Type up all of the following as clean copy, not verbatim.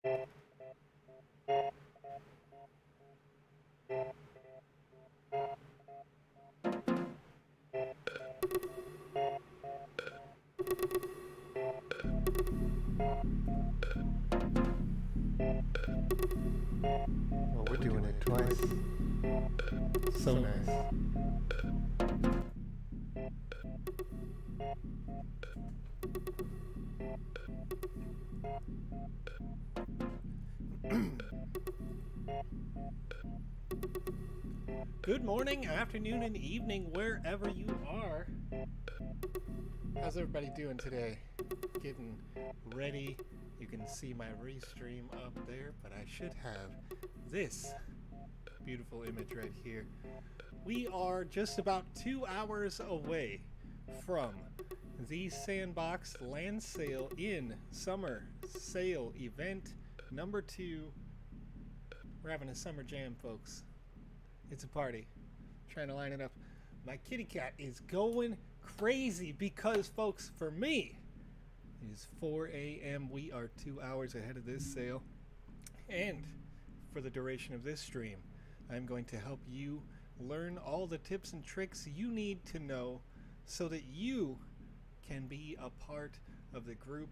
Well, we're doing it twice. So nice. Good morning, afternoon, and evening, wherever you are. How's everybody doing today? Getting ready. You can see my restream up there, but I should have this beautiful image right here. We are just about 2 hours away from the Sandbox land sale in summer sale event number 2. We're having a summer jam, folks. It's a party. Trying to line it up. My kitty cat is going crazy because, folks, for me, it is 4 a.m. We are 2 hours ahead of this sale. And for the duration of this stream, I'm going to help you learn all the tips and tricks you need to know so that you can be a part of the group.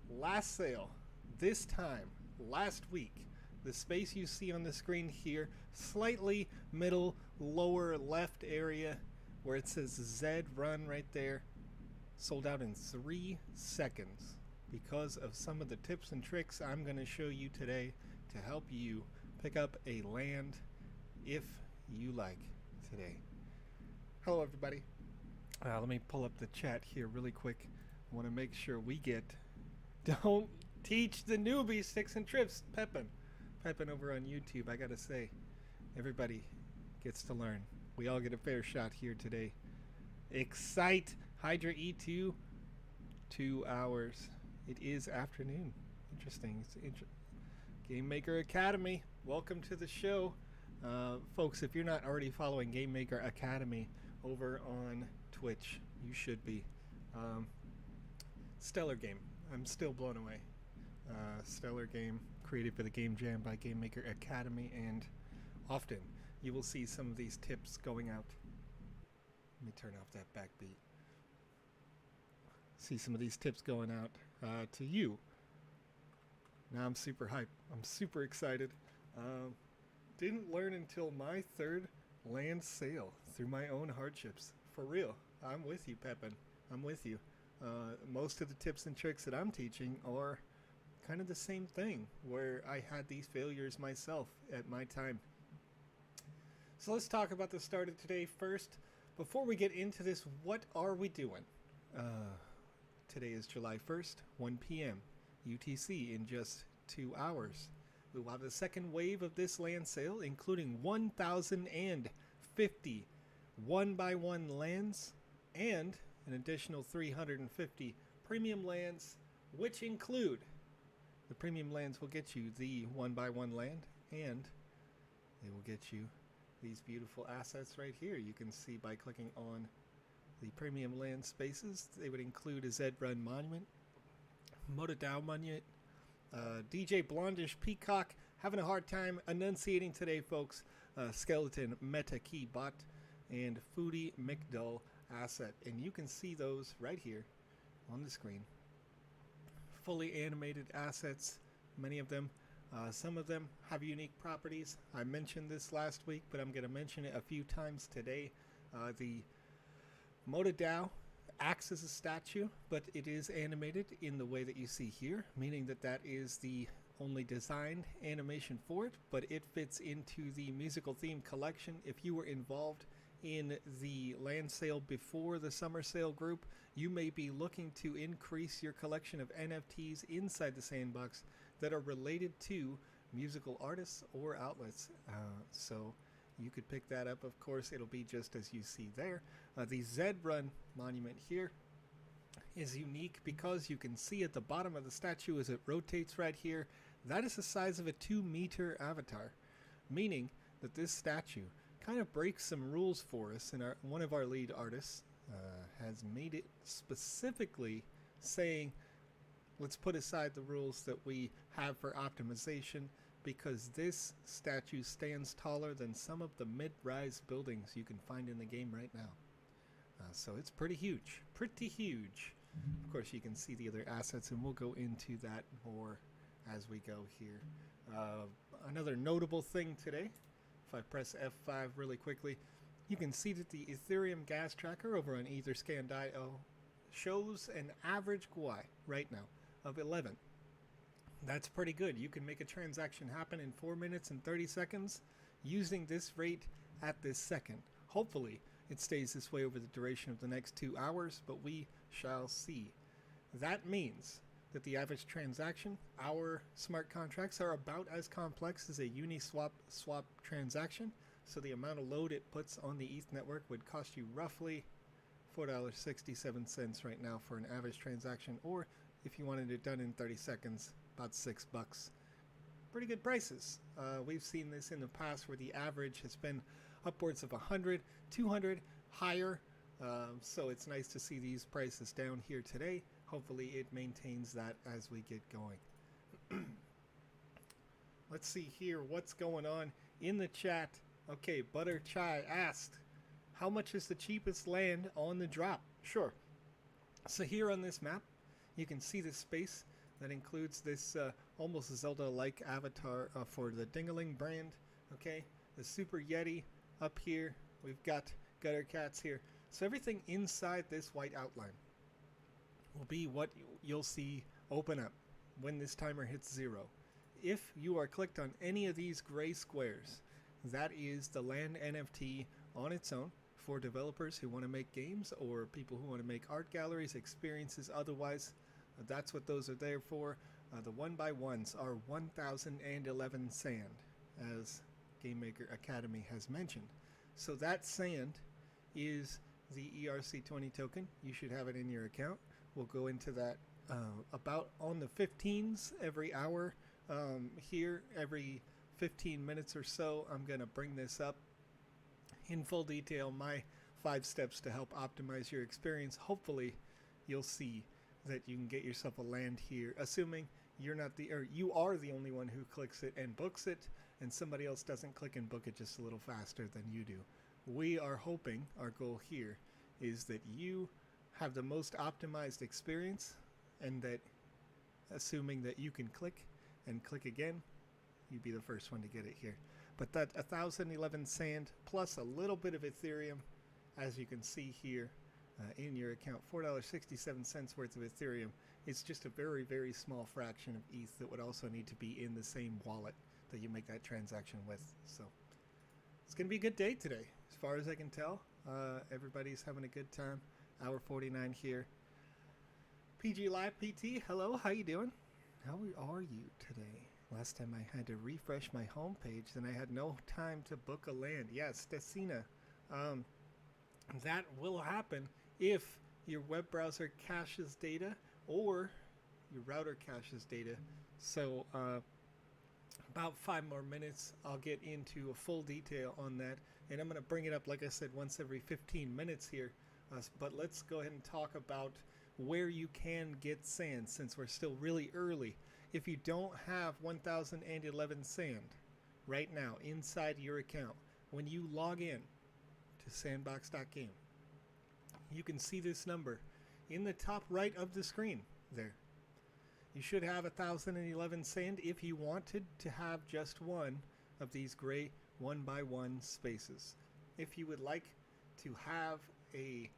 Last sale, this time, last week, the space you see on the screen here, slightly middle, lower left area where it says Z Run right there, sold out in 3 seconds because of some of the tips and tricks I'm going to show you today to help you pick up a land if you like today. Hello, everybody. Let me pull up the chat here really quick. I want to make sure we get don't teach the newbies tricks and trips. Pepin over on YouTube, I gotta say, everybody gets to learn. We all get a fair shot here today. Excite Hydra E2, 2 hours. It is afternoon. Interesting. Game Maker Academy, welcome to the show. Folks, if you're not already following Game Maker Academy over on Twitch, you should be. Stellar game. I'm still blown away. Stellar game created for the Game Jam by Game Maker Academy, and often you will see some of these tips going out. Let me turn off that backbeat. See some of these tips going out to you. Now I'm super hyped. I'm super excited. Didn't learn until my 3rd land sale through my own hardships. For real. I'm with you, Pepin. I'm with you. Most of the tips and tricks that I'm teaching are kind of the same thing, where I had these failures myself at my time. So let's talk about the start of today first. Before we get into this, what are we doing? Today is July 1st, 1 p.m. UTC in just 2 hours. We will have the second wave of this land sale, including 1,050 one-by-one lands and an additional 350 premium lands, which include the premium lands will get you the one-by-one land, and they will get you these beautiful assets right here. You can see by clicking on the premium land spaces, they would include a Z-Run monument, Motodao monument, DJ Blondish Peacock, having a hard time enunciating today, folks, Skeleton Meta Key Bot, and Foodie McDull asset. And you can see those right here on the screen. Fully animated assets, many of them. Some of them have unique properties. I mentioned this last week, but I'm going to mention it a few times today. The Motodao acts as a statue, but it is animated in the way that you see here, meaning that that is the only designed animation for it, but it fits into the musical theme collection. If you were involved in the land sale before the summer sale group, you may be looking to increase your collection of NFTs inside the Sandbox that are related to musical artists or outlets. So you could pick that up. Of course, it'll be just as you see there. The Z-Run monument here is unique because you can see at the bottom of the statue as it rotates right here, that is the size of a 2-meter avatar, meaning that this statue kind of breaks some rules for us, and one of our lead artists has made it specifically saying let's put aside the rules that we have for optimization, because this statue stands taller than some of the mid-rise buildings you can find in the game right now. So it's pretty huge, pretty huge. Of course, you can see the other assets, and we'll go into that more as we go here. Another notable thing today, if I press F5 really quickly, you can see that the Ethereum gas tracker over on Etherscan.io shows an average GUI right now of 11. That's pretty good. You can make a transaction happen in 4 minutes and 30 seconds using this rate at this second. Hopefully, it stays this way over the duration of the next 2 hours, but we shall see. That means that the average transaction, our smart contracts are about as complex as a Uniswap swap transaction. So the amount of load it puts on the ETH network would cost you roughly $4.67 right now for an average transaction, or if you wanted it done in 30 seconds, about $6. Pretty good prices. We've seen this in the past where the average has been upwards of 100, 200, higher. So it's nice to see these prices down here today. Hopefully it maintains that as we get going. Let's see here what's going on in the chat. Okay, Butter Chai asked, how much is the cheapest land on the drop? Sure. So here on this map, you can see the space that includes this almost Zelda-like avatar for the Dingaling brand. Okay, the Super Yeti up here. We've got Gutter Cats here. So everything inside this white outline will be what you'll see open up when this timer hits 0. If you are clicked on any of these gray squares, that is the land NFT on its own for developers who want to make games or people who want to make art galleries, experiences otherwise. That's what those are there for. The 1x1s are 1011 sand, as Game Maker Academy has mentioned. So that sand is the ERC20 token. You should have it in your account. We'll go into that about on the 15s every hour. Here, every 15 minutes or so, I'm going to bring this up in full detail, my 5 steps to help optimize your experience. Hopefully, you'll see that you can get yourself a land here, assuming you're not you are the only one who clicks it and books it, and somebody else doesn't click and book it just a little faster than you do. We are hoping, our goal here is that you have the most optimized experience, and that assuming that you can click and click again, you'd be the first one to get it here. But that 1011 sand plus a little bit of Ethereum, as you can see here in your account, $4.67 worth of Ethereum. It's just a very, very small fraction of ETH that would also need to be in the same wallet that you make that transaction with. So it's going to be a good day today, as far as I can tell. Everybody's having a good time. Hour 49 here. PG Live PT, hello, how you doing? How are you today? Last time I had to refresh my homepage, then I had no time to book a land. Yes, Stacina. That will happen if your web browser caches data or your router caches data. So about 5 more minutes, I'll get into a full detail on that. And I'm going to bring it up, like I said, once every 15 minutes here. But let's go ahead and talk about where you can get sand, since we're still really early. If you don't have 1011 sand right now inside your account, when you log in to sandbox.game, you can see this number in the top right of the screen there. You should have 1011 sand if you wanted to have just one of these gray 1x1 spaces. If you would like to have a,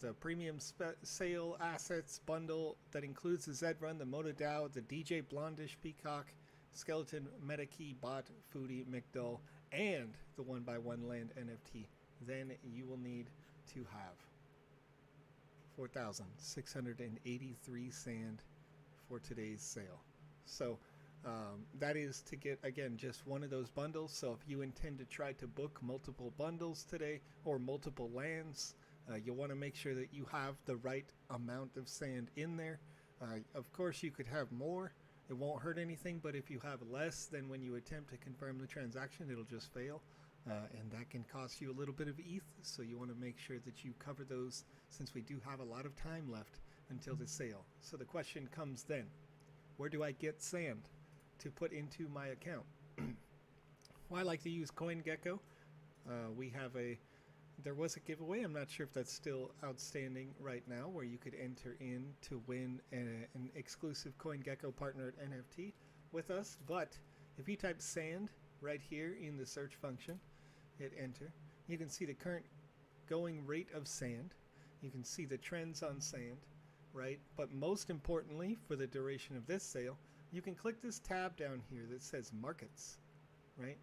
the premium sale assets bundle that includes the Zedrun, the Motodao, the DJ Blondish Peacock, Skeleton, Metakey, Bot, Foodie, McDull, and the 1x1 land NFT, then you will need to have 4,683 sand for today's sale. So that is to get, again, just one of those bundles. So if you intend to try to book multiple bundles today or multiple lands, you'll want to make sure that you have the right amount of sand in there. Of course, you could have more. It won't hurt anything, but if you have less, then when you attempt to confirm the transaction, it'll just fail. And that can cost you a little bit of ETH, so you want to make sure that you cover those, since we do have a lot of time left until the sale. So the question comes then, where do I get sand to put into my account? Well, I like to use CoinGecko. There was a giveaway. I'm not sure if that's still outstanding right now, where you could enter in to win an exclusive CoinGecko partnered NFT with us. But if you type sand right here in the search function, hit enter, you can see the current going rate of sand. You can see the trends on sand, right? But most importantly, for the duration of this sale, you can click this tab down here that says markets, right?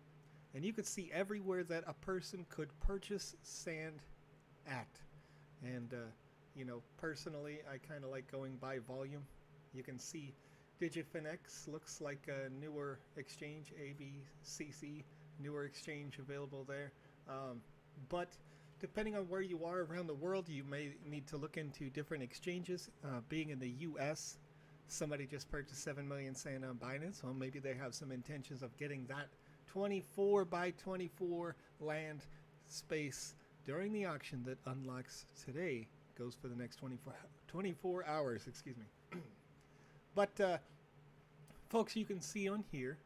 And you can see everywhere that a person could purchase sand at. And, personally, I kind of like going by volume. You can see DigiFinex looks like a newer exchange, ABCC, newer exchange available there. But depending on where you are around the world, you may need to look into different exchanges. Being in the US, somebody just purchased 7 million sand on Binance. Well, maybe they have some intentions of getting that 24 by 24 land space during the auction that unlocks today. Goes for the next 24 hours, excuse me. But folks, you can see on here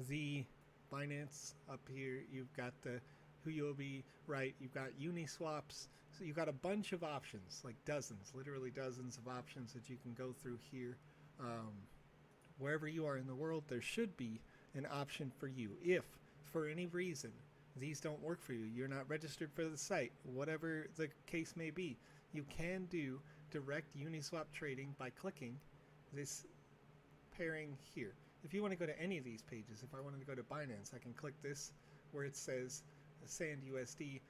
the Binance up here. You've got the Huobi, right? You've got Uniswaps. So you've got a bunch of options, like dozens, literally dozens of options that you can go through here. Wherever you are in the world, there should be an option for you. If for any reason these don't work for you, you're not registered for the site, whatever the case may be, you can do direct Uniswap trading by clicking this pairing here. If you want to go to any of these pages, if I wanted to go to Binance, I can click this where it says Sand USD.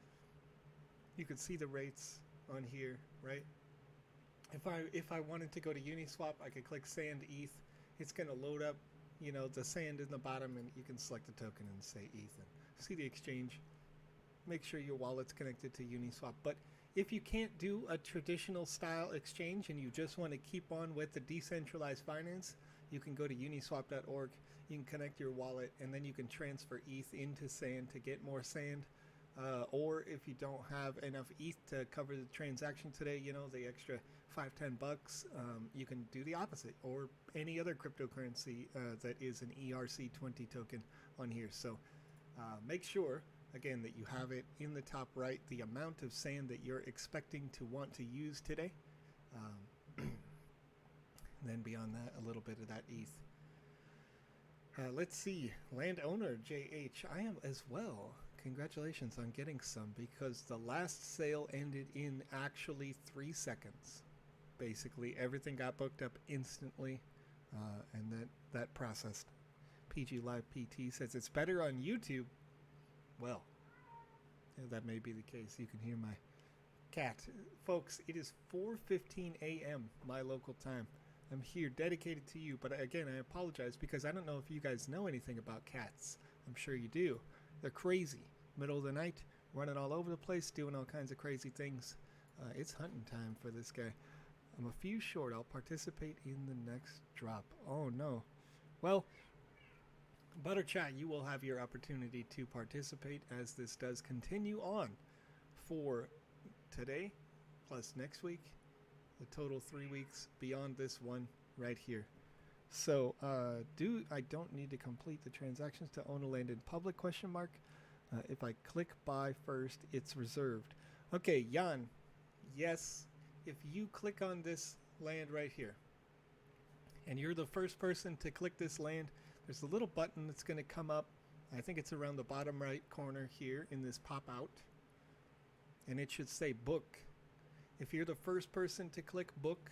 You can see the rates on here, right? If I wanted to go to Uniswap, I could click Sand ETH. It's going to load up, the sand in the bottom, and you can select the token and say ETH and see the exchange. Make sure your wallet's connected to Uniswap. But if you can't do a traditional style exchange and you just want to keep on with the decentralized finance, you can go to uniswap.org. You can connect your wallet, and then you can transfer ETH into sand to get more sand. Or if you don't have enough ETH to cover the transaction today, the extra $5-10, you can do the opposite, or any other cryptocurrency that is an ERC20 token on here. So make sure, again, that you have it in the top right, the amount of sand that you're expecting to want to use today. And then beyond that, a little bit of that ETH. Let's see, landowner JH, I am as well. Congratulations on getting some, because the last sale ended in actually 3 seconds. Basically, everything got booked up instantly, and that processed. PG Live PT says it's better on YouTube. Well, that may be the case. You can hear my cat. Folks, it is 4:15 a.m. my local time. I'm here dedicated to you, but again, I apologize because I don't know if you guys know anything about cats. I'm sure you do. They're crazy. Middle of the night, running all over the place, doing all kinds of crazy things. It's hunting time for this guy. I'm a few short. I'll participate in the next drop. Oh, no. Well, Butter Chat, you will have your opportunity to participate as this does continue on for today, plus next week, the total 3 weeks beyond this one right here. So, I don't need to complete the transactions to own a land in public, question mark. If I click buy first, it's reserved. Okay, Jan, yes, if you click on this land right here, and you're the first person to click this land, there's a little button that's going to come up. I think it's around the bottom right corner here in this pop out, and it should say book. If you're the first person to click book,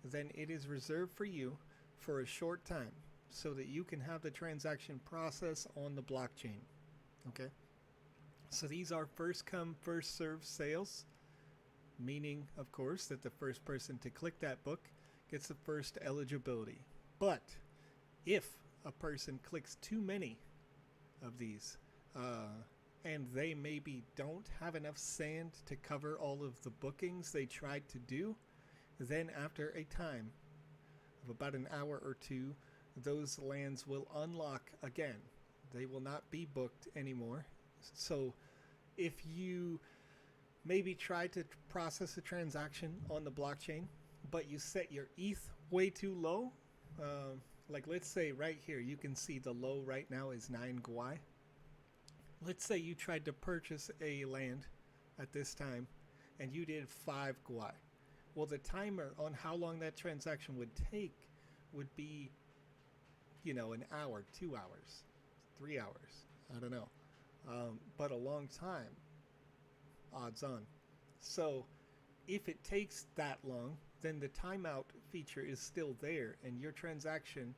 then it is reserved for you for a short time so that you can have the transaction process on the blockchain. Okay, so these are first come first served sales, meaning of course that the first person to click that book gets the first eligibility. But if a person clicks too many of these and they maybe don't have enough sand to cover all of the bookings they tried to do, then after a time of about an hour or two, those lands will unlock again. They will not be booked anymore. So if you maybe try to process a transaction on the blockchain, but you set your ETH way too low. Like let's say right here, you can see the low right now is 9 guai. Let's say you tried to purchase a land at this time and you did 5 guai. Well, the timer on how long that transaction would take would be, an hour, 2 hours, 3 hours. I don't know. But a long time, odds on. So if it takes that long, then the timeout feature is still there, and your transaction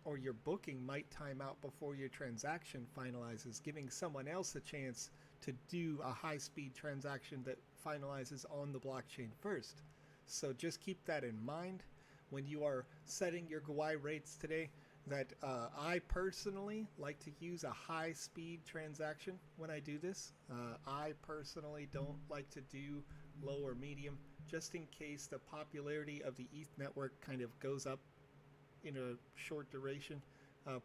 or your booking might time out before your transaction finalizes, giving someone else a chance to do a high-speed transaction that finalizes on the blockchain first. So just keep that in mind when you are setting your GUI rates today, that I personally like to use a high-speed transaction when I do this. I personally don't like to do low or medium, just in case the popularity of the ETH network kind of goes up in a short duration,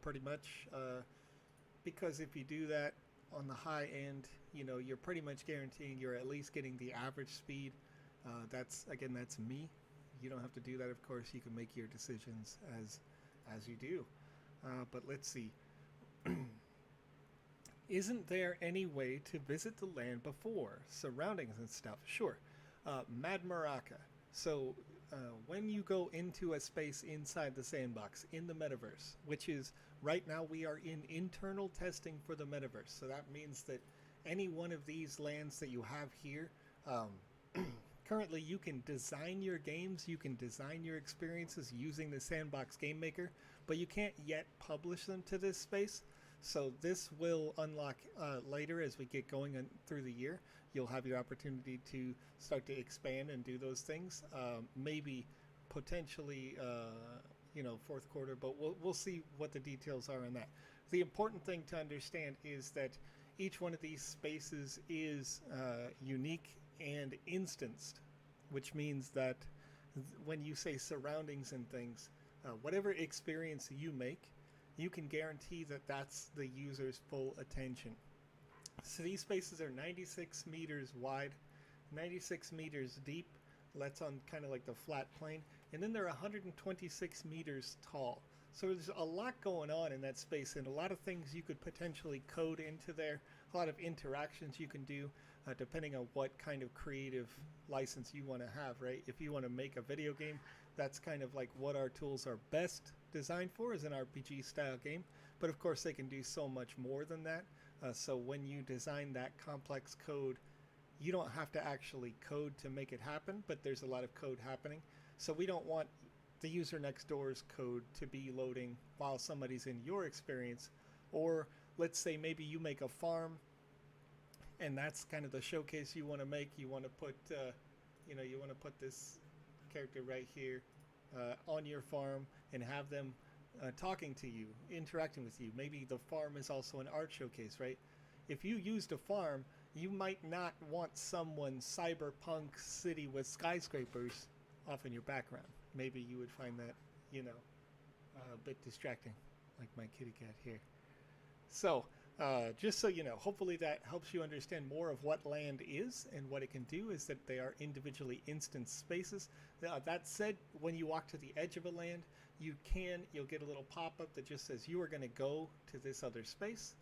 pretty much. Because if you do that on the high end, you're pretty much guaranteeing you're at least getting the average speed. That's me. You don't have to do that, of course. You can make your decisions as you do. But let's see. Isn't there any way to visit the land before surroundings and stuff? Sure. Mad Maraca. So when you go into a space inside the sandbox in the metaverse, which is right now we are in internal testing for the metaverse. So that means that any one of these lands that you have here, currently you can design your games, you can design your experiences using the Sandbox Game Maker, but you can't yet publish them to this space. So this will unlock later as we get going through the year. You'll have your opportunity to start to expand and do those things. Maybe potentially, fourth quarter, but we'll see what the details are on that. The important thing to understand is that each one of these spaces is unique and instanced, which means that when you say surroundings and things, whatever experience you make, you can guarantee that that's the user's full attention. So these spaces are 96 meters wide, 96 meters deep. That's on kind of like the flat plane. And then they're 126 meters tall. So there's a lot going on in that space, and a lot of things you could potentially code into there, a lot of interactions you can do, depending on what kind of creative license you want to have, right? If you want to make a video game, that's kind of like what our tools are best designed for, is an RPG style game. But of course they can do so much more than that. So when you design that complex code, you don't have to actually code to make it happen, but there's a lot of code happening. So we don't want the user next door's code to be loading while somebody's in your experience. Or let's say maybe you make a farm, and that's kind of the showcase you want to make. You want to put, you want to put this character right here on your farm and have them talking to you, interacting with you. Maybe the farm is also an art showcase, right? If you used a farm, you might not want someone's cyberpunk city with skyscrapers off in your background. Maybe you would find that, a bit distracting, like my kitty cat here. So, just so you know, hopefully that helps you understand more of what land is and what it can do, is that they are individually instance spaces. That said, when you walk to the edge of a land, you'll get a little pop-up that just says you are going to go to this other space,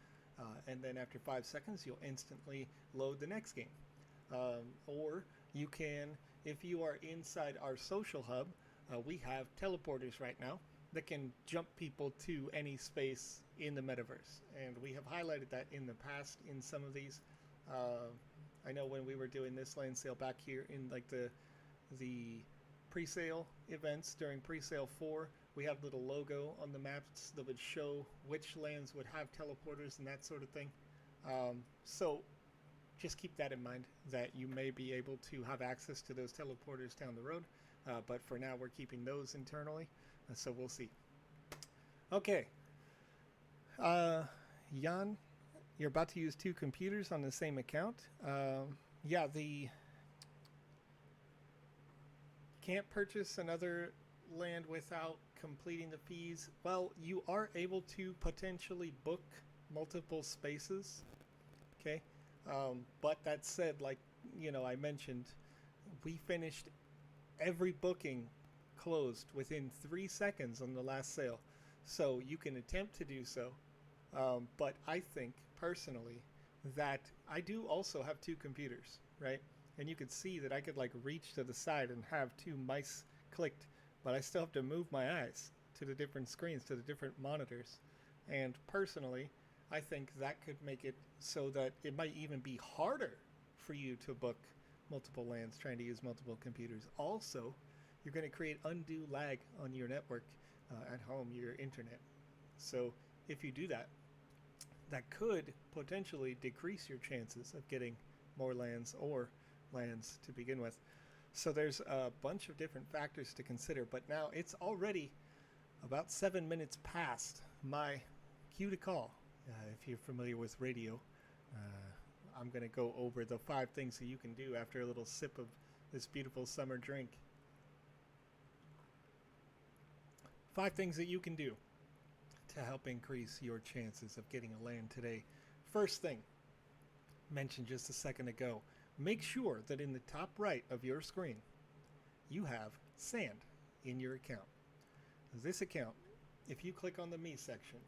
and then after 5 seconds, you'll instantly load the next game. Or you can, if you are inside our social hub, we have teleporters right now that can jump people to any space in the metaverse, and we have highlighted that in the past in some of these. I know when we were doing this land sale back here in like the pre-sale events during pre-sale 4, we have little logo on the maps that would show which lands would have teleporters and that sort of thing. So just keep that in mind, that you may be able to have access to those teleporters down the road, but for now we're keeping those internally, so we'll see. Okay. Jan, you're about to use 2 computers on the same account. Yeah, can't purchase another land without completing the fees. Well, you are able to potentially book multiple spaces. Okay. But that said, like, I mentioned, we finished every booking closed within 3 seconds on the last sale. So you can attempt to do so. But I think personally that I do also have two computers, right? And you could see that I could like reach to the side and have two mice clicked, but I still have to move my eyes to the different screens, to the different monitors. And personally, I think that could make it so that it might even be harder for you to book multiple lands trying to use multiple computers. Also, you're going to create undue lag on your network at home, your internet. So if you do that, that could potentially decrease your chances of getting more lands or lands to begin with. So there's a bunch of different factors to consider, but now it's already about 7 minutes past my cue to call. If you're familiar with radio, I'm going to go over the 5 things that you can do after a little sip of this beautiful summer drink. 5 things that you can do to help increase your chances of getting a land today. First thing, mentioned just a second ago, make sure that in the top right of your screen, you have sand in your account. This account, if you click on the Me section,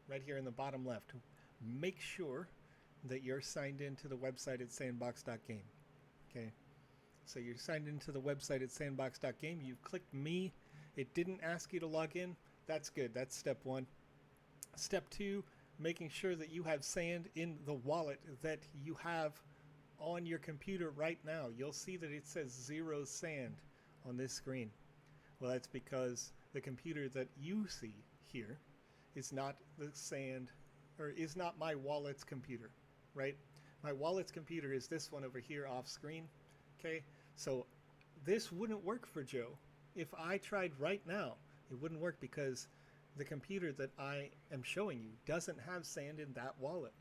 right here in the bottom left, make sure that you're signed into the website at sandbox.game. Okay, so you're signed into the website at sandbox.game. You've clicked Me. It didn't ask you to log in. That's good. That's step 1. Step 2, making sure that you have sand in the wallet that you have on your computer right now. You'll see that it says 0 sand on this screen. Well, that's because the computer that you see here is not the sand, or is not my wallet's computer, right? My wallet's computer is this one over here off screen. Okay, so this wouldn't work for Joe. If I tried right now, it wouldn't work because the computer that I am showing you doesn't have sand in that wallet.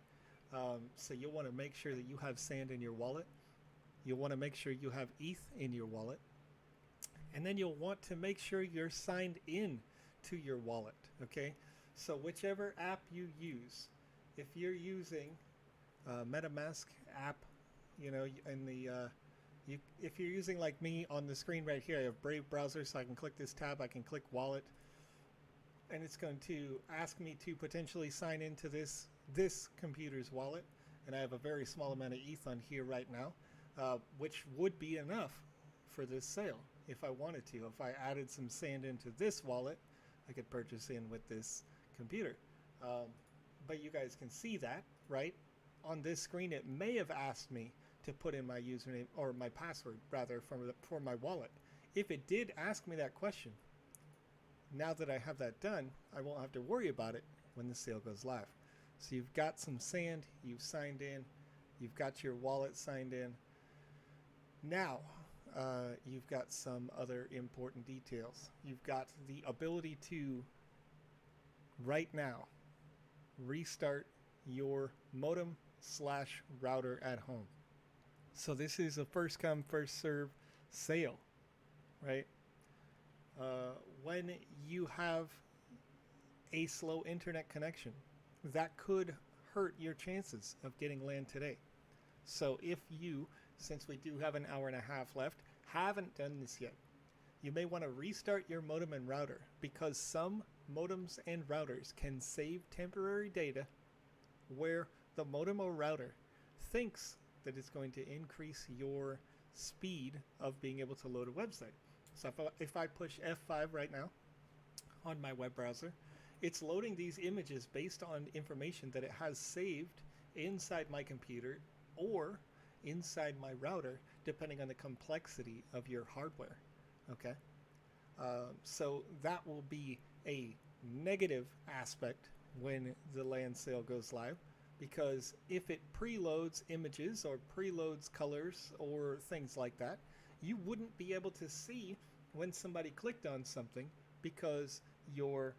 So you'll want to make sure that you have sand in your wallet. You'll want to make sure you have ETH in your wallet. And then you'll want to make sure you're signed in to your wallet, okay? So whichever app you use, if you're using MetaMask app, you know, in the if you're using like me on the screen right here, I have Brave browser, so I can click this tab, I can click wallet, and it's going to ask me to potentially sign into this computer's wallet, and I have a very small amount of ETH on here right now, which would be enough for this sale if I wanted to. If I added some sand into this wallet, I could purchase in with this computer. But you guys can see that, right? On this screen, it may have asked me to put in my username, or my password rather, for my wallet. If it did ask me that question, now that I have that done, I won't have to worry about it when the sale goes live. So you've got some sand, you've signed in, you've got your wallet signed in. Now, you've got some other important details. You've got the ability to, right now, restart your modem/router at home. So this is a first come, first serve sale, right? When you have a slow internet connection, that could hurt your chances of getting land today. So if you, since we do have an hour and a half left, haven't done this yet, you may want to restart your modem and router, because some modems and routers can save temporary data where the modem or router thinks that it's going to increase your speed of being able to load a website. So if I push F5 right now on my web browser, it's loading these images based on information that it has saved inside my computer or inside my router, depending on the complexity of your hardware. Okay, so that will be a negative aspect when the land sale goes live, because if it preloads images or preloads colors or things like that, you wouldn't be able to see when somebody clicked on something, because your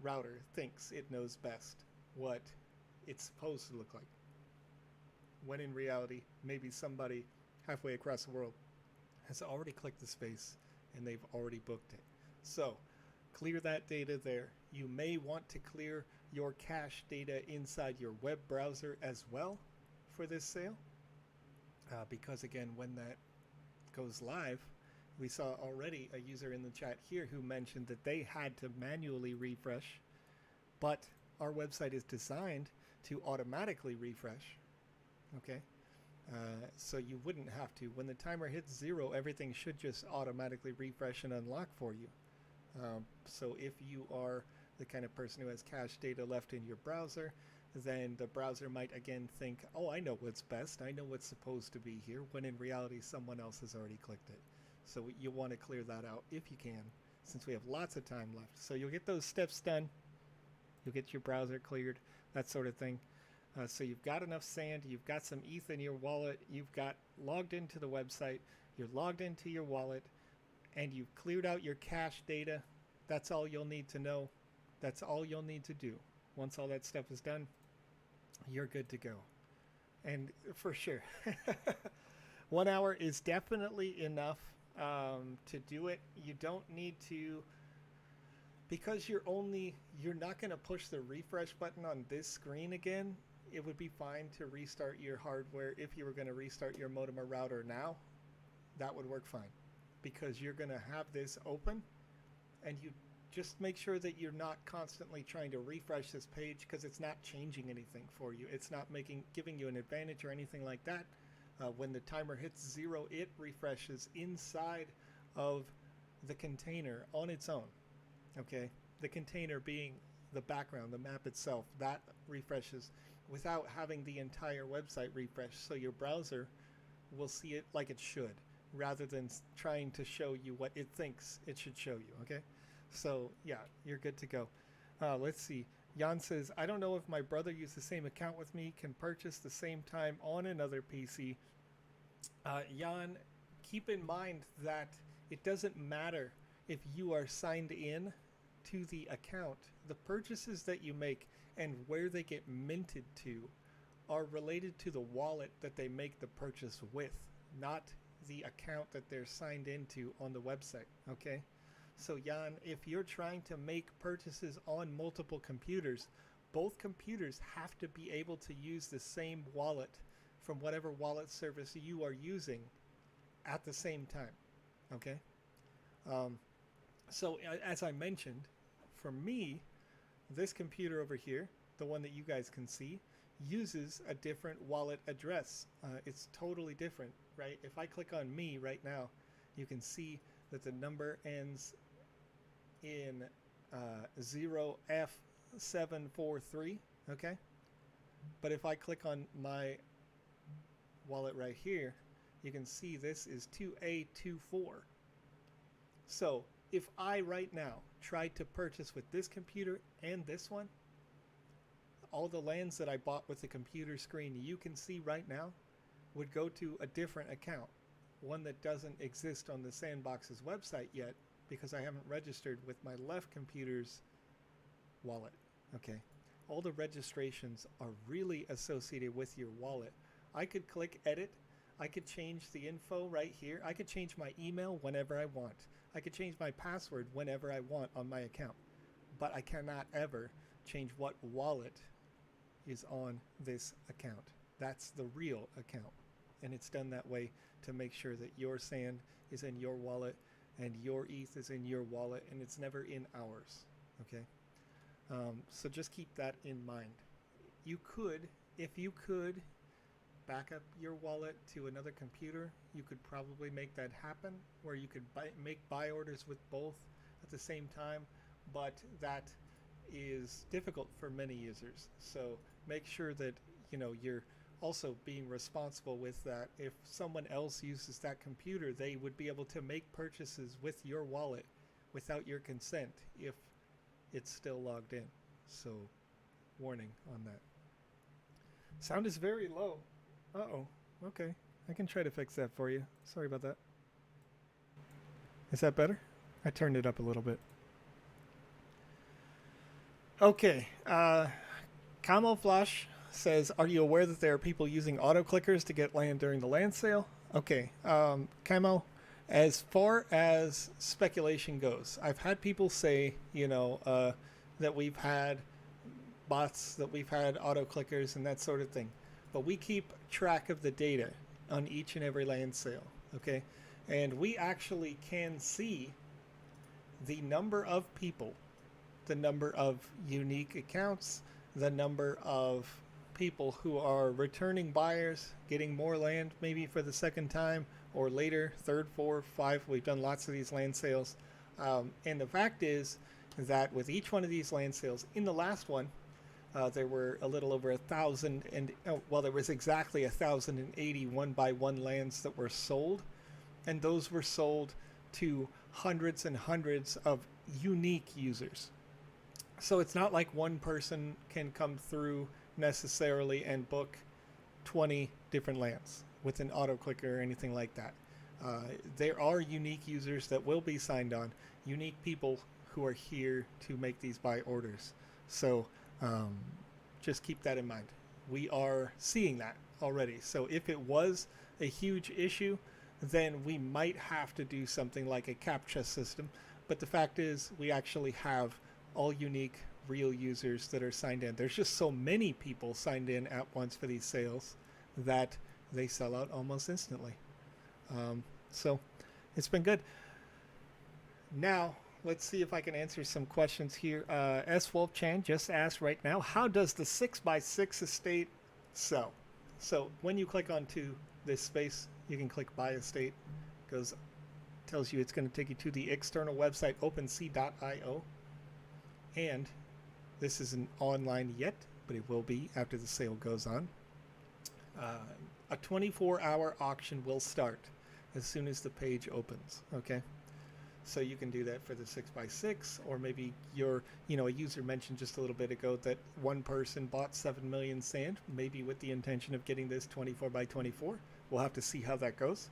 router thinks it knows best what it's supposed to look like, when in reality maybe somebody halfway across the world has already clicked the space and they've already booked it. So clear that data there. You may want to clear your cache data inside your web browser as well for this sale, because again, when that goes live, We saw already a user in the chat here who mentioned that they had to manually refresh, but our website is designed to automatically refresh. Okay, so you wouldn't have to. When the timer hits 0, everything should just automatically refresh and unlock for you. So if you are the kind of person who has cache data left in your browser, then the browser might again think, oh, I know what's best, I know what's supposed to be here, when in reality someone else has already clicked it. So you want to clear that out if you can, since we have lots of time left. So you'll get those steps done, you'll get your browser cleared, that sort of thing. So you've got enough sand, you've got some ETH in your wallet, you've got logged into the website, you're logged into your wallet, and you've cleared out your cache data. That's all you'll need to know. That's all you'll need to do. Once all that stuff is done, you're good to go. And for sure, 1 hour is definitely enough to do it. You don't need to, because you're not going to push the refresh button on this screen again. It would be fine to restart your hardware. If you were going to restart your modem or router now, that would work fine, because you're going to have this open, and you just make sure that you're not constantly trying to refresh this page, because it's not changing anything for you. It's not giving you an advantage or anything like that. When the timer hits 0, it refreshes inside of the container on its own. Okay, the container being the background, the map itself, that refreshes without having the entire website refresh. So your browser will see it like it should, rather than trying to show you what it thinks it should show you. Okay, so yeah, you're good to go. Let's see. Jan says, I don't know if my brother used the same account with me, can purchase the same time on another PC. Jan, keep in mind that it doesn't matter if you are signed in to the account. The purchases that you make and where they get minted to are related to the wallet that they make the purchase with, not the account that they're signed into on the website. Okay, so Jan, if you're trying to make purchases on multiple computers, both computers have to be able to use the same wallet from whatever wallet service you are using at the same time. Okay, so as I mentioned, for me, this computer over here, the one that you guys can see, uses a different wallet address. It's totally different, right? If I click on me right now, you can see that the number ends in 0F743, okay? But if I click on my wallet right here, you can see this is 2A24. So if I right now tried to purchase with this computer and this one, all the lands that I bought with the computer screen you can see right now would go to a different account, one that doesn't exist on the Sandbox's website yet, because I haven't registered with my left computer's wallet. Okay, all the registrations are really associated with your wallet. I could click edit, I could change the info right here, I could change my email whenever I want, I could change my password whenever I want on my account, but I cannot ever change what wallet is on this account. That's the real account, and it's done that way to make sure that your sand is in your wallet and your ETH is in your wallet, and it's never in ours. Okay, so just keep that in mind. You could, if you could back up your wallet to another computer, you could probably make that happen, where you could make buy orders with both at the same time, but that is difficult for many users. So make sure that you're also being responsible with that. If someone else uses that computer, they would be able to make purchases with your wallet without your consent if it's still logged in. So warning on that. Sound is very low. Uh-oh. Okay. I can try to fix that for you. Sorry about that. Is that better? I turned it up a little bit. Okay. Camouflage says, are you aware that there are people using auto clickers to get land during the land sale? Okay. Camo, as far as speculation goes, I've had people say, that we've had bots, that we've had auto clickers and that sort of thing. But we keep track of the data on each and every land sale, okay? And we actually can see the number of people, the number of unique accounts, the number of people who are returning buyers, getting more land maybe for the second time or later, third, fourth, five. We've done lots of these land sales. And the fact is that with each one of these land sales, in the last one, there were a little over 1,000, and there was exactly 1,080 one-by-one lands that were sold, and those were sold to hundreds and hundreds of unique users. So it's not like one person can come through necessarily and book 20 different lands with an auto clicker or anything like that. There are unique users that will be signed on, unique people who are here to make these buy orders. So just keep that in mind. We are seeing that already. So if it was a huge issue, then we might have to do something like a CAPTCHA system. But the fact is, we actually have all unique, real users that are signed in. There's just so many people signed in at once for these sales that they sell out almost instantly. So it's been good. Now, let's see if I can answer some questions here. S. Wolf Chan just asked right now, how does the 6x6 estate sell? So when you click onto this space, you can click buy estate. Tells you it's going to take you to the external website, OpenSea.io. And this isn't online yet, but it will be after the sale goes on. A 24-hour auction will start as soon as the page opens, okay? So you can do that for the 6x6, or maybe a user mentioned just a little bit ago that one person bought 7 million sand, maybe with the intention of getting this 24x24. We'll have to see how that goes.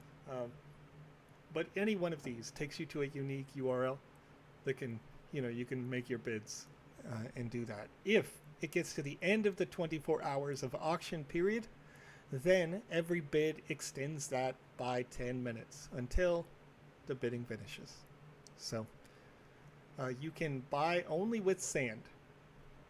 But any one of these takes you to a unique URL that can, you can make your bids and do that. If it gets to the end of the 24 hours of auction period, then every bid extends that by 10 minutes until the bidding finishes. So you can buy only with sand.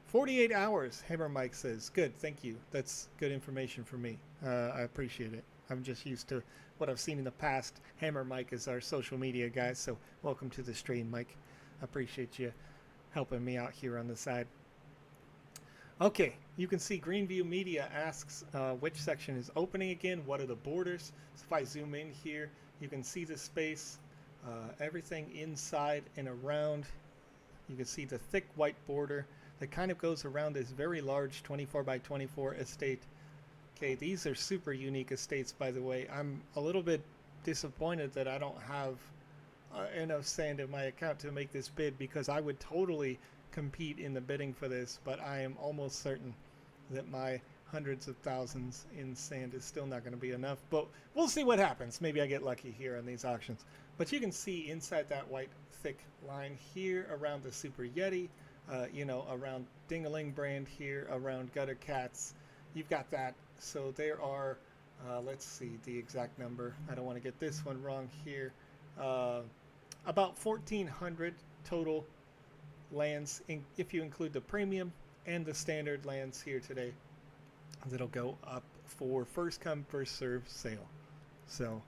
48 hours, Hammer Mike says. Good, thank you. That's good information for me. I appreciate it. I'm just used to what I've seen in the past. Hammer Mike is our social media guy, so welcome to the stream, Mike. I appreciate you helping me out here on the side. Okay, you can see Greenview Media asks which section is opening again, what are the borders. So if I zoom in here, you can see the space, everything inside and around. You can see the thick white border that kind of goes around this very large 24x24 estate. Okay, these are super unique estates, by the way. I'm a little bit disappointed that I don't have enough sand in my account to make this bid, because I would totally compete in the bidding for this, but I am almost certain that my hundreds of thousands in sand is still not going to be enough. But we'll see what happens. Maybe I get lucky here on these auctions. But you can see inside that white thick line here around the Super Yeti, around Ding-a-Ling brand here, around Gutter Cats. You've got that. So there are, let's see the exact number. I don't want to get this one wrong here. About 1,400 total lands, if you include the premium and the standard lands here today, that'll go up for first come first serve sale. So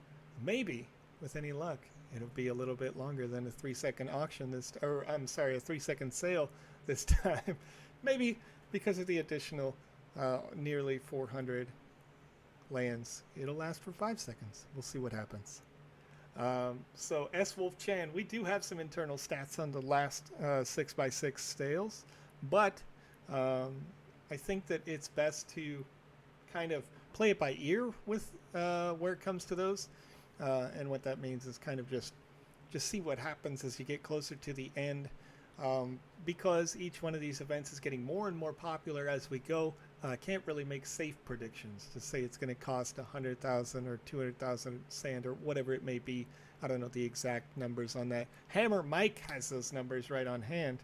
maybe with any luck it'll be a little bit longer than a 3-second auction a 3-second sale this time. Maybe because of the additional nearly 400 lands, it'll last for 5 seconds. We'll see what happens. So S. Wolf Chan, we do have some internal stats on the last 6x6 sales, but I think that it's best to kind of play it by ear with where it comes to those, and what that means is kind of just see what happens as you get closer to the end, because each one of these events is getting more and more popular as we go. I can't really make safe predictions to say it's going to cost 100,000 or 200,000 sand or whatever it may be. I don't know the exact numbers on that. Hammer Mike has those numbers right on hand.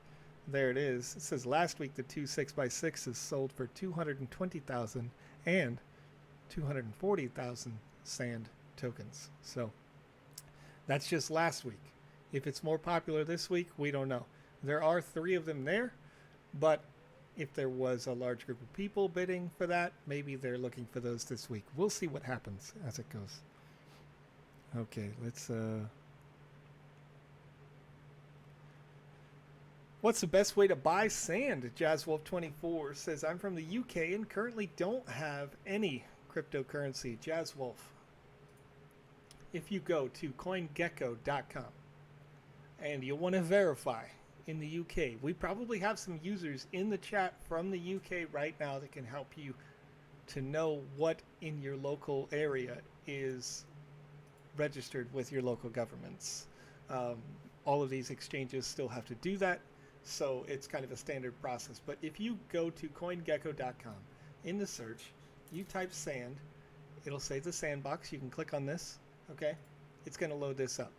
There it is. It says last week the 2 6x6s sold for 220,000 and 240,000 sand tokens. So that's just last week. If it's more popular this week, we don't know. There are 3 of them there, but if there was a large group of people bidding for that, maybe they're looking for those this week. We'll see what happens as it goes. Okay, let's what's the best way to buy sand? JazzWolf24 says, I'm from the UK and currently don't have any cryptocurrency. JazzWolf, if you go to coingecko.com and you'll want to verify in the UK, we probably have some users in the chat from the UK right now that can help you to know what in your local area is registered with your local governments. All of these exchanges still have to do that, so it's kind of a standard process. But if you go to coingecko.com, in the search, you type sand, it'll say the Sandbox. You can click on this, okay? It's going to load this up.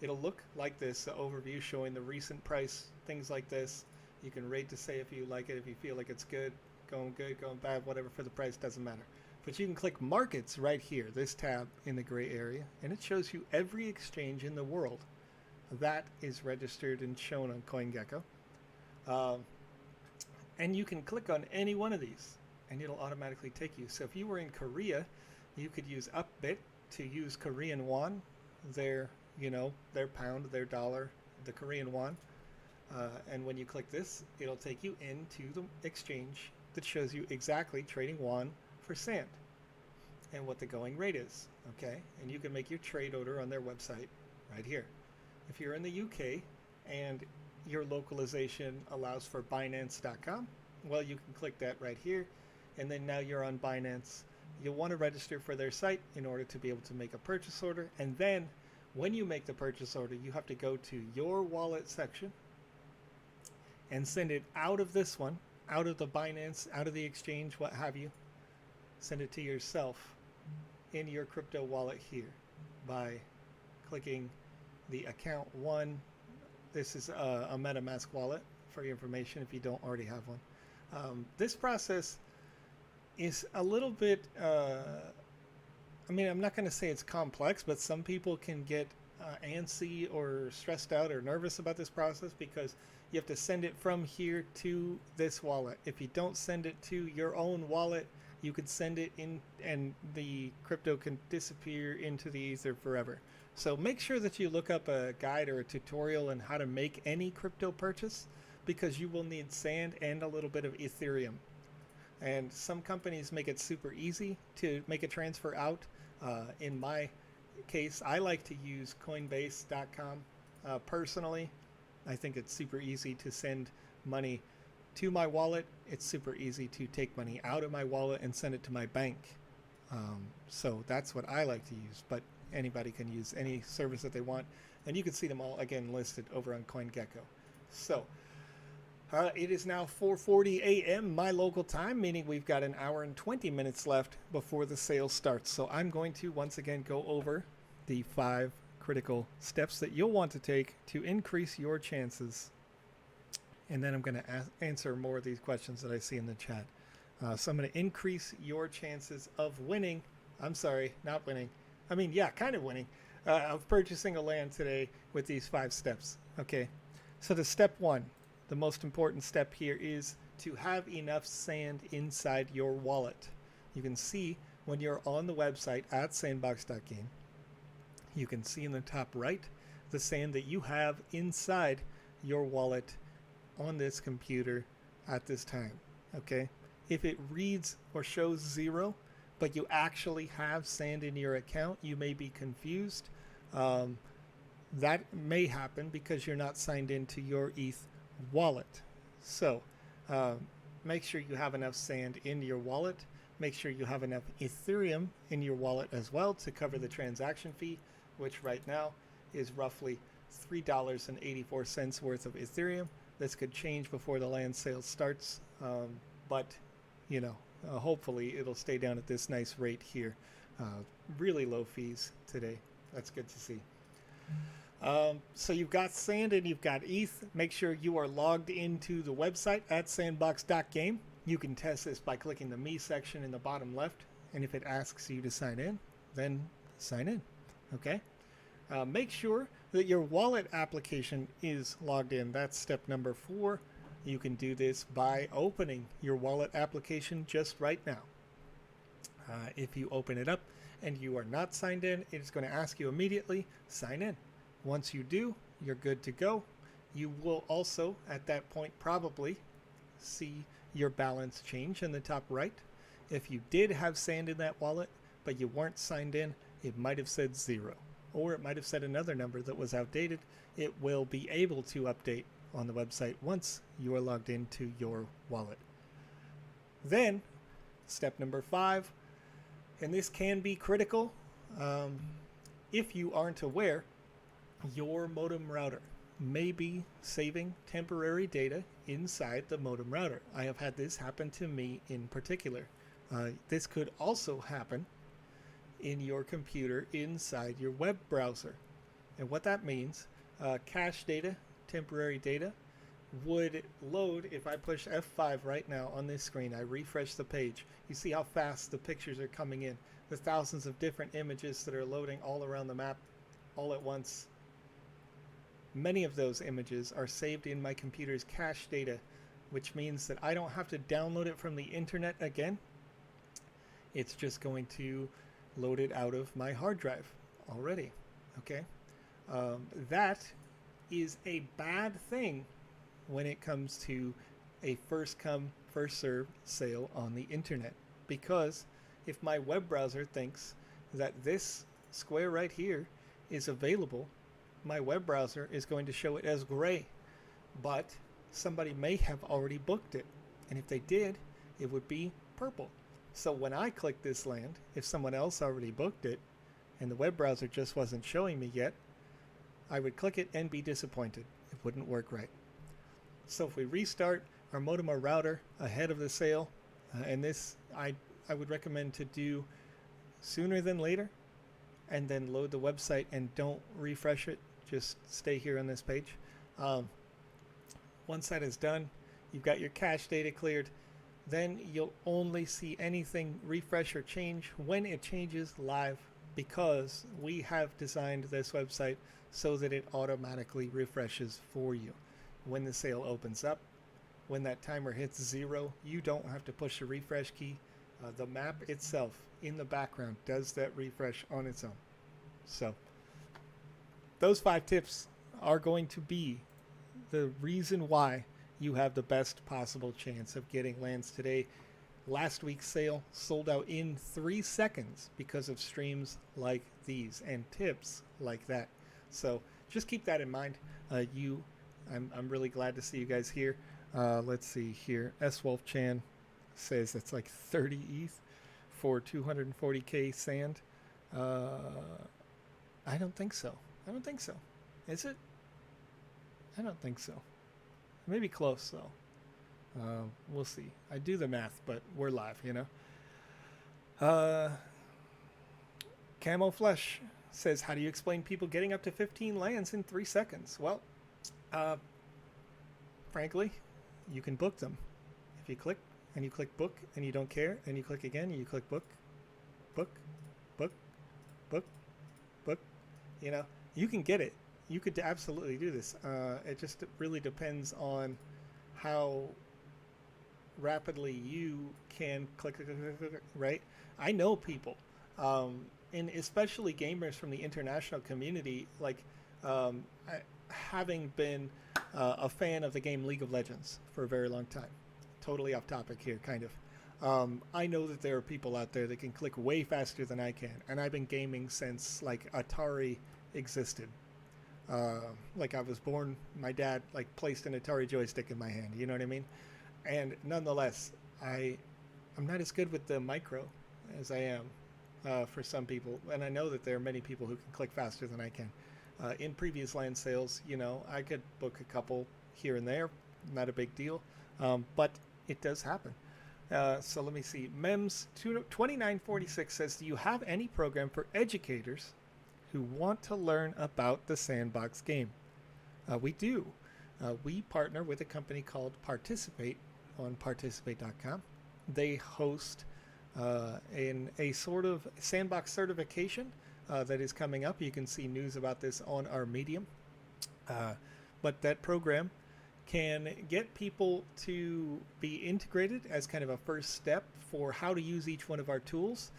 It'll look like this, the overview showing the recent price, things like this. You can rate to say if you like it, if you feel like it's good, going bad, whatever for the price, doesn't matter. But you can click markets right here, this tab in the gray area, and it shows you every exchange in the world that is registered and shown on CoinGecko. And you can click on any one of these and it'll automatically take you. So if you were in Korea, you could use Upbit to use Korean won, their pound, their dollar, the Korean won. And when you click this, it'll take you into the exchange that shows you exactly trading won for sand and what the going rate is. Okay, and you can make your trade order on their website right here. If you're in the UK and your localization allows for Binance.com, well, you can click that right here, and then now you're on Binance. You'll want to register for their site in order to be able to make a purchase order, and then when you make the purchase order, you have to go to your wallet section and send it out of this one, out of the Binance, out of the exchange, what have you. Send it to yourself in your crypto wallet here by clicking the account one. This is a MetaMask wallet for your information if you don't already have one. This process is a little bit, I'm not going to say it's complex, but some people can get antsy or stressed out or nervous about this process because you have to send it from here to this wallet. If you don't send it to your own wallet, you could send it in and the crypto can disappear into the ether forever. So make sure that you look up a guide or a tutorial on how to make any crypto purchase, because you will need sand and a little bit of Ethereum. And some companies make it super easy to make a transfer out. In my case, I like to use Coinbase.com. Personally, I think it's super easy to send money to my wallet. It's super easy to take money out of my wallet and send it to my bank. So that's what I like to use, but anybody can use any service that they want, and you can see them all again listed over on CoinGecko. So it is now 4:40 a.m. my local time, meaning we've got an hour and 20 minutes left before the sale starts. So I'm going to once again go over the 5 critical steps that you'll want to take to increase your chances, and then I'm going to answer more of these questions that I see in the chat. So I'm going to increase your chances of winning. I'm sorry, not winning. Kind of winning, of purchasing a land today with these 5 steps. Okay, so the step 1, the most important step here, is to have enough sand inside your wallet. You can see when you're on the website at sandbox.game, you can see in the top right the sand that you have inside your wallet on this computer at this time. Okay, if it reads or shows 0, but you actually have sand in your account, you may be confused. That may happen because you're not signed into your ETH wallet. So make sure you have enough sand in your wallet. Make sure you have enough Ethereum in your wallet as well to cover the transaction fee, which right now is roughly $3.84 worth of Ethereum. This could change before the land sale starts, but hopefully it'll stay down at this nice rate here. Really low fees today. That's good to see. So you've got sand and you've got ETH. Make sure you are logged into the website at sandbox.game. You can test this by clicking the Me section in the bottom left, and if it asks you to sign in, then sign in. Okay. Make sure that your wallet application is logged in. That's step number 4. You can do this by opening your wallet application just right now. If you open it up and you are not signed in, it's going to ask you immediately, sign in. Once you do, you're good to go. You will also, at that point, probably see your balance change in the top right. If you did have sand in that wallet, but you weren't signed in, it might have said 0. Or it might have said another number that was outdated. It will be able to update on the website once you are logged into your wallet. Then, step number 5, and this can be critical if you aren't aware, your modem router may be saving temporary data inside the modem router. I have had this happen to me in particular. This could also happen in your computer inside your web browser. And what that means, cache data, temporary data, would load if I push F5 right now on this screen. I refresh the page. You see how fast the pictures are coming in. The thousands of different images that are loading all around the map all at once. Many of those images are saved in my computer's cache data, which means that I don't have to download it from the internet again. It's just going to load it out of my hard drive already. Okay, that is a bad thing when it comes to a first come first served sale on the internet, because if my web browser thinks that this square right here is available, my web browser is going to show it as gray, but somebody may have already booked it, and if they did, it would be purple. So when I click this land, if someone else already booked it and the web browser just wasn't showing me yet, I would click it and be disappointed. It wouldn't work right. So if we restart our modem or router ahead of the sale, and this I would recommend to do sooner than later, and then load the website and don't refresh it. Just stay here on this page. Once that is done, you've got your cache data cleared. Then you'll only see anything refresh or change when it changes live, because we have designed this website so that it automatically refreshes for you. When the sale opens up, when that timer hits 0, you don't have to push the refresh key. The map itself in the background does that refresh on its own. So those 5 tips are going to be the reason why you have the best possible chance of getting lands today. Last week's sale sold out in 3 seconds because of streams like these and tips like that. So just keep that in mind. I'm really glad to see you guys here. Let's see here. S Wolf Chan says it's like 30 ETH for 240k sand. I don't think so. Is it? I don't think so. Maybe close though. We'll see. I do the math, but we're live, you know. Camo Flesh says, how do you explain people getting up to 15 lands in 3 seconds? Well, frankly, you can book them. If you click and you click book and you don't care, and you click again and you click book, you know, you can get it. You could absolutely do this. It just really depends on how rapidly you can click, right? I know people, and especially gamers from the international community, like having been a fan of the game League of Legends for a very long time. Totally off topic here, kind of. I know that there are people out there that can click way faster than I can, and I've been gaming since like Atari existed. Like I was born, my dad like placed an Atari joystick in my hand, you know what I mean? And nonetheless, I'm not as good with the micro as I am for some people, and I know that there are many people who can click faster than I can. In previous land sales, you know, I could book a couple here and there, not a big deal, but it does happen. So let me see. Mems 2946 says, do you have any program for educators who want to learn about the Sandbox game? We do. We partner with a company called Participate on participate.com. They host a sort of Sandbox certification that is coming up. You can see news about this on our Medium. But that program can get people to be integrated as kind of a first step for how to use each one of our tools.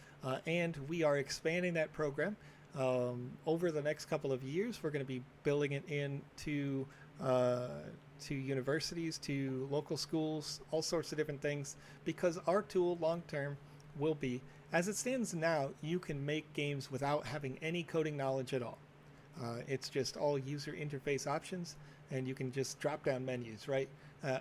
And we are expanding that program. Over the next couple of years, we're going to be building it into to universities, to local schools, all sorts of different things, because our tool long term will be, as it stands now, you can make games without having any coding knowledge at all. It's just all user interface options, and you can just drop down menus, right?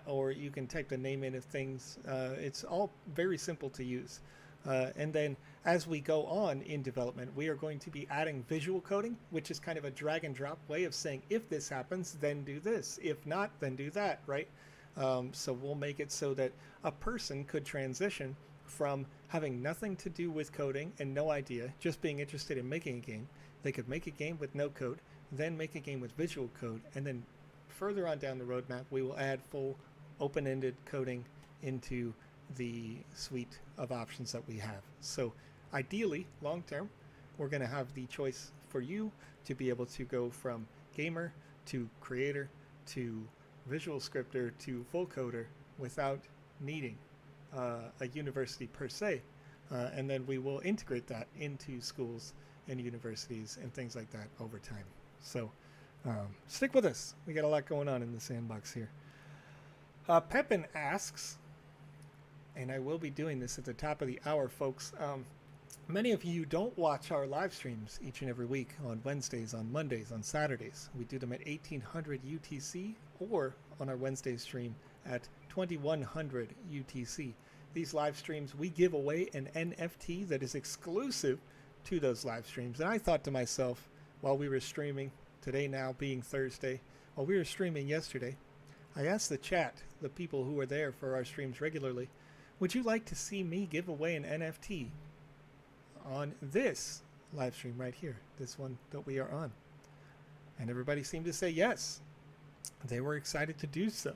Or you can type the name in of things. It's all very simple to use. And then as we go on in development, we are going to be adding visual coding, which is kind of a drag and drop way of saying, if this happens, then do this. If not, then do that, right? So we'll make it so that a person could transition from having nothing to do with coding and no idea, just being interested in making a game. They could make a game with no code, then make a game with visual code, and then further on down the roadmap, we will add full open-ended coding into the suite of options that we have. So ideally, long term, we're going to have the choice for you to be able to go from gamer to creator to visual scripter to full coder without needing a university per se. And then we will integrate that into schools and universities and things like that over time. So stick with us. We got a lot going on in the sandbox here. Pepin asks, and I will be doing this at the top of the hour, folks. Many of you don't watch our live streams each and every week on Wednesdays, on Mondays, on Saturdays. We do them at 1800 UTC or on our Wednesday stream at 2100 UTC. These live streams, we give away an NFT that is exclusive to those live streams. And I thought to myself, while we were streaming, today now being Thursday, while we were streaming yesterday, I asked the chat, the people who are there for our streams regularly, would you like to see me give away an NFT on this live stream right here, this one that we are on? And everybody seemed to say yes. They were excited to do so.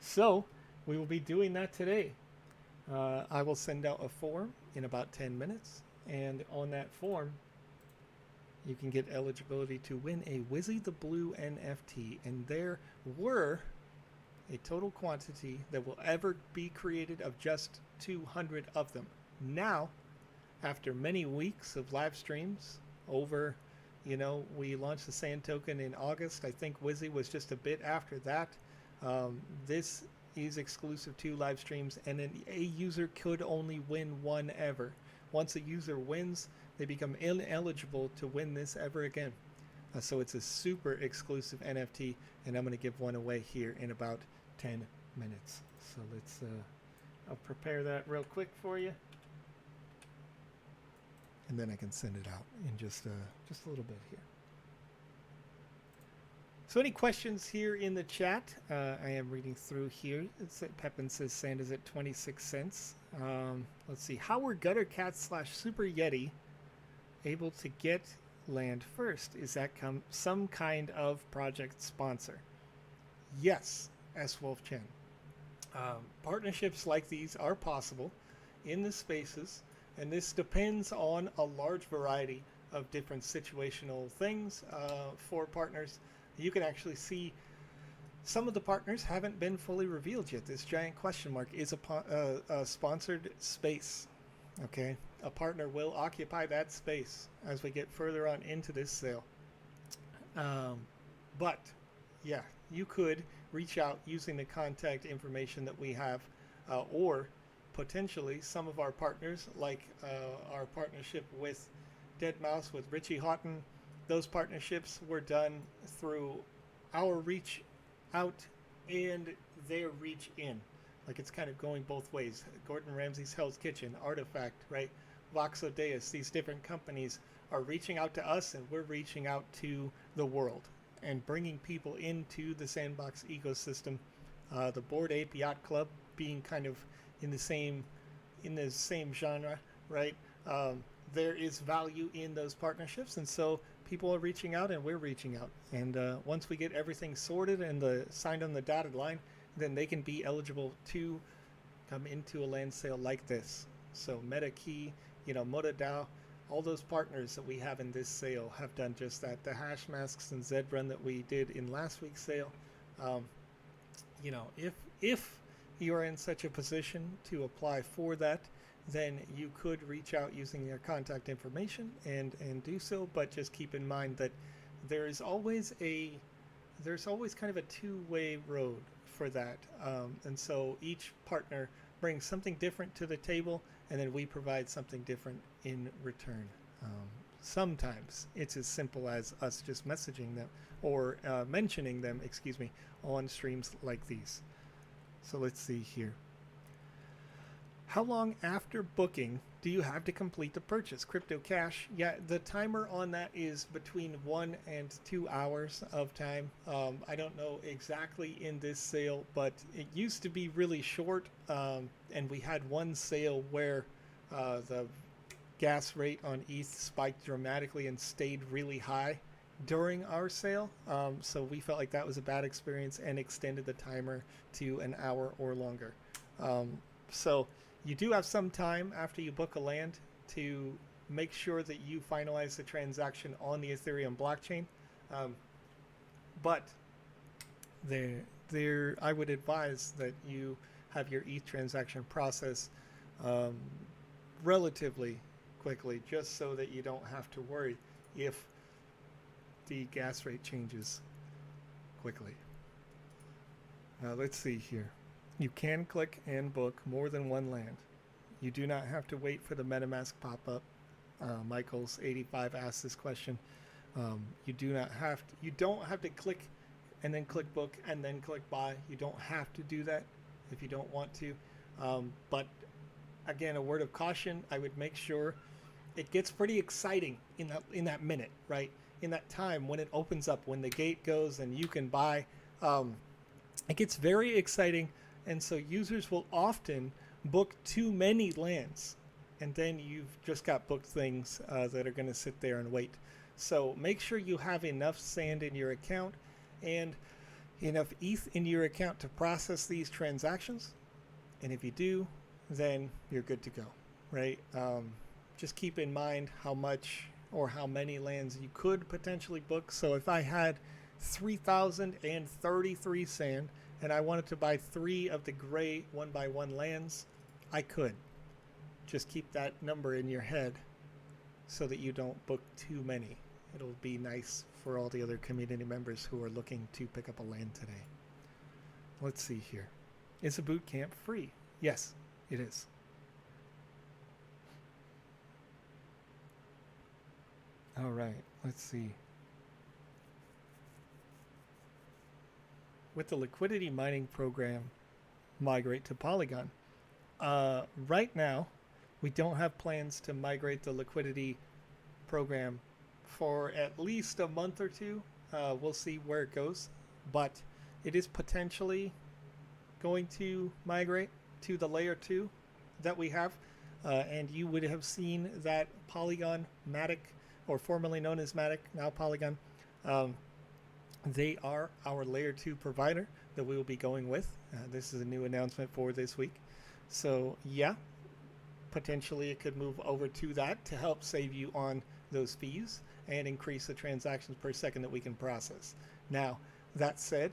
So we will be doing that today. I will send out a form in about 10 minutes. And on that form, you can get eligibility to win a Wizzy the Blue NFT. And there were a total quantity that will ever be created of just 200 of them. Now, after many weeks of live streams over, we launched the Sand token in August. I think Wizzy was just a bit after that. This is exclusive to live streams, and a user could only win one ever. Once a user wins, they become ineligible to win this ever again. So it's a super exclusive NFT, and I'm going to give one away here in about 10 minutes. So let's I'll prepare that real quick for you, and then I can send it out in just a little bit here. So any questions here in the chat? I am reading through here. Pepin says sand is at 26 cents. Let's see. How were Gutter Cats / Super Yeti able to get land first? Is that some kind of project sponsor? Yes, S. Wolf Chen. Partnerships like these are possible in the spaces, and this depends on a large variety of different situational things for partners. You can actually see some of the partners haven't been fully revealed yet. This giant question mark is a sponsored space. Okay, a partner will occupy that space as we get further on into this sale. But yeah, you could reach out using the contact information that we have, or potentially some of our partners, like our partnership with Dead Mouse, with Richie Houghton. Those partnerships were done through our reach out and their reach in. Like, it's kind of going both ways. Gordon Ramsay's Hell's Kitchen, Artifact, right? Voxel-based, these different companies are reaching out to us, and we're reaching out to the world and bringing people into the Sandbox ecosystem. The Bored Ape Yacht Club being kind of in the same genre, right? There is value in those partnerships, and so people are reaching out and we're reaching out. And once we get everything sorted and signed on the dotted line, then they can be eligible to come into a land sale like this. So MetaKey, ModaDAO, all those partners that we have in this sale have done just that. The Hash Masks and Zedrun that we did in last week's sale, if you are in such a position to apply for that, then you could reach out using your contact information and do so. But just keep in mind that there is always kind of a two-way road for that, and so each partner brings something different to the table, and then we provide something different in return. Sometimes it's as simple as us just messaging them or mentioning them, on streams like these. So let's see here. How long after booking do you have to complete the purchase? Crypto Cash. Yeah, the timer on that is between 1 and 2 hours of time. I don't know exactly in this sale, but it used to be really short. And we had one sale where the gas rate on ETH spiked dramatically and stayed really high during our sale. So we felt like that was a bad experience and extended the timer to an hour or longer. So you do have some time after you book a land to make sure that you finalize the transaction on the Ethereum blockchain. But I would advise that you have your ETH transaction process relatively quickly, just so that you don't have to worry if the gas rate changes quickly. Let's see here. You can click and book more than one land. You do not have to wait for the MetaMask pop-up. Michaels85 asked this question. You don't have to click and then click book and then click buy. You don't have to do that if you don't want to. But again, a word of caution, I would make sure it gets pretty exciting in that minute, right? In that time when it opens up, when the gate goes and you can buy, it gets very exciting. And so users will often book too many lands, and then you've just got booked things that are going to sit there and wait. So make sure you have enough sand in your account and enough ETH in your account to process these transactions. And if you do, then you're good to go, right? Just keep in mind how much or how many lands you could potentially book. So if I had 3,033 sand and I wanted to buy 3 of the gray 1x1 lands, I could. Just keep that number in your head so that you don't book too many. It'll be nice for all the other community members who are looking to pick up a land today. Let's see here. Is a boot camp free? Yes, it is. All right, let's see. With the liquidity mining program, migrate to Polygon. Right now, we don't have plans to migrate the liquidity program for at least a month or two. We'll see where it goes, but it is potentially going to migrate to the layer 2 that we have. And you would have seen that Polygon Matic, or formerly known as Matic, now Polygon, they are our layer 2 provider that we will be going with. This is a new announcement for this week. So yeah, potentially it could move over to that to help save you on those fees and increase the transactions per second that we can process. Now, that said,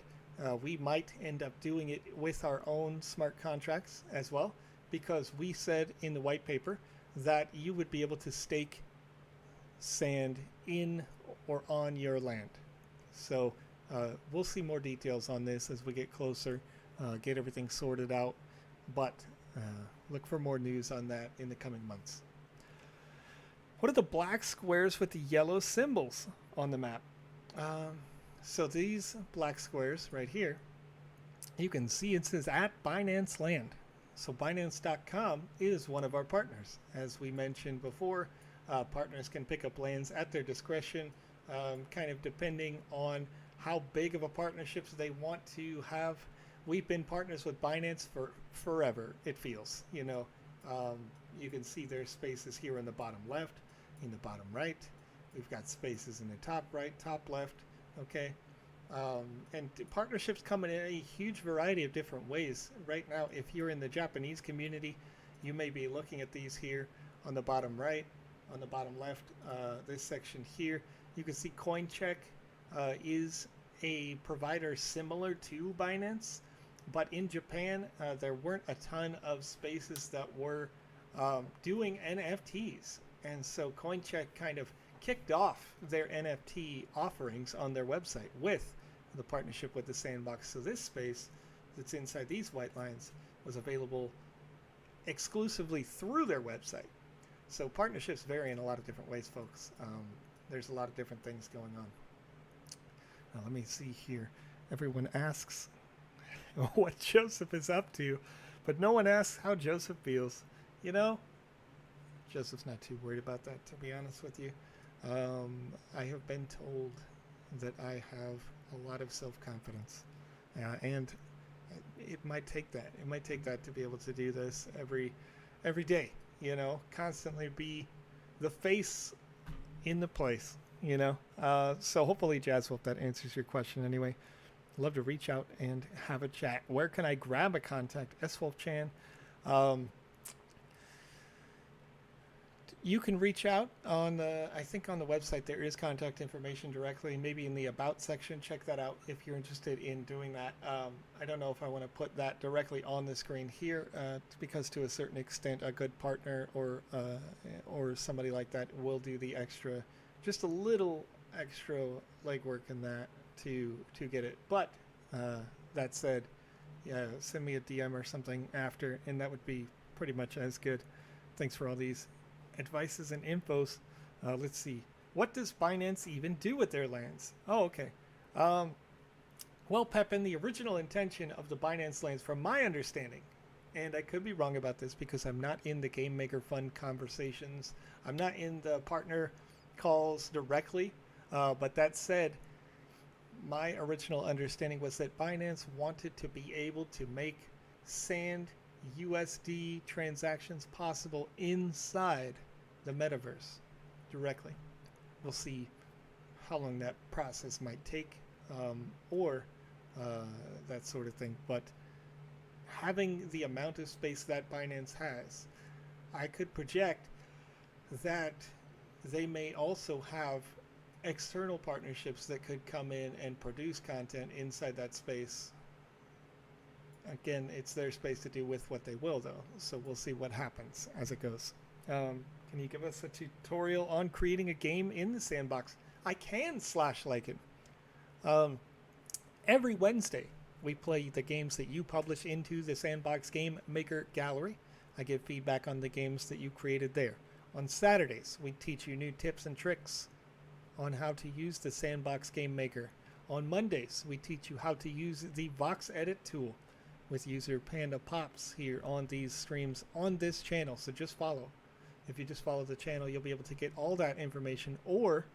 we might end up doing it with our own smart contracts as well, because we said in the white paper that you would be able to stake sand in or on your land. So we'll see more details on this as we get closer, get everything sorted out, but look for more news on that in the coming months. What are the black squares with the yellow symbols on the map? So these black squares right here, you can see it says at Binance Land. So Binance.com is one of our partners. As we mentioned before, partners can pick up lands at their discretion, kind of depending on how big of a partnership they want to have. We've been partners with Binance for forever, it feels. You can see their spaces here in the bottom left, in the bottom right. We've got spaces in the top right, top left, okay? And partnerships come in a huge variety of different ways. Right now, if you're in the Japanese community, you may be looking at these here on the bottom right, on the bottom left, this section here. You can see CoinCheck is a provider similar to Binance. But in Japan, there weren't a ton of spaces that were doing NFTs. And so CoinCheck kind of kicked off their NFT offerings on their website with the partnership with the Sandbox. So this space that's inside these white lines was available exclusively through their website. So partnerships vary in a lot of different ways, folks. There's a lot of different things going on. Now, let me see here. Everyone asks what Joseph is up to, but no one asks how Joseph feels. You know, Joseph's not too worried about that, to be honest with you. I have been told that I have a lot of self-confidence, and it might take that. It might take that to be able to do this every day. You know, constantly be the face in the place. You know, so hopefully, Jazzwolf, that answers your question. Anyway, love to reach out and have a chat. Where can I grab a contact? SWolfChan. You can reach out on the, I think on the website there is contact information directly, maybe in the about section. Check that out if you're interested in doing that. I don't know if I want to put that directly on the screen here, because to a certain extent a good partner or somebody like that will do the extra, just a little extra legwork in that to get it. But that said, yeah, send me a DM or something after, and that would be pretty much as good. Thanks for all these advices and infos. Let's see. What does Binance even do with their lands? Oh, okay. Well, Pepin, the original intention of the Binance lands, from my understanding, and I could be wrong about this because I'm not in the Game Maker Fund conversations, I'm not in the partner calls directly, but that said, my original understanding was that Binance wanted to be able to make Sand USD transactions possible inside the metaverse directly. We'll see how long that process might take, or that sort of thing. But having the amount of space that Binance has, I could project that they may also have external partnerships that could come in and produce content inside that space. Again, it's their space to do with what they will, though, so we'll see what happens as it goes. Can you give us a tutorial on creating a game in the Sandbox? I can /like it. Every Wednesday, we play the games that you publish into the Sandbox Game Maker Gallery. I give feedback on the games that you created there. On Saturdays, we teach you new tips and tricks on how to use the Sandbox Game Maker. On Mondays, we teach you how to use the Vox Edit tool with user Panda Pops here on these streams on this channel. So just follow. If you just follow the channel, you'll be able to get all that information. Or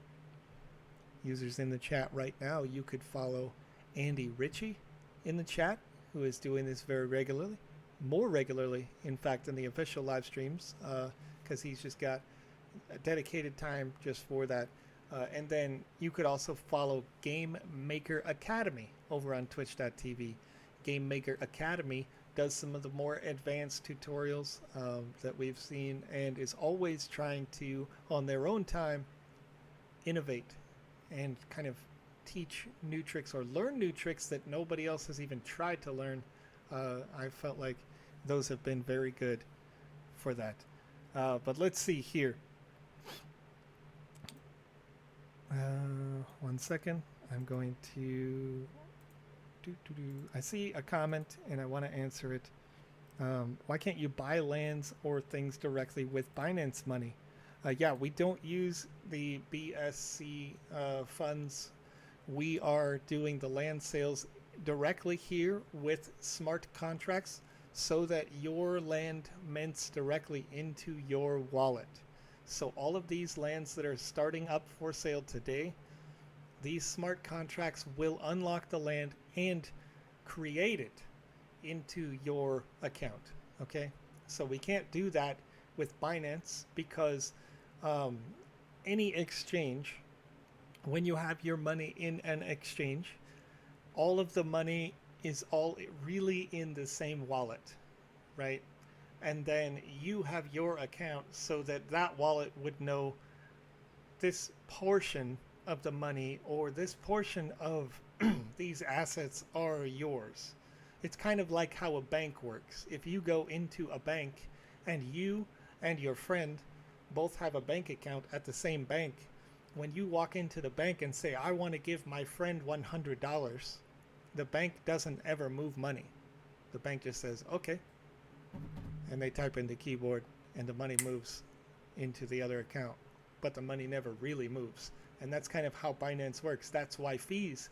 users in the chat right now, you could follow Andy Ritchie in the chat, who is doing this very regularly, more regularly, in fact, than the official live streams, because he's just got a dedicated time just for that. And then you could also follow Game Maker Academy over on twitch.tv. Game Maker Academy does some of the more advanced tutorials that we've seen, and is always trying to, on their own time, innovate and kind of teach new tricks or learn new tricks that nobody else has even tried to learn. I felt like those have been very good for that. But let's see here. 1 second. I'm going to I see a comment and I want to answer it. Why can't you buy lands or things directly with Binance money? Yeah, we don't use the BSC funds. We are doing the land sales directly here with smart contracts so that your land mints directly into your wallet. So all of these lands that are starting up for sale today, these smart contracts will unlock the land and create it into your account. Okay, so we can't do that with Binance because any exchange, when you have your money in an exchange, all of the money is all really in the same wallet, right? And then you have your account so that that wallet would know this portion of the money or this portion of these assets are yours. It's kind of like how a bank works. If you go into a bank and you and your friend both have a bank account at the same bank, when you walk into the bank and say, I want to give my friend $100, the bank doesn't ever move money. The bank just says, okay. And they type in the keyboard and the money moves into the other account. But the money never really moves. And that's kind of how Binance works. That's why fees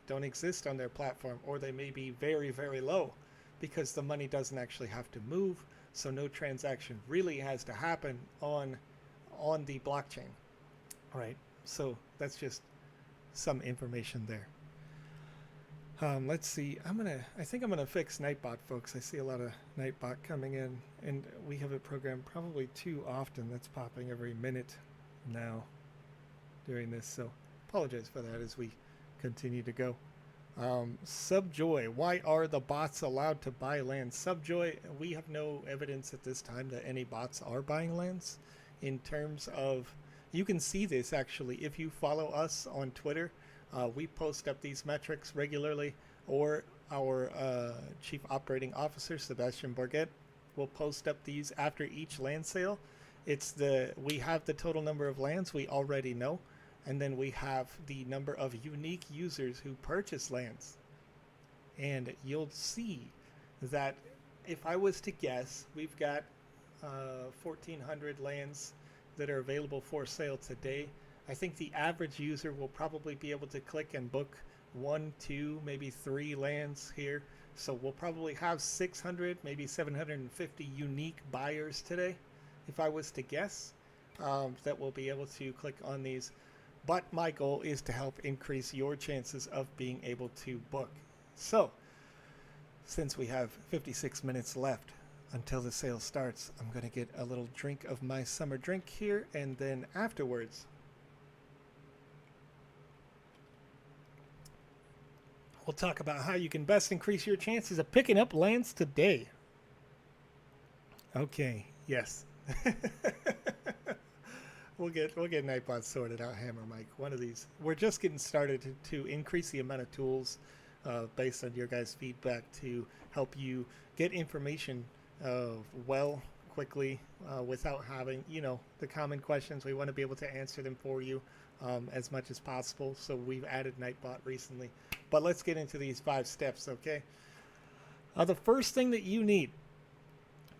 don't exist on their platform, or they may be very, very low, because the money doesn't actually have to move. So no transaction really has to happen on the blockchain. Right. So that's just some information there. Let's see. I think I'm gonna fix Nightbot, folks. I see a lot of Nightbot coming in, and we have it programmed probably too often. That's popping every minute now during this. So apologize for that as we continue to go. Subjoy, why are the bots allowed to buy land? Subjoy, we have no evidence at this time that any bots are buying lands. In terms of, you can see this actually if you follow us on Twitter. We post up these metrics regularly, or our Chief Operating Officer, Sebastian Borget, will post up these after each land sale. We have the total number of lands we already know, and then we have the number of unique users who purchase lands. And you'll see that if I was to guess, we've got 1,400 lands that are available for sale today. I think the average user will probably be able to click and book 1, 2, maybe 3 lands here. So we'll probably have 600, maybe 750 unique buyers today, if I was to guess, that will be able to click on these. But my goal is to help increase your chances of being able to book. So, since we have 56 minutes left until the sale starts, I'm going to get a little drink of my summer drink here, and then afterwards, we'll talk about how you can best increase your chances of picking up lands today. Okay, yes. We'll get Nightbot sorted out, Hammer Mike. One of these. We're just getting started to increase the amount of tools based on your guys' feedback to help you get information quickly without having, the common questions. We want to be able to answer them for you as much as possible. So we've added Nightbot recently. But let's get into these 5 steps, okay? The first thing that you need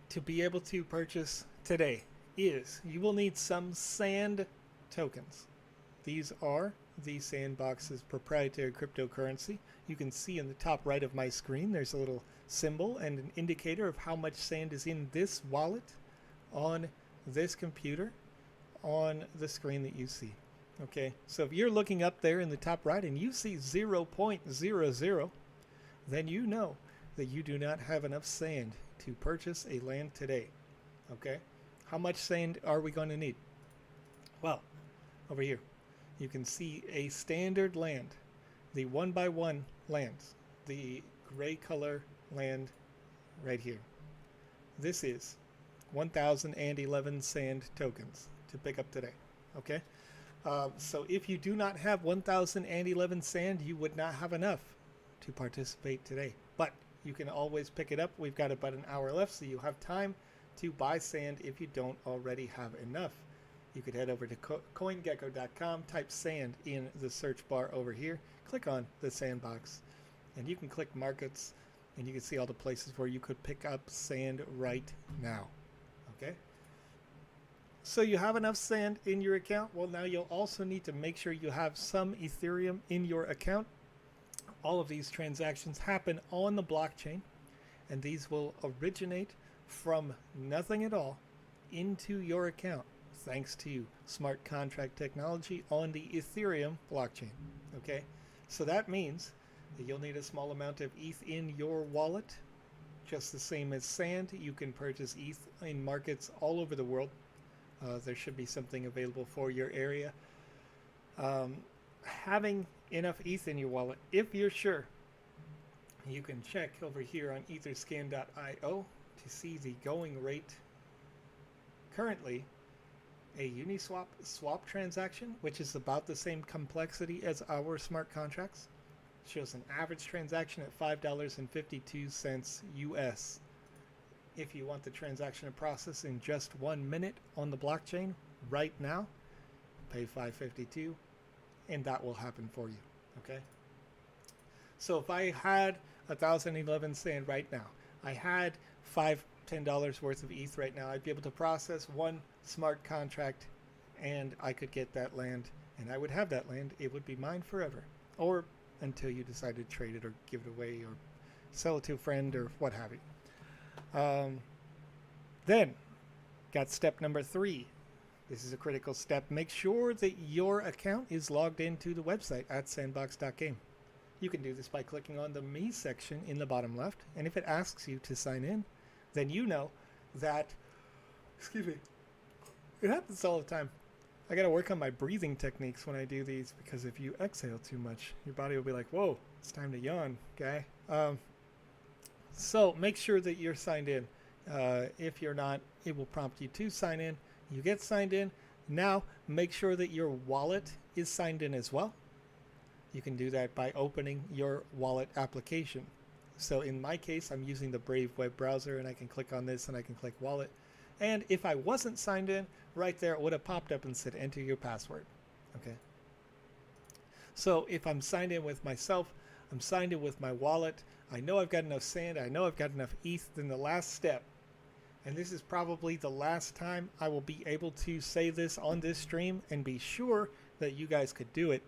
to be able to purchase today is you will need some sand tokens. These are the Sandbox's proprietary cryptocurrency. You can see in the top right of my screen there's a little symbol and an indicator of how much sand is in this wallet on this computer on the screen that you see. Okay, so if you're looking up there in the top right and you see 0.00, then you know that you do not have enough sand to purchase a land today. Okay, how much sand are we going to need? Well, over here you can see a standard land, the 1x1 lands, the gray color land right here. This is 1,011 sand tokens to pick up today. Okay, so if you do not have 1,011 sand, you would not have enough to participate today. But you can always pick it up. We've got about an hour left, so you have time to buy sand if you don't already have enough. You could head over to coingecko.com, type sand in the search bar over here, click on the Sandbox, and you can click markets, and you can see all the places where you could pick up sand right now. Okay? So you have enough sand in your account. Well, now you'll also need to make sure you have some Ethereum in your account. All of these transactions happen on the blockchain, and these will originate from nothing at all into your account thanks to smart contract technology on the Ethereum blockchain. Okay, so that means that you'll need a small amount of ETH in your wallet, just the same as sand. You can purchase ETH in markets all over the world. There should be something available for your area. Having enough ETH in your wallet, if you're sure, you can check over here on etherscan.io to see the going rate. Currently, a Uniswap swap transaction, which is about the same complexity as our smart contracts, shows an average transaction at $5.52 US. If you want the transaction to process in just 1 minute on the blockchain right now, pay $5.52 and that will happen for you. Okay. So if I had 1,011 sand right now, I had $10 worth of ETH right now, I'd be able to process one smart contract and I could get that land and I would have that land. It would be mine forever, or until you decide to trade it or give it away or sell it to a friend or what have you. Then got step number 3. This is a critical step. Make sure that your account is logged into the website at sandbox.game. You can do this by clicking on the Me section in the bottom left, and if it asks you to sign in, then you know that, excuse me, it happens all the time. I gotta work on my breathing techniques when I do these, because if you exhale too much, your body will be like, whoa, it's time to yawn, guy. So make sure that you're signed in. If you're not, it will prompt you to sign in. You get signed in. Now make sure that your wallet is signed in as well. You can do that by opening your wallet application. So in my case, I'm using the Brave web browser, and I can click on this and I can click wallet. And if I wasn't signed in, right there it would have popped up and said enter your password. Okay. So if I'm signed in with myself, I'm signed in with my wallet, I know I've got enough sand, I know I've got enough ETH, then the last step, and this is probably the last time I will be able to say this on this stream and be sure that you guys could do it.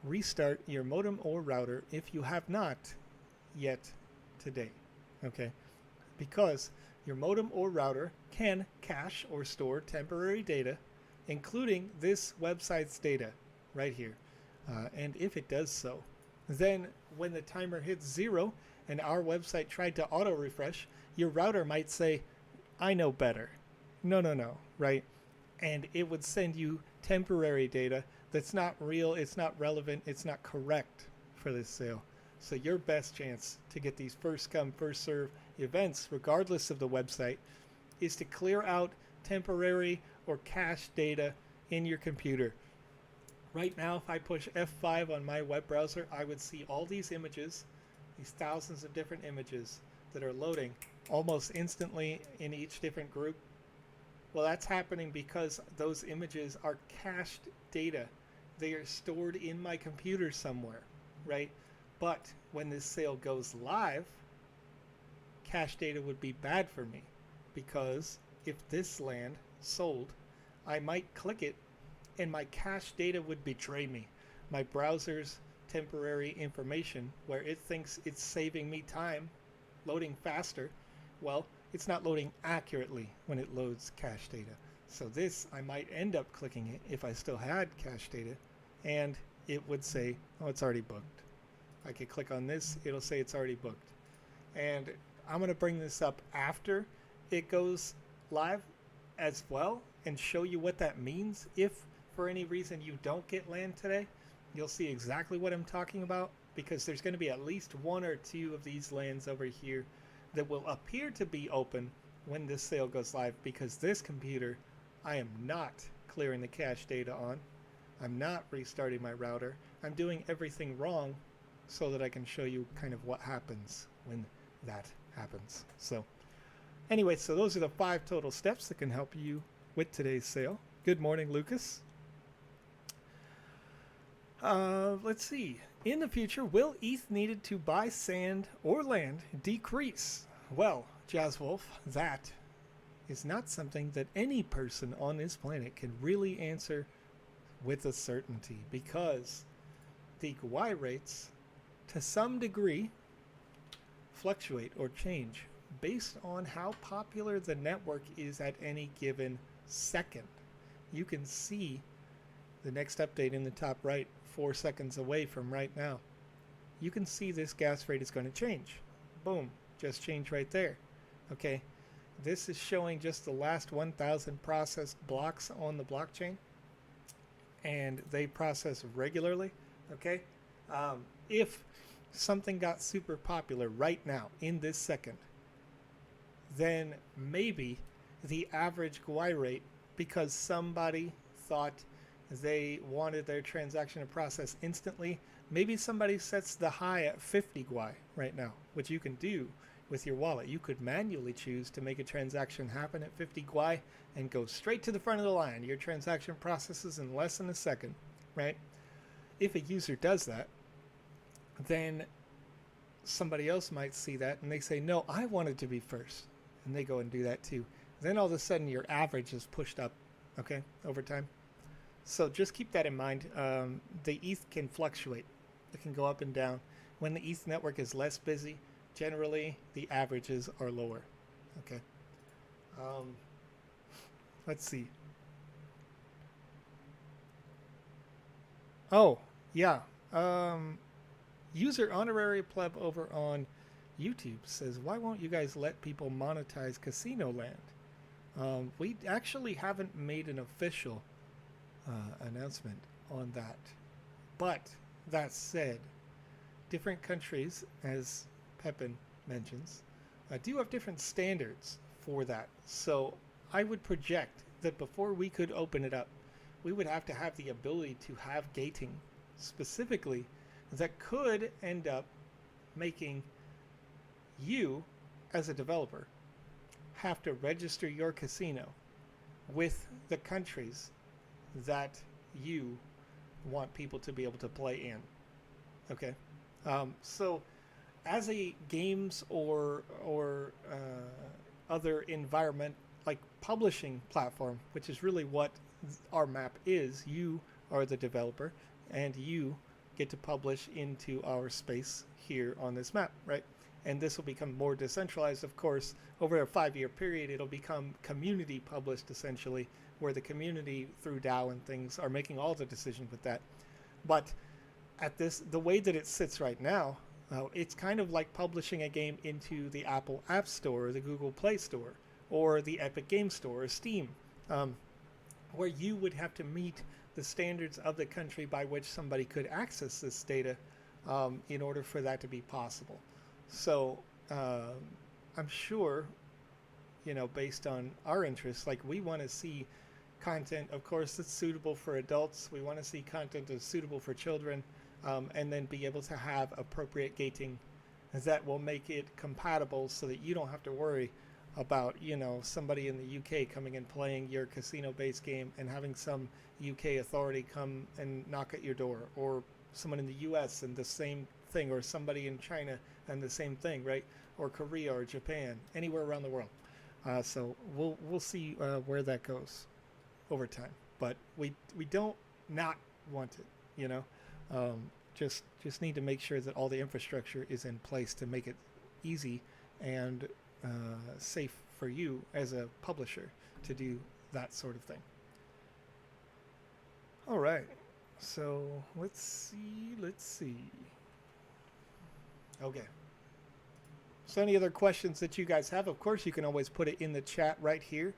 Restart your modem or router if you have not yet today. Okay. Because your modem or router can cache or store temporary data, including this website's data right here. And if it does so, then when the timer hits 0 and our website tried to auto refresh, your router might say, I know better. No, right? And it would send you temporary data that's not real, it's not relevant, it's not correct for this sale. So your best chance to get these first come, first serve events, regardless of the website, is to clear out temporary or cached data in your computer. Right now, if I push F5 on my web browser, I would see all these images, these thousands of different images that are loading almost instantly in each different group. Well, that's happening because those images are cached data. They are stored in my computer somewhere, right? But when this sale goes live, cache data would be bad for me, because if this land sold, I might click it and my cache data would betray me. My browser's temporary information, where it thinks it's saving me time, loading faster, well, it's not loading accurately when it loads cache data. So this, I might end up clicking it if I still had cache data, and it would say, oh, it's already booked. I could click on this, it'll say it's already booked. And I'm going to bring this up after it goes live as well and show you what that means. If for any reason you don't get land today, you'll see exactly what I'm talking about, because there's going to be at least 1 or 2 of these lands over here that will appear to be open when this sale goes live, because this computer I am not clearing the cache data on. I'm not restarting my router. I'm doing everything wrong so that I can show you kind of what happens when that happens. So anyway, so those are the 5 total steps that can help you with today's sale. Good morning, Lucas. Let's see. In the future, will ETH needed to buy sand or land decrease? Well, Jazzwolf, that is not something that any person on this planet can really answer with a certainty, because the GUI rates, to some degree, fluctuate or change based on how popular the network is at any given second. You can see the next update in the top right, 4 seconds away from right now. You can see this gas rate is going to change. Boom, just changed right there. Okay, this is showing just the last 1,000 processed blocks on the blockchain, and they process regularly. Okay, if something got super popular right now in this second, then maybe the average GUI rate, because somebody thought they wanted their transaction to process instantly, Maybe somebody sets the high at 50 guai right now, which you can do with your wallet. You could manually choose to make a transaction happen at 50 guai and go straight to the front of the line. Your transaction processes in less than a second, right? If a user does that, then somebody else might see that and they say, no, I wanted to be first. And they go and do that too. Then all of a sudden your average is pushed up, okay, over time. So just keep that in mind. The ETH can fluctuate. It can go up and down. When the ETH network is less busy, generally the averages are lower. Okay. Let's see. Oh, yeah. User honorary pleb over on YouTube says, why won't you guys let people monetize casino land? We actually haven't made an official announcement on that. But that said, different countries, as Pepin mentions, do have different standards for that. So I would project that before we could open it up, we would have to have the ability to have gating specifically that could end up making you, as a developer, have to register your casino with the countries that you want people to be able to play in. Okay, so as a games or other environment like publishing platform, which is really what our map is, you are the developer and you get to publish into our space here on this map, right? And this will become more decentralized, of course. Over a 5-year period, it'll become community published, essentially, where the community, through DAO and things, are making all the decisions with that. But at the way that it sits right now, it's kind of like publishing a game into the Apple App Store, or the Google Play Store, or the Epic Game Store, or Steam, where you would have to meet the standards of the country by which somebody could access this data in order for that to be possible. So I'm sure, based on our interests, like we want to see content, of course, that's suitable for adults. We want to see content that's suitable for children, and then be able to have appropriate gating that will make it compatible so that you don't have to worry about, somebody in the UK coming and playing your casino-based game and having some UK authority come and knock at your door, or someone in the US and the same thing, or somebody in China and the same thing, right? Or Korea or Japan, anywhere around the world. So we'll see where that goes over time. But we don't not want it, just need to make sure that all the infrastructure is in place to make it easy and safe for you as a publisher to do that sort of thing. All right, so let's see. Okay. So any other questions that you guys have, of course, you can always put it in the chat right here.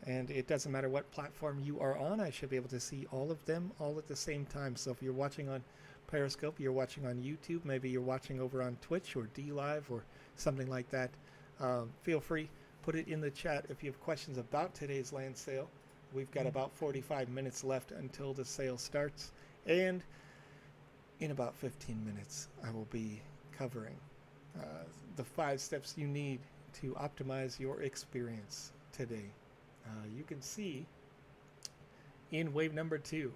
And it doesn't matter what platform you are on. I should be able to see all of them all at the same time. So if you're watching on Periscope, you're watching on YouTube, maybe you're watching over on Twitch or DLive or something like that, feel free, put it in the chat if you have questions about today's land sale. We've got about 45 minutes left until the sale starts. And in about 15 minutes, I will be covering the 5 steps you need to optimize your experience today. You can see in wave number 2,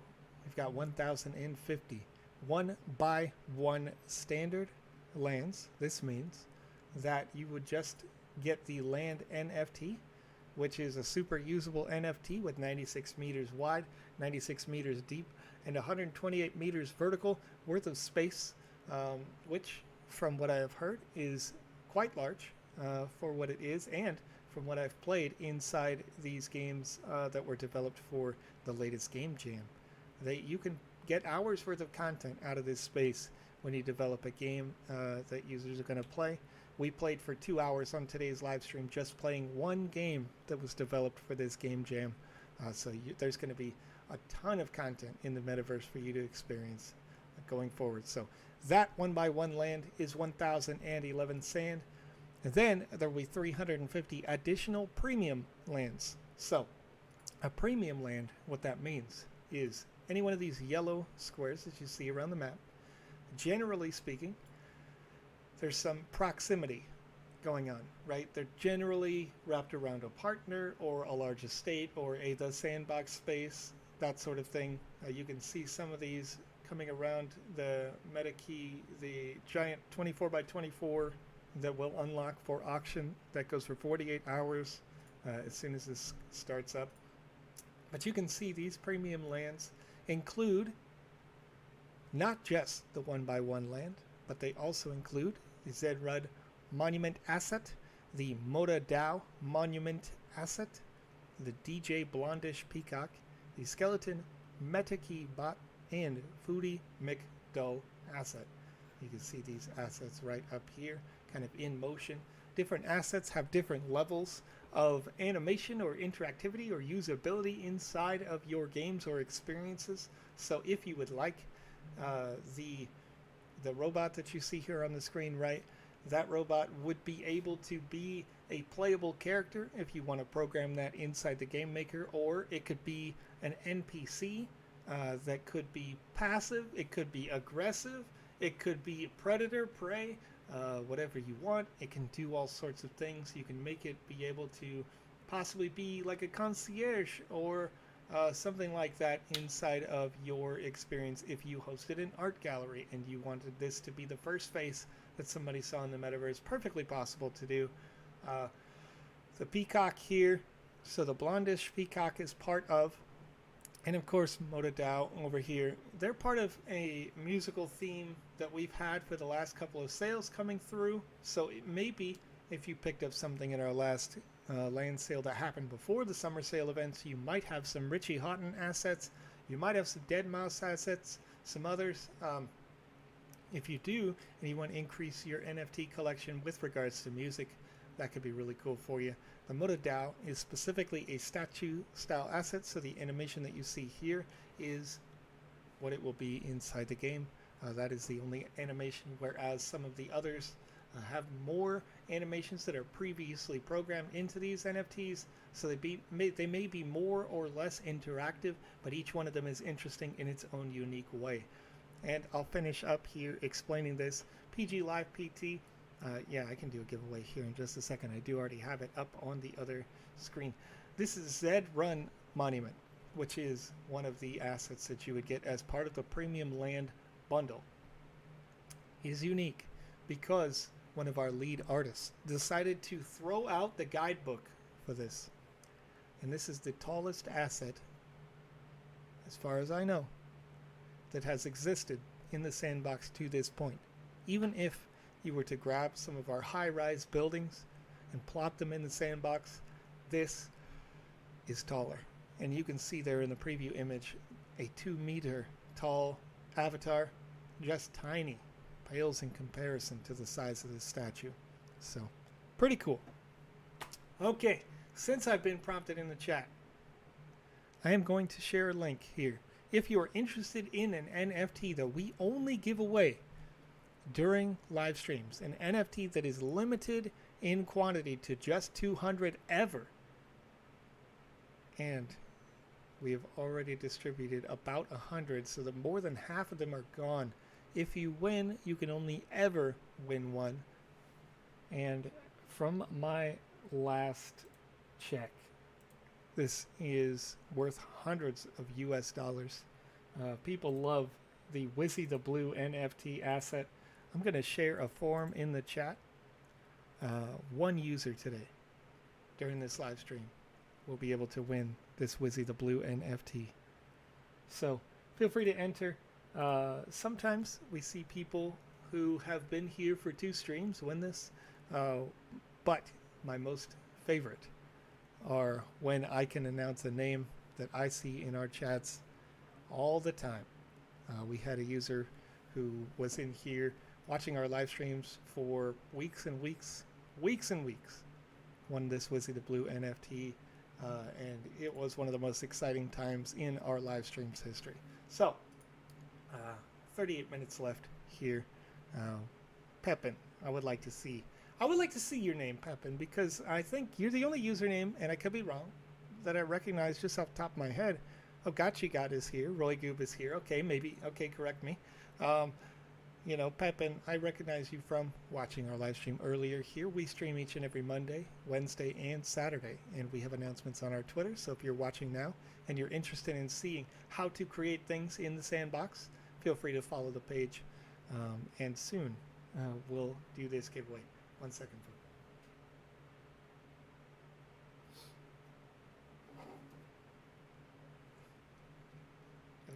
we've got 1,050 1-by-1 standard lands. This means that you would just get the land NFT, which is a super usable NFT with 96 meters wide, 96 meters deep, and 128 meters vertical worth of space, which, from what I have heard, is quite large for what it is, and from what I've played inside these games that were developed for the latest Game Jam. You can get hours worth of content out of this space when you develop a game that users are going to play. We played for 2 hours on today's live stream just playing one game that was developed for this Game Jam. So there's going to be a ton of content in the metaverse for you to experience going forward. So that 1-by-1 land is 1,011 sand. And then there will be 350 additional premium lands. So a premium land, what that means is any one of these yellow squares that you see around the map generally speaking, there's some proximity going on, right? They're generally wrapped around a partner or a large estate or the sandbox space, that sort of thing. You can see some of these coming around the meta key, the giant 24 by 24 that will unlock for auction. That goes for 48 hours as soon as this starts up. But you can see these premium lands include not just the 1x1 land, but they also include the Zedrud Monument Asset, the Moda Dao Monument Asset, the DJ Blondish Peacock, the Skeleton Metaki Bot, and Foodie McDull Asset. You can see these assets right up here, kind of in motion. Different assets have different levels of animation or interactivity or usability inside of your games or experiences. So if you would like the robot that you see here on the screen, right, that robot would be able to be a playable character if you want to program that inside the game maker, or it could be an NPC that could be passive, it could be aggressive, it could be predator, prey, whatever you want. It can do all sorts of things. You can make it be able to possibly be like a concierge or something like that inside of your experience if you hosted an art gallery and you wanted this to be the first face that somebody saw in the metaverse. Perfectly possible to do. The peacock here, so the blondish peacock is part of, and of course Moda Dao over here, they're part of a musical theme that we've had for the last couple of sales coming through. So it may be, if you picked up something in our last land sale that happened before the summer sale events, you might have some Richie Houghton assets, you might have some Dead Mouse assets, some others. If you do, and you want to increase your NFT collection with regards to music, that could be really cool for you. The Moda Dao is specifically a statue style asset, so the animation that you see here is what it will be inside the game. That is the only animation, whereas some of the others have more animations that are previously programmed into these NFTs, so they may be more or less interactive, but each one of them is interesting in its own unique way. And I'll finish up here explaining this. PG Live PT, yeah, I can do a giveaway here in just a second. I do already have it up on the other screen. This is Zed Run Monument, which is one of the assets that you would get as part of the premium land bundle. It is unique because one of our lead artists decided to throw out the guidebook for this. And this is the tallest asset, as far as I know, that has existed in the sandbox to this point. Even if you were to grab some of our high-rise buildings and plop them in the sandbox, this is taller. And you can see there in the preview image a 2-meter tall avatar, just tiny, pales in comparison to the size of this statue. So, pretty cool. Okay, since I've been prompted in the chat, I am going to share a link here. If you are interested in an NFT that we only give away during live streams, an NFT that is limited in quantity to just 200 ever, and we have already distributed about 100, so that more than half of them are gone. If you win, you can only ever win one. And from my last check, this is worth hundreds of US dollars. People love the Wizzy the Blue NFT asset. I'm going to share a form in the chat. One user today during this live stream will be able to win this Wizzy the Blue NFT. So feel free to enter. Sometimes we see people who have been here for 2 streams win this, but my most favorite are when I can announce a name that I see in our chats all the time. We had a user who was in here watching our live streams for weeks and weeks, won this Wizzy the Blue NFT, and it was one of the most exciting times in our live streams history. So, 38 minutes left here. Pepin, I would like to see your name, Pepin, because I think you're the only username, and I could be wrong, that I recognize just off the top of my head. Oh, Gotchi God is here. Roy Goob is here. Okay, maybe. Okay, correct me. you know, Pepin, I recognize you from watching our live stream earlier. Here we stream each and every Monday, Wednesday, and Saturday, and we have announcements on our Twitter. So if you're watching now and you're interested in seeing how to create things in the Sandbox, feel free to follow the page. And soon we'll do this giveaway. 1 second, folks.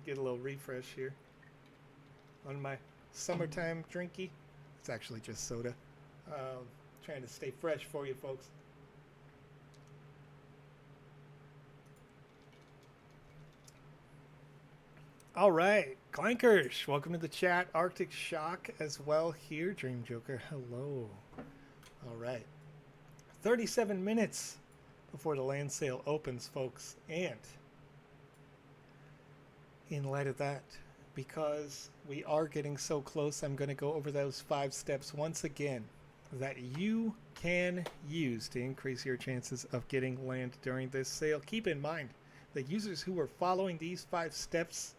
Get a little refresh here on my summertime drinky. It's actually just soda. Trying to stay fresh for you folks. All right, Clankers, welcome to the chat. Arctic Shock as well here. Dream Joker, hello. All right, 37 minutes before the land sale opens, folks, and in light of that, because we are getting so close, I'm going to go over those 5 steps once again that you can use to increase your chances of getting land during this sale. Keep in mind, the users who were following these 5 steps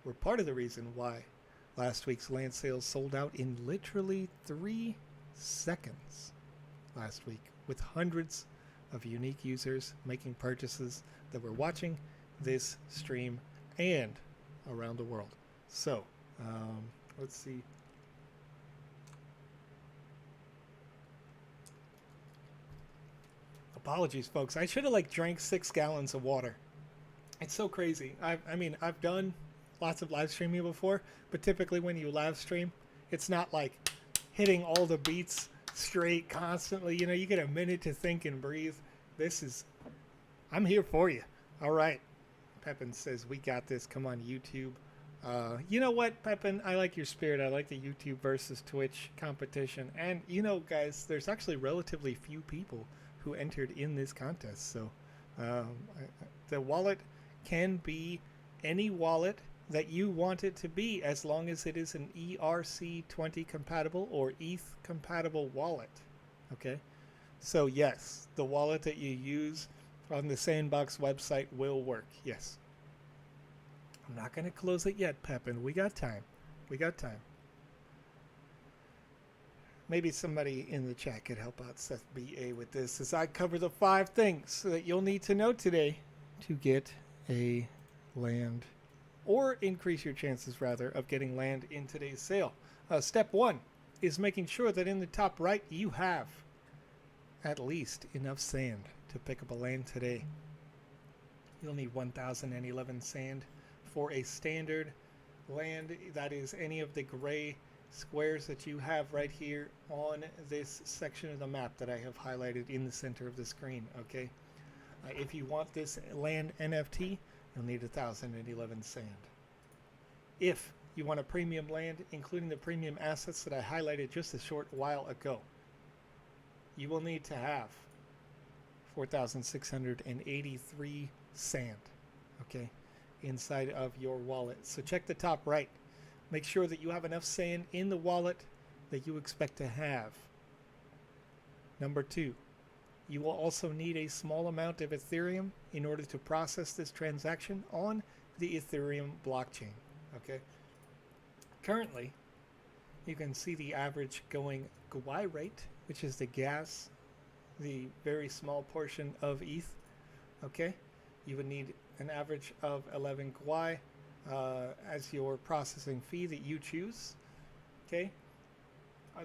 were part of the reason why last week's land sale sold out in literally 3 seconds last week, with hundreds of unique users making purchases that were watching this stream and around the world. So let's see. Apologies, folks. I should have drank 6 gallons of water. It's so crazy. I mean, I've done lots of live streaming before, but typically when you live stream, it's not like hitting all the beats straight constantly. You know, you get a minute to think and breathe. I'm here for you. All right. Pepin says, we got this. Come on, YouTube. You know what, Pepin? I like your spirit. I like the YouTube versus Twitch competition. And, you know, guys, there's actually relatively few people who entered in this contest. So the wallet can be any wallet that you want it to be, as long as it is an ERC20 compatible or ETH compatible wallet. Okay? So, yes, the wallet that you use on the Sandbox website will work. Yes. I'm not going to close it yet, Pepin. We got time. We got time. Maybe somebody in the chat could help out Seth BA with this, as I cover the 5 things that you'll need to know today to get a land, or increase your chances, rather, of getting land in today's sale. Step 1 is making sure that in the top right you have at least enough sand to pick up a land today. You'll need 1,011 sand for a standard land. That is any of the gray squares that you have right here on this section of the map that I have highlighted in the center of the screen. Okay, if you want this land NFT, you'll need 1,011 sand. If you want a premium land, including the premium assets that I highlighted just a short while ago, you will need to have 4,683 sand, okay, inside of your wallet. So check the top right. Make sure that you have enough sand in the wallet that you expect to have. Number 2, you will also need a small amount of Ethereum in order to process this transaction on the Ethereum blockchain, okay? Currently, you can see the average going GWI rate, which is the gas, the very small portion of ETH, okay? You would need an average of 11 GWI as your processing fee that you choose, okay?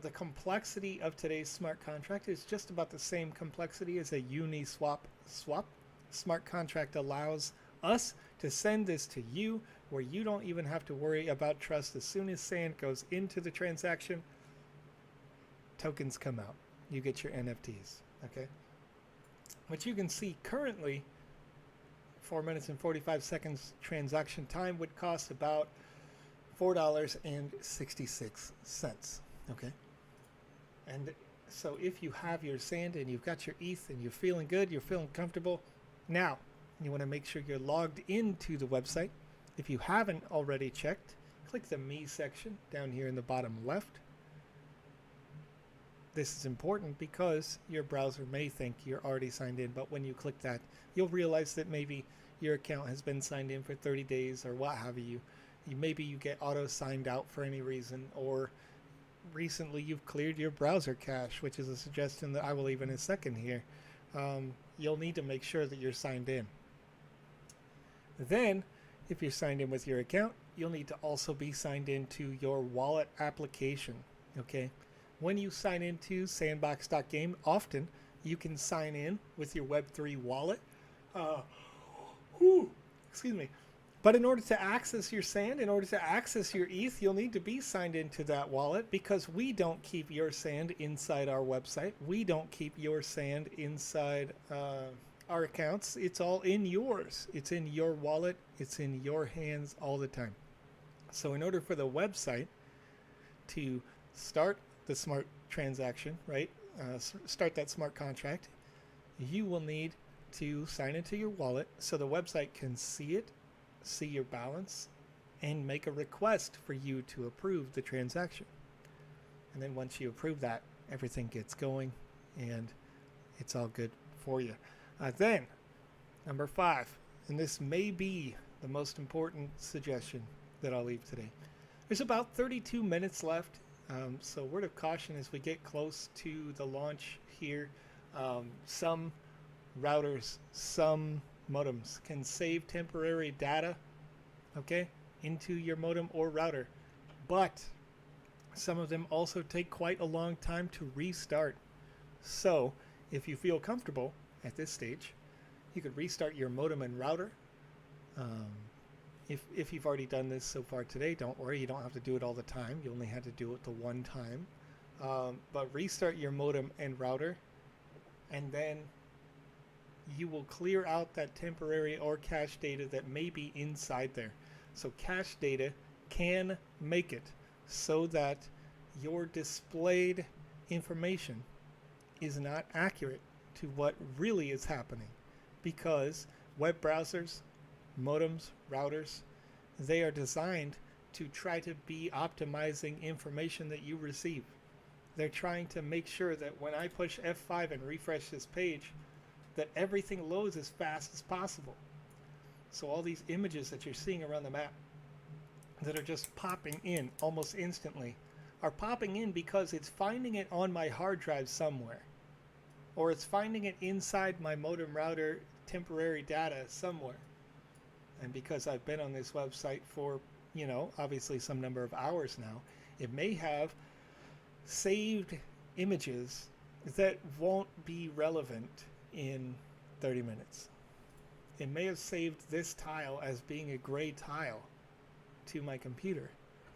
The complexity of today's smart contract is just about the same complexity as a Uniswap swap. Smart contract allows us to send this to you where you don't even have to worry about trust. As soon as sand goes into the transaction, tokens come out. You get your NFTs, okay? What you can see currently, 4 minutes and 45 seconds transaction time would cost about $4.66, okay? And so if you have your sand and you've got your ETH and you're feeling good, you're feeling comfortable, now you want to make sure you're logged into the website. If you haven't already checked, click the Me section down here in the bottom left. This is important because your browser may think you're already signed in, but when you click that, you'll realize that maybe your account has been signed in for 30 days or what have you, Maybe you get auto signed out for any reason, or recently you've cleared your browser cache, which is a suggestion that I will leave in a second here. You'll need to make sure that you're signed in. Then, if you're signed in with your account, you'll need to also be signed into your wallet application. Okay? When you sign into sandbox.game, often you can sign in with your Web3 wallet. Excuse me. But in order to access your sand, in order to access your ETH, you'll need to be signed into that wallet, because we don't keep your sand inside our website. We don't keep your sand inside our accounts. It's all in yours. It's in your wallet. It's in your hands all the time. So in order for the website to start the smart transaction, right? Start that smart contract, you will need to sign into your wallet so the website can see it, see your balance, and make a request for you to approve the transaction. And then once you approve that, everything gets going and it's all good for you. Then, number 5, and this may be the most important suggestion that I'll leave today. There's about 32 minutes left, so word of caution as we get close to the launch here. Some routers, some modems can save temporary data, okay, into your modem or router, but some of them also take quite a long time to restart. So if you feel comfortable at this stage, you could restart your modem and router. If you've already done this so far today, don't worry, you don't have to do it all the time. You only had to do it the one time. But restart your modem and router, and then you will clear out that temporary or cache data that may be inside there. So cache data can make it so that your displayed information is not accurate to what really is happening, because web browsers, modems, routers, they are designed to try to be optimizing information that you receive. They're trying to make sure that when I push F5 and refresh this page, that everything loads as fast as possible. So all these images that you're seeing around the map that are just popping in almost instantly are popping in because it's finding it on my hard drive somewhere, or it's finding it inside my modem router temporary data somewhere. And because I've been on this website for, obviously some number of hours now, it may have saved images that won't be relevant in 30 minutes. It may have saved this tile as being a gray tile to my computer.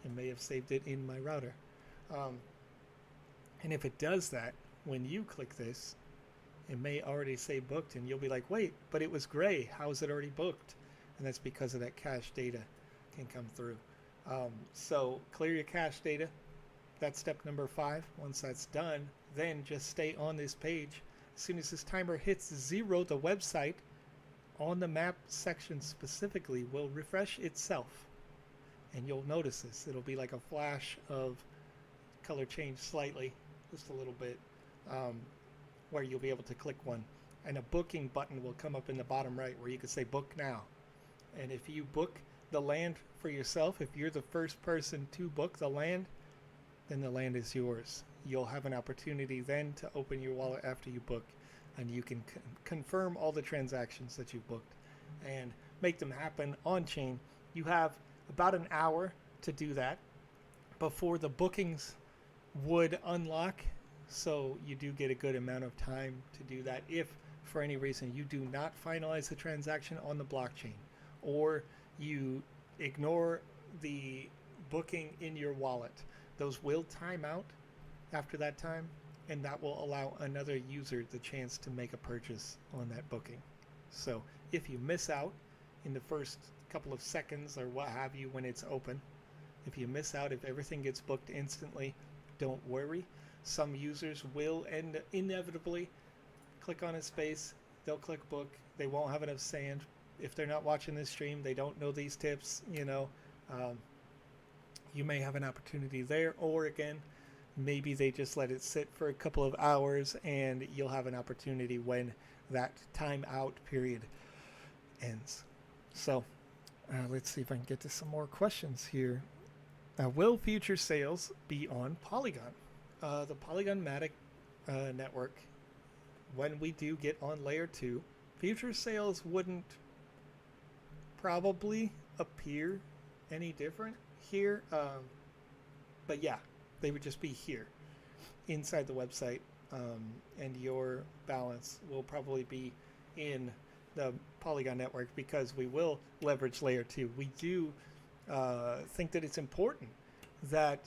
It may have saved it in my router. And if it does that, when you click this, it may already say booked, and you'll be like, wait, but it was gray. How is it already booked? And that's because of that cache data can come through. So clear your cache data. That's step number 5. Once that's done, then just stay on this page. As soon as this timer hits 0, the website on the map section specifically will refresh itself. And you'll notice this. It'll be like a flash of color change slightly, just a little bit, where you'll be able to click one. And a booking button will come up in the bottom right where you can say book now. And if you book the land for yourself, if you're the first person to book the land, then the land is yours. You'll have an opportunity then to open your wallet after you book, and you can confirm all the transactions that you've booked and make them happen on chain. You have about an hour to do that before the bookings would unlock, so you do get a good amount of time to do that if for any reason you do not finalize the transaction on the blockchain, or you ignore the booking in your wallet. Those will time out after that time, and that will allow another user the chance to make a purchase on that booking. So if you miss out in the first couple of seconds or what have you when it's open, if you miss out, if everything gets booked instantly, don't worry. Some users will inevitably click on a space, they'll click book, they won't have enough sand. If they're not watching this stream, they don't know these tips, you may have an opportunity there, or again, maybe they just let it sit for a couple of hours and you'll have an opportunity when that timeout period ends. So Let's see if I can get to some more questions here. Will future sales be on Polygon? The Polygon Matic network, when we do get on layer 2, future sales wouldn't probably appear any different here. But yeah, they would just be here inside the website, and your balance will probably be in the Polygon network because we will leverage layer 2. We do think that it's important that,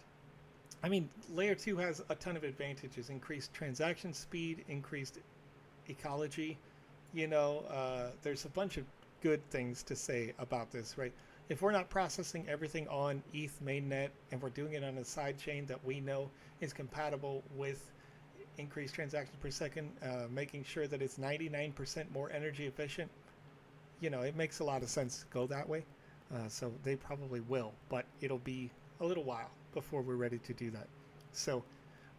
I mean, layer 2 has a ton of advantages: increased transaction speed, increased ecology. There's a bunch of good things to say about this, right? If we're not processing everything on ETH mainnet and we're doing it on a side chain that we know is compatible with increased transactions per second, making sure that it's 99% more energy efficient, it makes a lot of sense to go that way. So they probably will, but it'll be a little while before we're ready to do that. So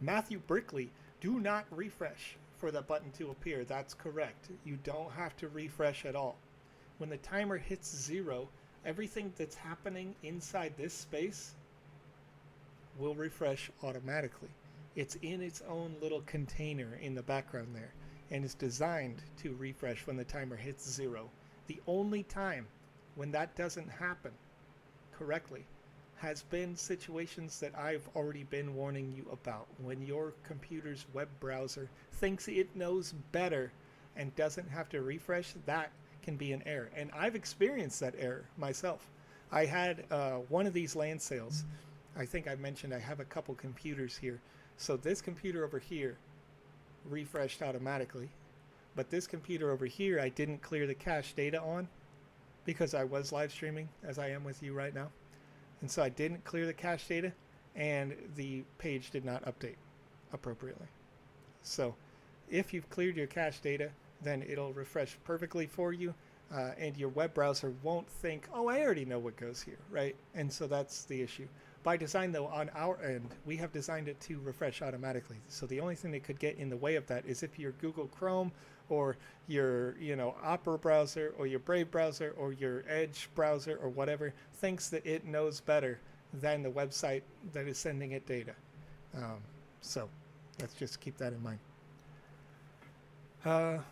Matthew Brickley, do not refresh for that button to appear. That's correct. You don't have to refresh at all. When the timer hits 0, everything that's happening inside this space will refresh automatically. It's in its own little container in the background there, and it's designed to refresh when the timer hits 0. The only time when that doesn't happen correctly has been situations that I've already been warning you about. When your computer's web browser thinks it knows better and doesn't have to refresh, that can be an error. And I've experienced that error myself. I had one of these land sales. I think I mentioned I have a couple computers here. So this computer over here refreshed automatically, but this computer over here I didn't clear the cache data on because I was live streaming as I am with you right now. And so I didn't clear the cache data, and the page did not update appropriately. So if you've cleared your cache data, then it'll refresh perfectly for you, and your web browser won't think, oh, I already know what goes here, right? And so that's the issue. By design, though, on our end, we have designed it to refresh automatically. So the only thing that could get in the way of that is if your Google Chrome or your Opera browser or your Brave browser or your Edge browser or whatever thinks that it knows better than the website that is sending it data. So let's just keep that in mind.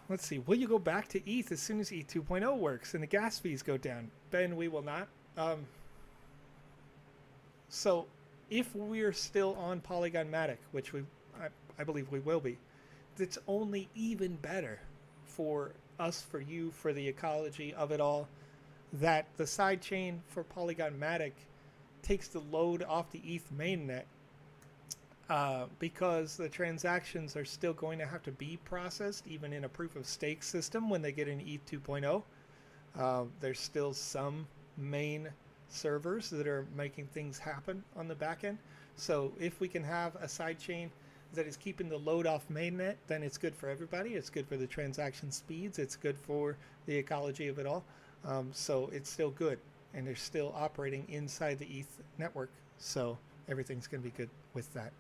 Let's see. Will you go back to ETH as soon as ETH 2.0 works and the gas fees go down? Ben, we will not. So if we're still on Polygon Matic, which I believe we will be, it's only even better for us, for you, for the ecology of it all, that the sidechain for Polygon Matic takes the load off the ETH mainnet, because the transactions are still going to have to be processed even in a proof of stake system when they get in ETH 2.0. There's still some main servers that are making things happen on the back end. So if we can have a sidechain that is keeping the load off mainnet, then it's good for everybody. It's good for the transaction speeds. It's good for the ecology of it all. So it's still good, and they're still operating inside the ETH network. So everything's going to be good with that.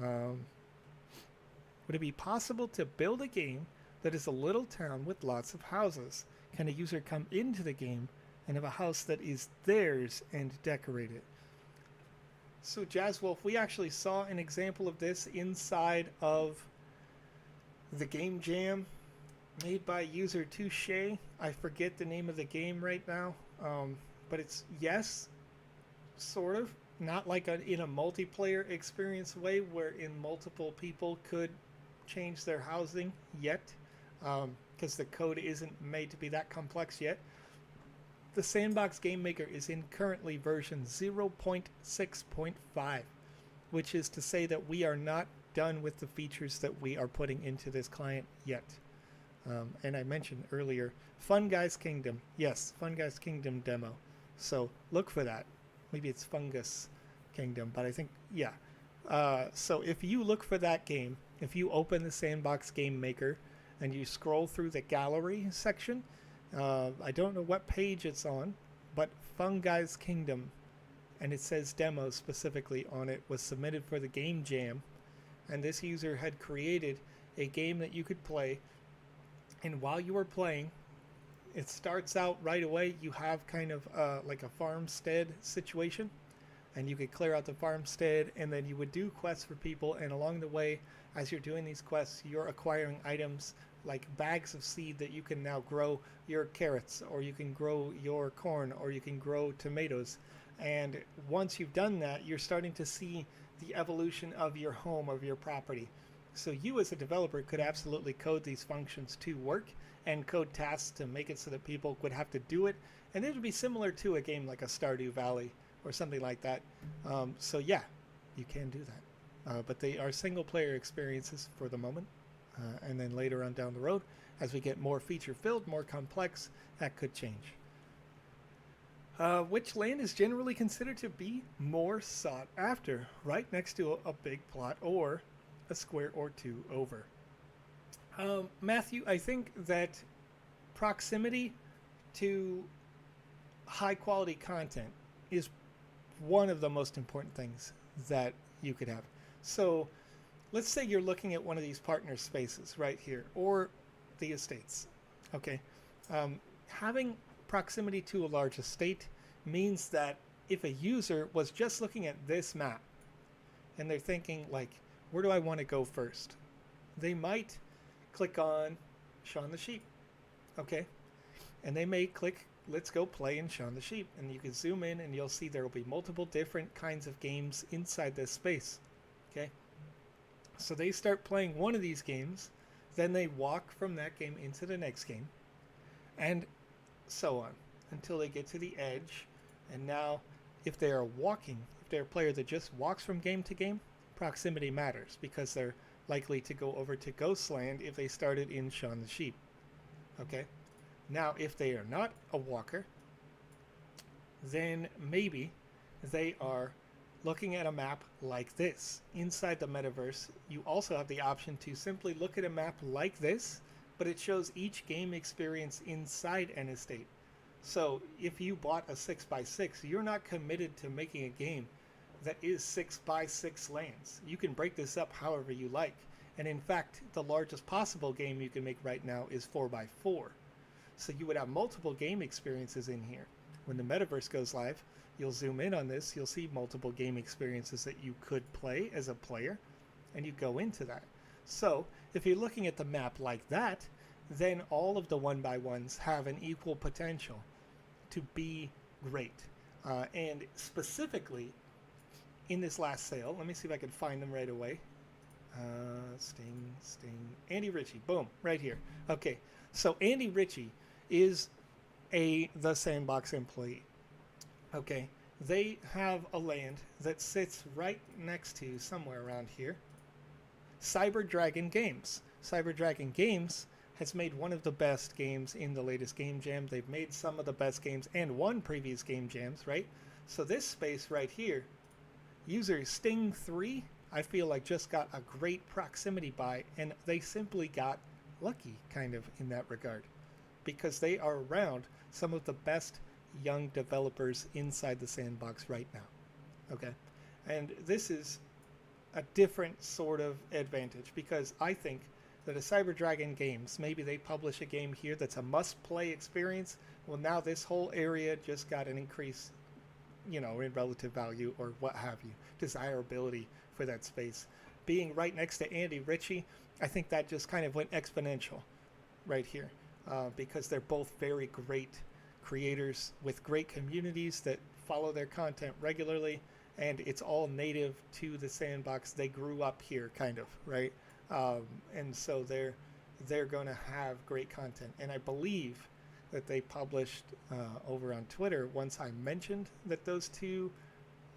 Would it be possible to build a game that is a little town with lots of houses? Can a user come into the game and have a house that is theirs and decorate it? So Jazzwolf, we actually saw an example of this inside of the game jam made by user Touche. I forget the name of the game right now, but it's, yes, sort of, not like in a multiplayer experience way wherein multiple people could change their housing yet, because the code isn't made to be that complex yet. The Sandbox Game Maker is in currently version 0.6.5, which is to say that we are not done with the features that we are putting into this client yet. And I mentioned earlier, Fun Guys Kingdom. Yes, Fun Guys Kingdom demo. So look for that. Maybe it's Fungus Kingdom, but I think, yeah. So if you look for that game, if you open the Sandbox Game Maker and you scroll through the gallery section, I don't know what page it's on, but Fun Guys Kingdom, and it says demo specifically on it, was submitted for the game jam, and this user had created a game that you could play, and while you were playing, It starts out right away. You have kind of like a farmstead situation, and you could clear out the farmstead, and then you would do quests for people. And along the way, as you're doing these quests, you're acquiring items like bags of seed that you can now grow your carrots, or you can grow your corn, or you can grow tomatoes. And once you've done that, you're starting to see the evolution of your home, of your property. So you as a developer could absolutely code these functions to work and code tasks to make it so that people would have to do it. And it would be similar to a game like a Stardew Valley or something like that. So yeah, you can do that. But they are single player experiences for the moment. And then later on down the road, as we get more feature filled, more complex, that could change. Which land is generally considered to be more sought after, right next to a big plot or a square or two over? Matthew, I think that proximity to high quality content is one of the most important things that you could have. So let's say you're looking at one of these partner spaces right here, or the estates. Okay. Having proximity to a large estate means that if a user was just looking at this map and they're thinking like, where do I want to go first? They might click on Shaun the Sheep. Okay. And they may click, let's go play in Shaun the Sheep. And you can zoom in and you'll see there will be multiple different kinds of games inside this space. Okay. So they start playing one of these games, then they walk from that game into the next game, and so on until they get to the edge. And now if they are walking, if they're a player that just walks from game to game, proximity matters because they're likely to go over to Ghostland if they started in Shaun the Sheep. Okay. Now if they are not a walker, then maybe they are looking at a map like this. Inside the metaverse, you also have the option to simply look at a map like this, but it shows each game experience inside an estate. So if you bought a 6x6, you're not committed to making a game that is 6x6 lands. You can break this up however you like. And in fact, the largest possible game you can make right now is 4x4. So you would have multiple game experiences in here. When the metaverse goes live, you'll zoom in on this, you'll see multiple game experiences that you could play as a player, and you go into that. So if you're looking at the map like that, then all of the 1x1s have an equal potential to be great. And specifically in this last sale, let me see if I can find them right away. Sting, Andy Ritchie, boom, right here. Okay, so Andy Ritchie is the Sandbox employee. Okay, they have a land that sits right next to, somewhere around here, Cyber Dragon Games. Cyber Dragon Games has made one of the best games in the latest Game Jam. They've made some of the best games and won previous Game Jams, right? So this space right here, user Sting3, I feel like just got a great proximity buy, and they simply got lucky kind of in that regard because they are around some of the best young developers inside the sandbox right now. Okay, and this is a different sort of advantage because I think that a Cyber Dragon Games, maybe they publish a game here that's a must-play experience. Well, now this whole area just got an increase, in relative value or what have you, desirability for that space. Being right next to Andy Ritchie, I think that just kind of went exponential right here because they're both very great creators with great communities that follow their content regularly, and it's all native to the sandbox. They grew up here kind of, right? And so they're going to have great content. And I believe that they published over on Twitter, once I mentioned that those two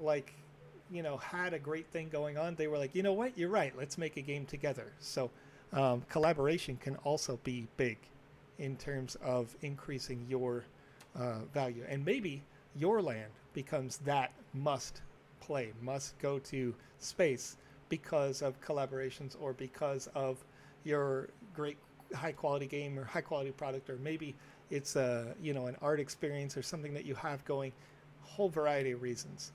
had a great thing going on, they were like, you know what, you're right, let's make a game together. So collaboration can also be big in terms of increasing your value. And maybe your land becomes that must play, must go to space because of collaborations or because of your great high quality game or high quality product, or maybe it's an art experience or something that you have going. Whole variety of reasons.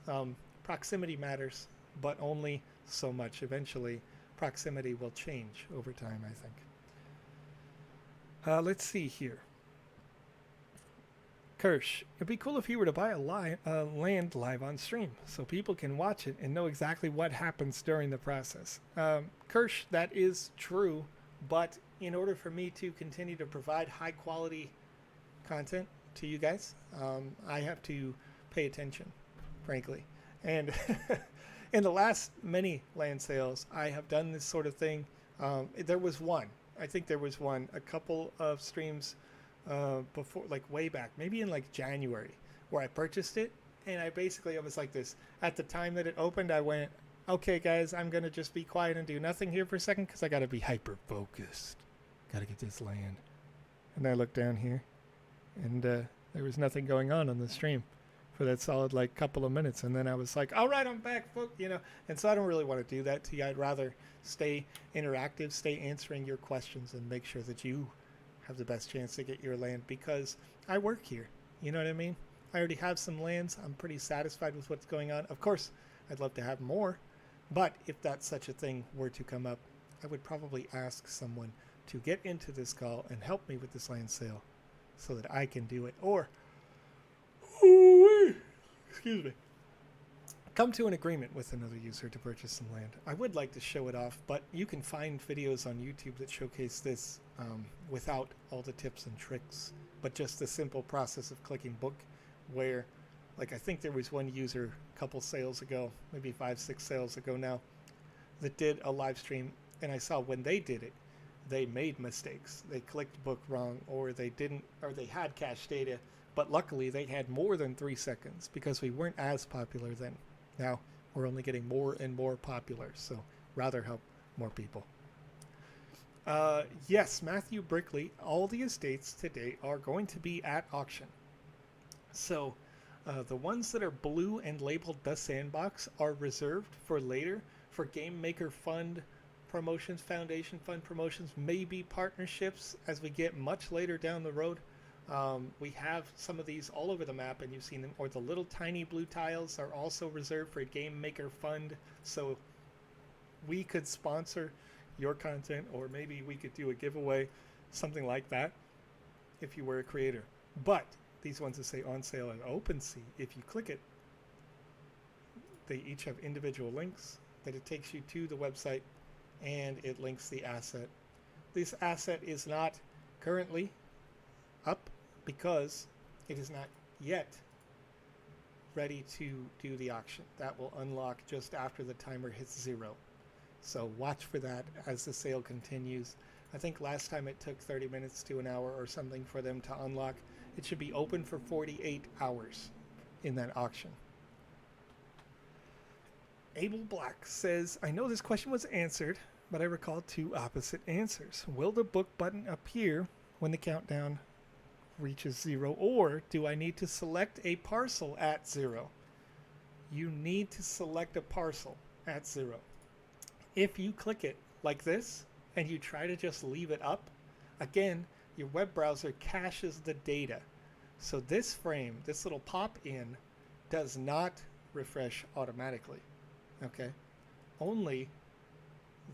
Proximity matters, but only so much. Eventually proximity will change over time, I think. Let's see here. Kirsch, it'd be cool if you were to buy a land live on stream so people can watch it and know exactly what happens during the process. Kirsch, that is true, but in order for me to continue to provide high quality content to you guys, I have to pay attention, frankly. And in the last many land sales, I have done this sort of thing. There was one, I think there was one, a couple of streams before, like way back, maybe in like January, where I purchased it, and I was like this. At the time that it opened, I went, okay guys, I'm gonna just be quiet and do nothing here for a second because I gotta be hyper focused, gotta get this land. And I looked down here, and there was nothing going on the stream for that solid like couple of minutes, and then I was like, all right, I'm back, folks, you know. And so I don't really want to do that to you. I'd rather stay interactive, stay answering your questions, and make sure that you have the best chance to get your land, because I work here, you know what I mean? I already have some lands. I'm pretty satisfied with what's going on. Of course, I'd love to have more, but if that such a thing were to come up, I would probably ask someone to get into this call and help me with this land sale so that I can do it, or excuse me, come to an agreement with another user to purchase some land. I would like to show it off, but you can find videos on YouTube that showcase this without all the tips and tricks, but just the simple process of clicking book, where, like, I think there was one user a couple sales ago, maybe 5-6 sales ago now, that did a live stream, and I saw when they did it, they made mistakes. They clicked book wrong, or they didn't, or they had cache data, but luckily they had more than 3 seconds because we weren't as popular then. Now we're only getting more and more popular, so rather help more people. Yes, Matthew Brickley, all the estates today are going to be at auction. So the ones that are blue and labeled the Sandbox are reserved for later, for Game Maker Fund promotions, Foundation Fund promotions, maybe partnerships as we get much later down the road. We have some of these all over the map, and you've seen them, or the little tiny blue tiles are also reserved for a Game Maker Fund, so we could sponsor your content, or maybe we could do a giveaway, something like that, if you were a creator. But these ones that say on sale at OpenSea, if you click it, they each have individual links that it takes you to the website, and it links the asset. This asset is not currently up because it is not yet ready to do the auction. That will unlock just after the timer hits 0. So watch for that as the sale continues. I think last time it took 30 minutes to an hour or something for them to unlock. It should be open for 48 hours in that auction. Abel Black says, I know this question was answered, but I recall 2 opposite answers. Will the book button appear when the countdown reaches 0, or do I need to select a parcel at 0? You need to select a parcel at 0. If you click it like this and you try to just leave it up, again, your web browser caches the data. So this frame, this little pop-in, does not refresh automatically. Okay? Only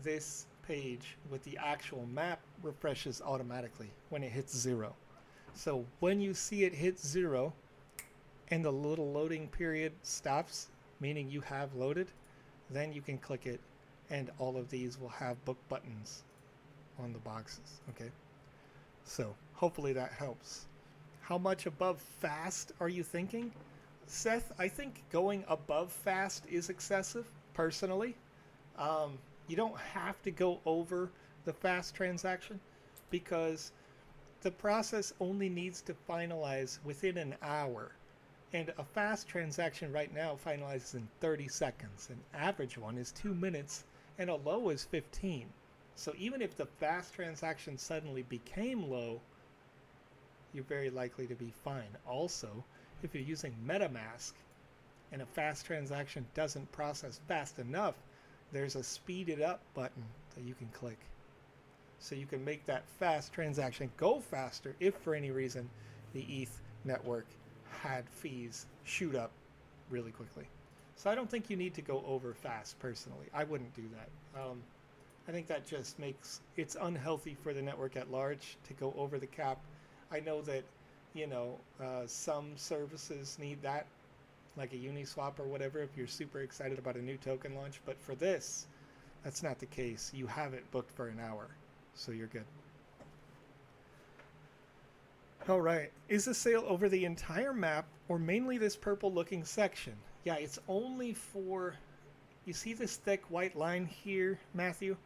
this page with the actual map refreshes automatically when it hits 0. So when you see it hit 0 and the little loading period stops, meaning you have loaded, then you can click it, and all of these will have book buttons on the boxes. Okay, so hopefully that helps. How much above fast are you thinking, Seth? I think going above fast is excessive, personally. You don't have to go over the fast transaction, because the process only needs to finalize within an hour, and a fast transaction right now finalizes in 30 seconds. An average one is 2 minutes, and a low is 15. So even if the fast transaction suddenly became low, you're very likely to be fine. Also, if you're using MetaMask and a fast transaction doesn't process fast enough, there's a speed it up button that you can click. So you can make that fast transaction go faster if for any reason the ETH network had fees shoot up really quickly. So I don't think you need to go over fast personally. I wouldn't do that. I think that just makes it's unhealthy for the network at large to go over the cap. I know that some services need that, like a Uniswap or whatever, if you're super excited about a new token launch. But for this, that's not the case. You have it booked for an hour, so you're good. All right. Is the sale over the entire map or mainly this purple looking section? Yeah, it's only for, you see this thick white line here, Matthew?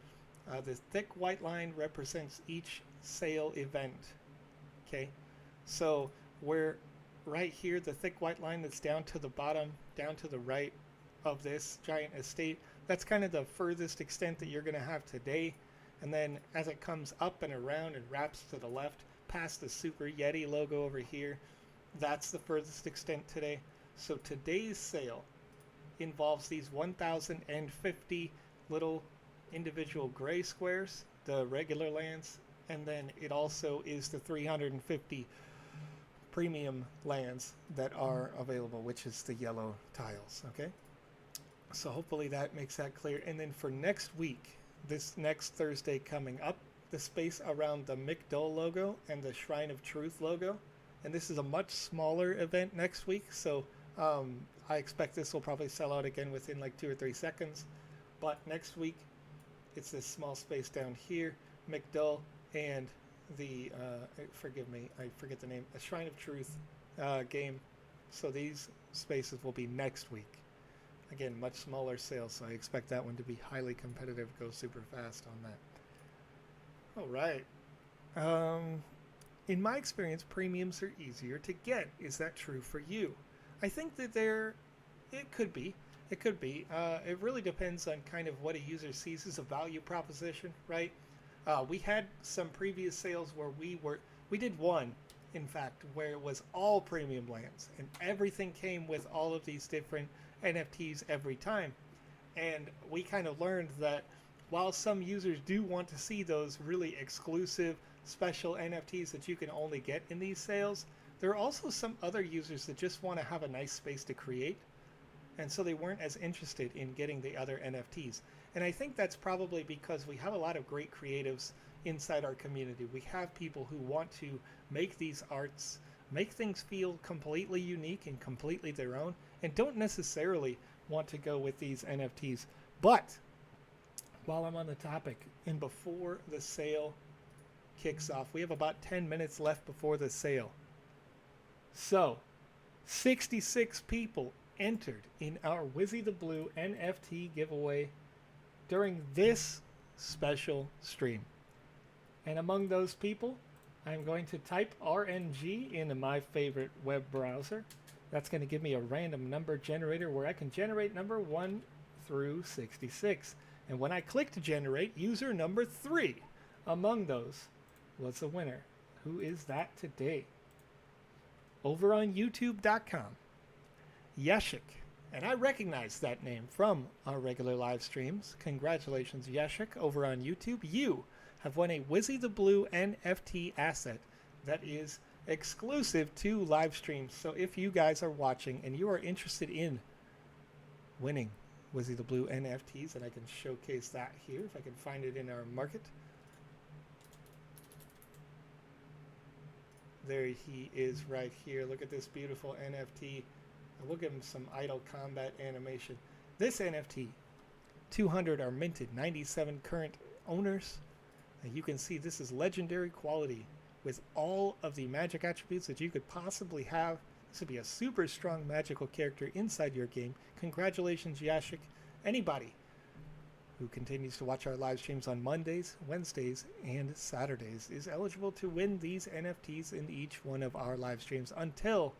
The thick white line represents each sale event. Okay. So we're right here, the thick white line that's down to the bottom, down to the right of this giant estate, that's kind of the furthest extent that you're going to have today. And then as it comes up and around and wraps to the left, past the Super Yeti logo over here, that's the furthest extent today. So today's sale involves these 1,050 little individual gray squares, the regular lands, and then it also is the 350 premium lands that are available, which is the yellow tiles. Okay, so hopefully that makes that clear. And then for next week, this next Thursday coming up, the space around the McDowell logo and the Shrine of Truth logo, and this is a much smaller event next week, so I expect this will probably sell out again within like 2 or 3 seconds. But next week it's this small space down here, McDowell, and the forgive me, I forget the name, a Shrine of Truth game. So these spaces will be next week. Again, much smaller sales, so I expect that one to be highly competitive, go super fast on that. All right. In my experience, premiums are easier to get. Is that true for you? I think that it could be. It could be. It really depends on kind of what a user sees as a value proposition, right? We had some previous sales where we did one, in fact, where it was all premium lands and everything came with all of these different NFTs every time. And we kind of learned that while some users do want to see those really exclusive special NFTs that you can only get in these sales, there are also some other users that just want to have a nice space to create. And so they weren't as interested in getting the other NFTs. And I think that's probably because we have a lot of great creatives inside our community. We have people who want to make these arts, make things feel completely unique and completely their own, and don't necessarily want to go with these NFTs. But while I'm on the topic, and before the sale kicks off, we have about 10 minutes left before the sale. So 66 people entered in our Wizzy the Blue NFT giveaway during this special stream. And among those people, I'm going to type RNG into my favorite web browser. That's going to give me a random number generator where I can generate number 1 through 66. And when I click to generate, user number 3 among those was the winner. Who is that today? Over on YouTube.com, Yashik. And I recognize that name from our regular live streams. Congratulations, Yashik, over on YouTube. You have won a Wizzy the Blue NFT asset that is exclusive to live streams. So if you guys are watching and you are interested in winning Wizzy the Blue NFTs, and I can showcase that here if I can find it in our market. There he is right here. Look at this beautiful NFT. We'll give him some idle combat animation. This NFT, 200 are minted, 97 current owners. And you can see this is legendary quality with all of the magic attributes that you could possibly have. This would be a super strong magical character inside your game. Congratulations, Yashik. Anybody who continues to watch our live streams on Mondays, Wednesdays, and Saturdays is eligible to win these NFTs in each one of our live streams until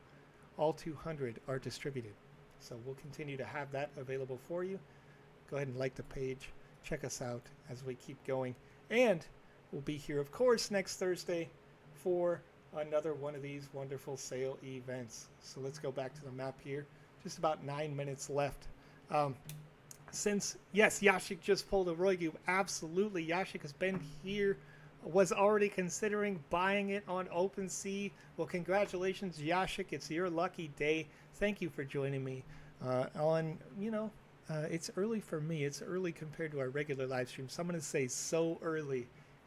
all 200 are distributed. So we'll continue to have that available for you. Go ahead and like the page. Check us out as we keep going. And we'll be here, of course, next Thursday for another one of these wonderful sale events. So let's go back to the map here. Just about 9 minutes left. Yes, Yashik just pulled a Roygu. Absolutely. Yashik has been here, was already considering buying it on OpenSea. Well, congratulations, Yashik. It's your lucky day. Thank you for joining me it's early for me. It's early compared to our regular live stream. So I'm going to say so early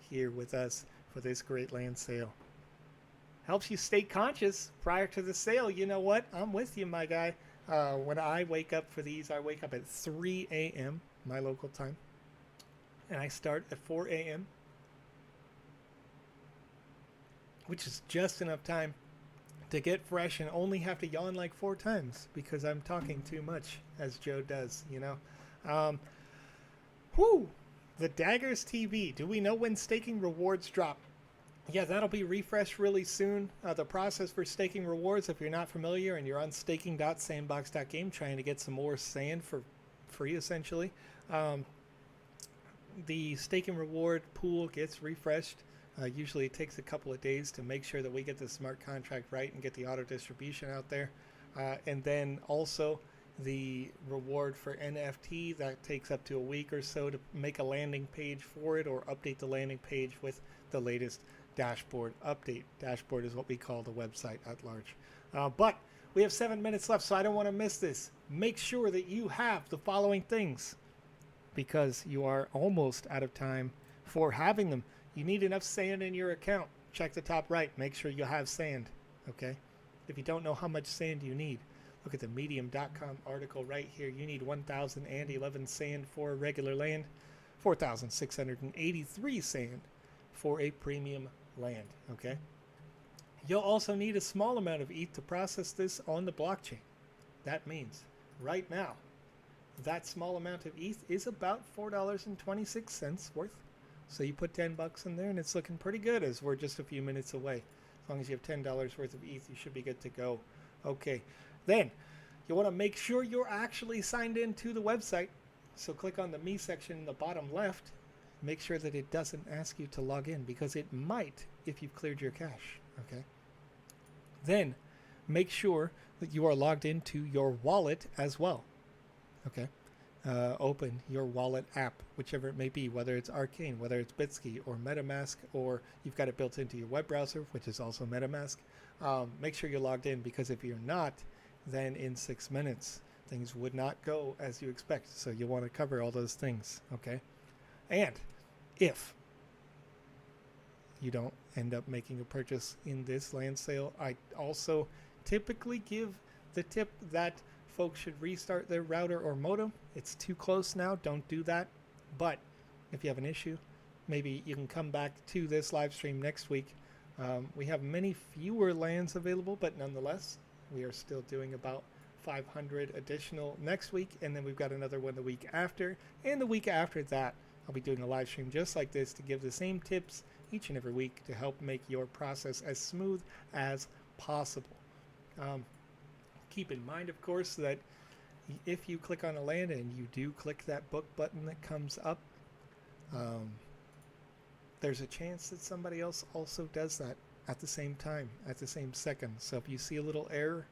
here with us for this great land sale. helps you stay conscious prior to the sale. You know what? I'm with you, my guy. When I wake up for these, I wake up at 3 a.m. my local time, and I start at 4 a.m., which is just enough time to get fresh and only have to yawn like 4 times because I'm talking too much, as Joe does, you know. Whew! The Daggers TV. Do we know when staking rewards drop? Yeah, that'll be refreshed really soon. The process for staking rewards, if you're not familiar and you're on staking.sandbox.game trying to get some more sand for free, essentially, the staking reward pool gets refreshed. Usually it takes a couple of days to make sure that we get the smart contract right and get the auto distribution out there. And then also the reward for NFT, that takes up to a week or so to make a landing page for it or update the landing page with the latest dashboard update. Dashboard is what we call the website at large. But we have 7 minutes left, so I don't want to miss this. Make sure that you have the following things because you are almost out of time for having them. You need enough sand in your account. Check the top right. Make sure you have sand, okay? If you don't know how much sand you need, look at the medium.com article right here. You need 1,011 sand for regular land, 4,683 sand for a premium land, okay? You'll also need a small amount of ETH to process this on the blockchain. That means right now, that small amount of ETH is about $4.26 worth. So you put 10 bucks in there and it's looking pretty good as we're just a few minutes away. As long as you have $10 worth of ETH, you should be good to go. Okay, then you want to make sure you're actually signed in to the website. So click on the Me section in the bottom left. Make sure that it doesn't ask you to log in because it might if you've cleared your cache, okay? Then make sure that you are logged into your wallet as well, okay? Open your wallet app, whichever it may be, whether it's Arcane, whether it's Bitsky or MetaMask, or you've got it built into your web browser, which is also MetaMask. Make sure you're logged in because if you're not, then in 6 minutes, things would not go as you expect. So you want to cover all those things, okay? And if you don't end up making a purchase in this land sale, I also typically give the tip that folks should restart their router or modem. It's too close now. Don't do that. But if you have an issue, maybe you can come back to this live stream next week. We have many fewer lands available, but nonetheless, we are still doing about 500 additional next week. And then we've got another one the week after. And the week after that, I'll be doing a live stream just like this to give the same tips each and every week to help make your process as smooth as possible. Keep in mind, of course, that if you click on a land and you do click that book button that comes up, there's a chance that somebody else also does that at the same time, at the same second. So if you see a little error,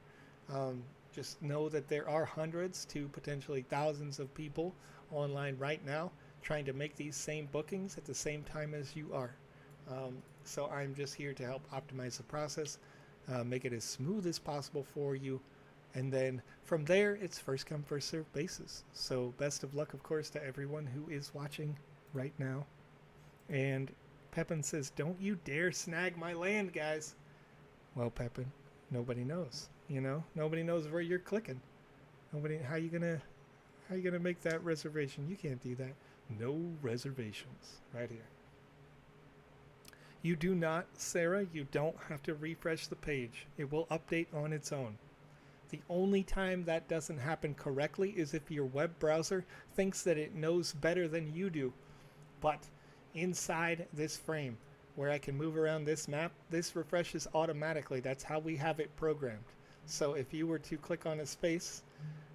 just know that there are hundreds to potentially thousands of people online right now trying to make these same bookings at the same time as you are. So I'm just here to help optimize the process, make it as smooth as possible for you. And then from there, it's first come, first serve basis. So best of luck, of course, to everyone who is watching right now. And Pepin says, don't you dare snag my land, guys. Well, Pepin, nobody knows, you know? Nobody knows where you're clicking. Nobody, how you gonna make that reservation? You can't do that. No reservations right here. You do not, Sarah, you don't have to refresh the page. It will update on its own. The only time that doesn't happen correctly is if your web browser thinks that it knows better than you do. But inside this frame, where I can move around this map, this refreshes automatically. That's how we have it programmed. So if you were to click on a space,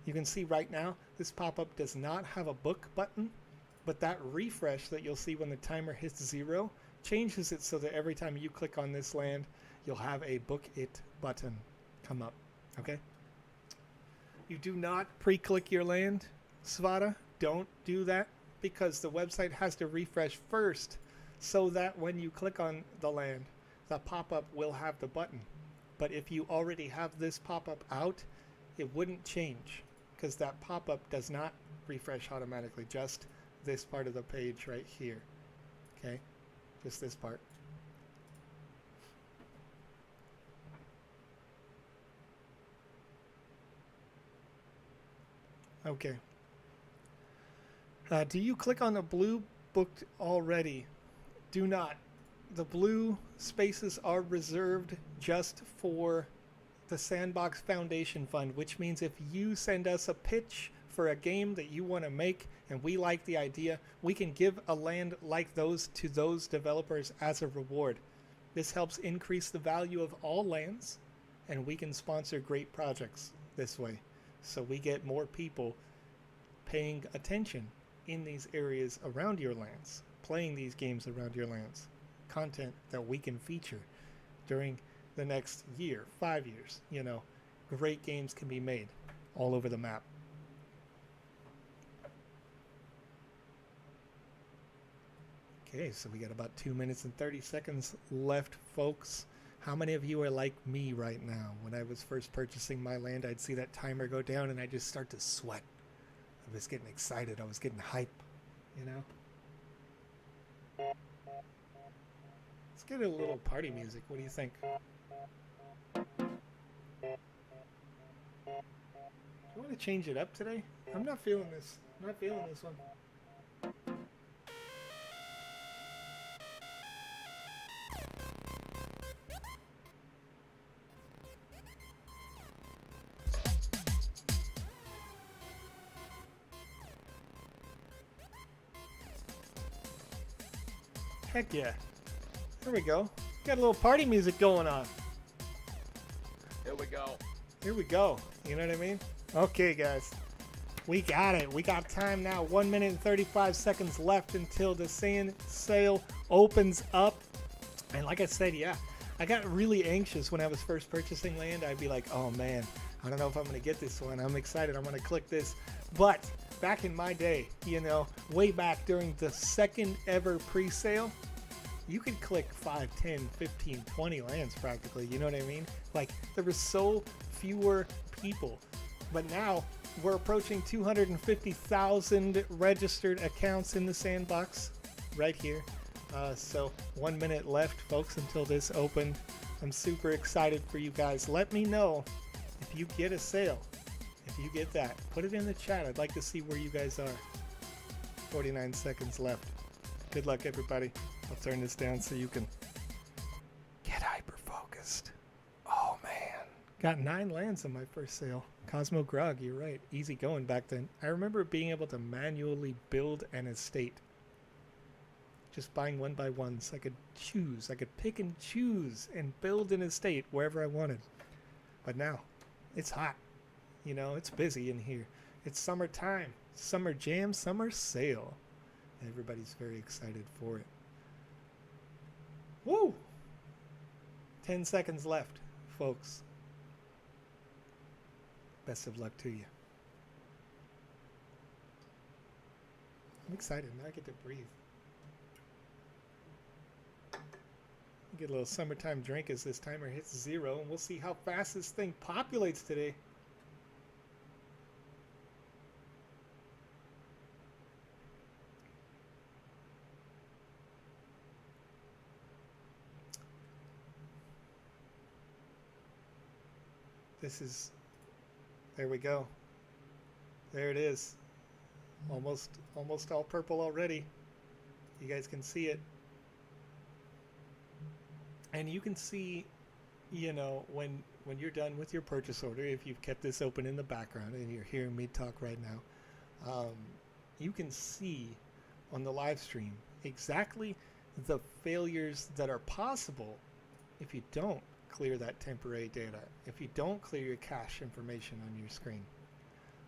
you can see right now, this pop-up does not have a book button, but that refresh that you'll see when the timer hits 0 changes it so that every time you click on this land, you'll have a book it button come up, okay? You do not pre-click your land, Svata. Don't do that because the website has to refresh first so that when you click on the land, the pop-up will have the button. But if you already have this pop-up out, it wouldn't change because that pop-up does not refresh automatically, just this part of the page right here, okay? Just this part. Okay. Do you click on the blue booked already? Do not. The blue spaces are reserved just for the Sandbox Foundation Fund, which means if you send us a pitch for a game that you want to make and we like the idea, we can give a land like those to those developers as a reward. This helps increase the value of all lands, and we can sponsor great projects this way. So we get more people paying attention in these areas around your lands, playing these games around your lands, content that we can feature during the next year, 5 years. You know, great games can be made all over the map. Okay, so we got about 2 minutes and 30 seconds left, folks. How many of you are like me right now? When I was first purchasing my land, I'd see that timer go down and I just start to sweat. I was getting excited. I was getting hype, you know? Let's get a little party music. What do you think? Do you want to change it up today? I'm not feeling this. I'm not feeling this one. Heck yeah. There we go. Got a little party music going on. Here we go. Here we go. You know what I mean? Okay, guys. We got it. We got time now. 1 minute and 35 seconds left until the sand sale opens up. And like I said, yeah, I got really anxious when I was first purchasing land. I'd be like, oh man, I don't know if I'm going to get this one. I'm excited. I'm going to click this. But back in my day, you know, way back during the second ever pre-sale, you could click 5, 10, 15, 20 lands practically. You know what I mean? Like, there were so fewer people. But now we're approaching 250,000 registered accounts in the Sandbox right here. So 1 minute left, folks, until this opened. I'm super excited for you guys. Let me know if you get a sale. If you get that, put it in the chat. I'd like to see where you guys are. 49 seconds left. Good luck, everybody. I'll turn this down so you can get hyper-focused. Oh, man. Got 9 lands on my first sale. Cosmo Grog, you're right. Easy going back then. I remember being able to manually build an estate. Just buying one by one so I could choose. I could pick and choose and build an estate wherever I wanted. But now, it's hot. You know, it's busy in here. It's summertime. Summer jam, summer sale. Everybody's very excited for it. Woo! 10 seconds left, folks. Best of luck to you. I'm excited. Now I get to breathe. Get a little summertime drink as this timer hits 0, and we'll see how fast this thing populates today. This is, there we go. There it is. Almost all purple already. You guys can see it. And you can see, you know, when you're done with your purchase order, if you've kept this open in the background and you're hearing me talk right now, you can see on the live stream exactly the failures that are possible if you don't clear that temporary data, if you don't clear your cache information on your screen.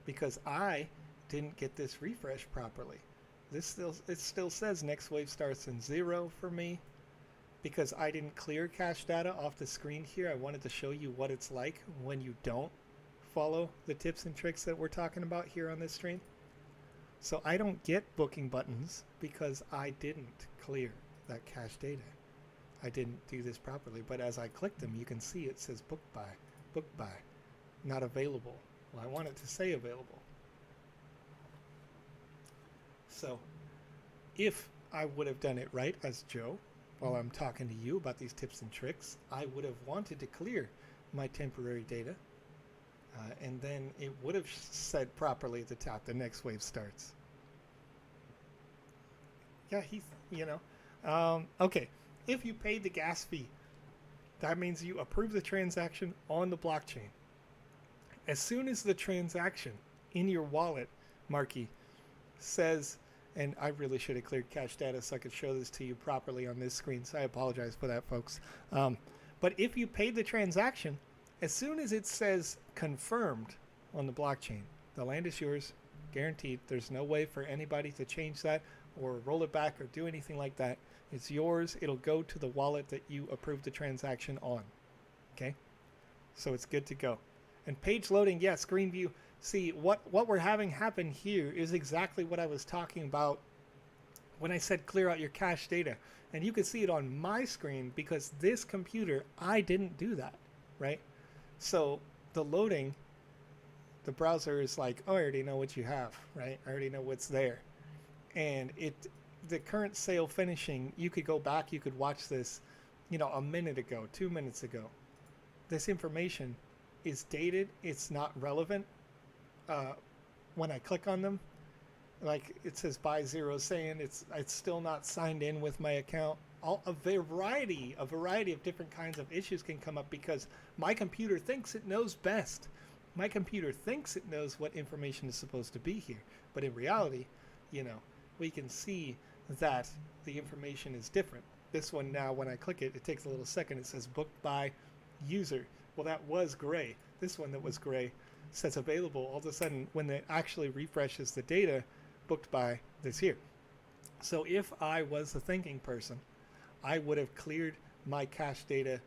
Because I didn't get this refresh properly. It still says next wave starts in 0 for me. Because I didn't clear cache data off the screen here, I wanted to show you what it's like when you don't follow the tips and tricks that we're talking about here on this stream. So I don't get booking buttons because I didn't clear that cache data. I didn't do this properly, but as I click them, you can see it says book by, not available. Well, I want it to say available. So if I would have done it right as Joe, while I'm talking to you about these tips and tricks, I would have wanted to clear my temporary data And then it would have said properly at the top, the next wave starts. Yeah, okay. If you paid the gas fee, that means you approve the transaction on the blockchain. As soon as the transaction in your wallet, Marky, says, and I really should have cleared cache data so I could show this to you properly on this screen, so I apologize for that, folks. But if you paid the transaction, as soon as it says confirmed on the blockchain, the land is yours, guaranteed. There's no way for anybody to change that or roll it back or do anything like that. It's yours. It'll go to the wallet that you approved the transaction on. Okay? So it's good to go. And page loading, yeah, screen view. See, what we're having happen here is exactly what I was talking about when I said clear out your cache data. And you can see it on my screen because this computer, I didn't do that, right? So the loading, the browser is like, oh, I already know what you have, right? I already know what's there. And the current sale finishing, you could go back, you could watch this, a minute ago, 2 minutes ago. This information is dated. It's not relevant. When I click on them, like it says buy zero saying it's still not signed in with my account. A variety of different kinds of issues can come up because my computer thinks it knows best. My computer thinks it knows what information is supposed to be here. But in reality, we can see that the information is different. This one now, when I click it, it takes a little second. It says booked by user. Well, that was gray. This one that was gray says available. All of a sudden, when it actually refreshes the data, booked by this here. So if I was a thinking person, I would have cleared my cache data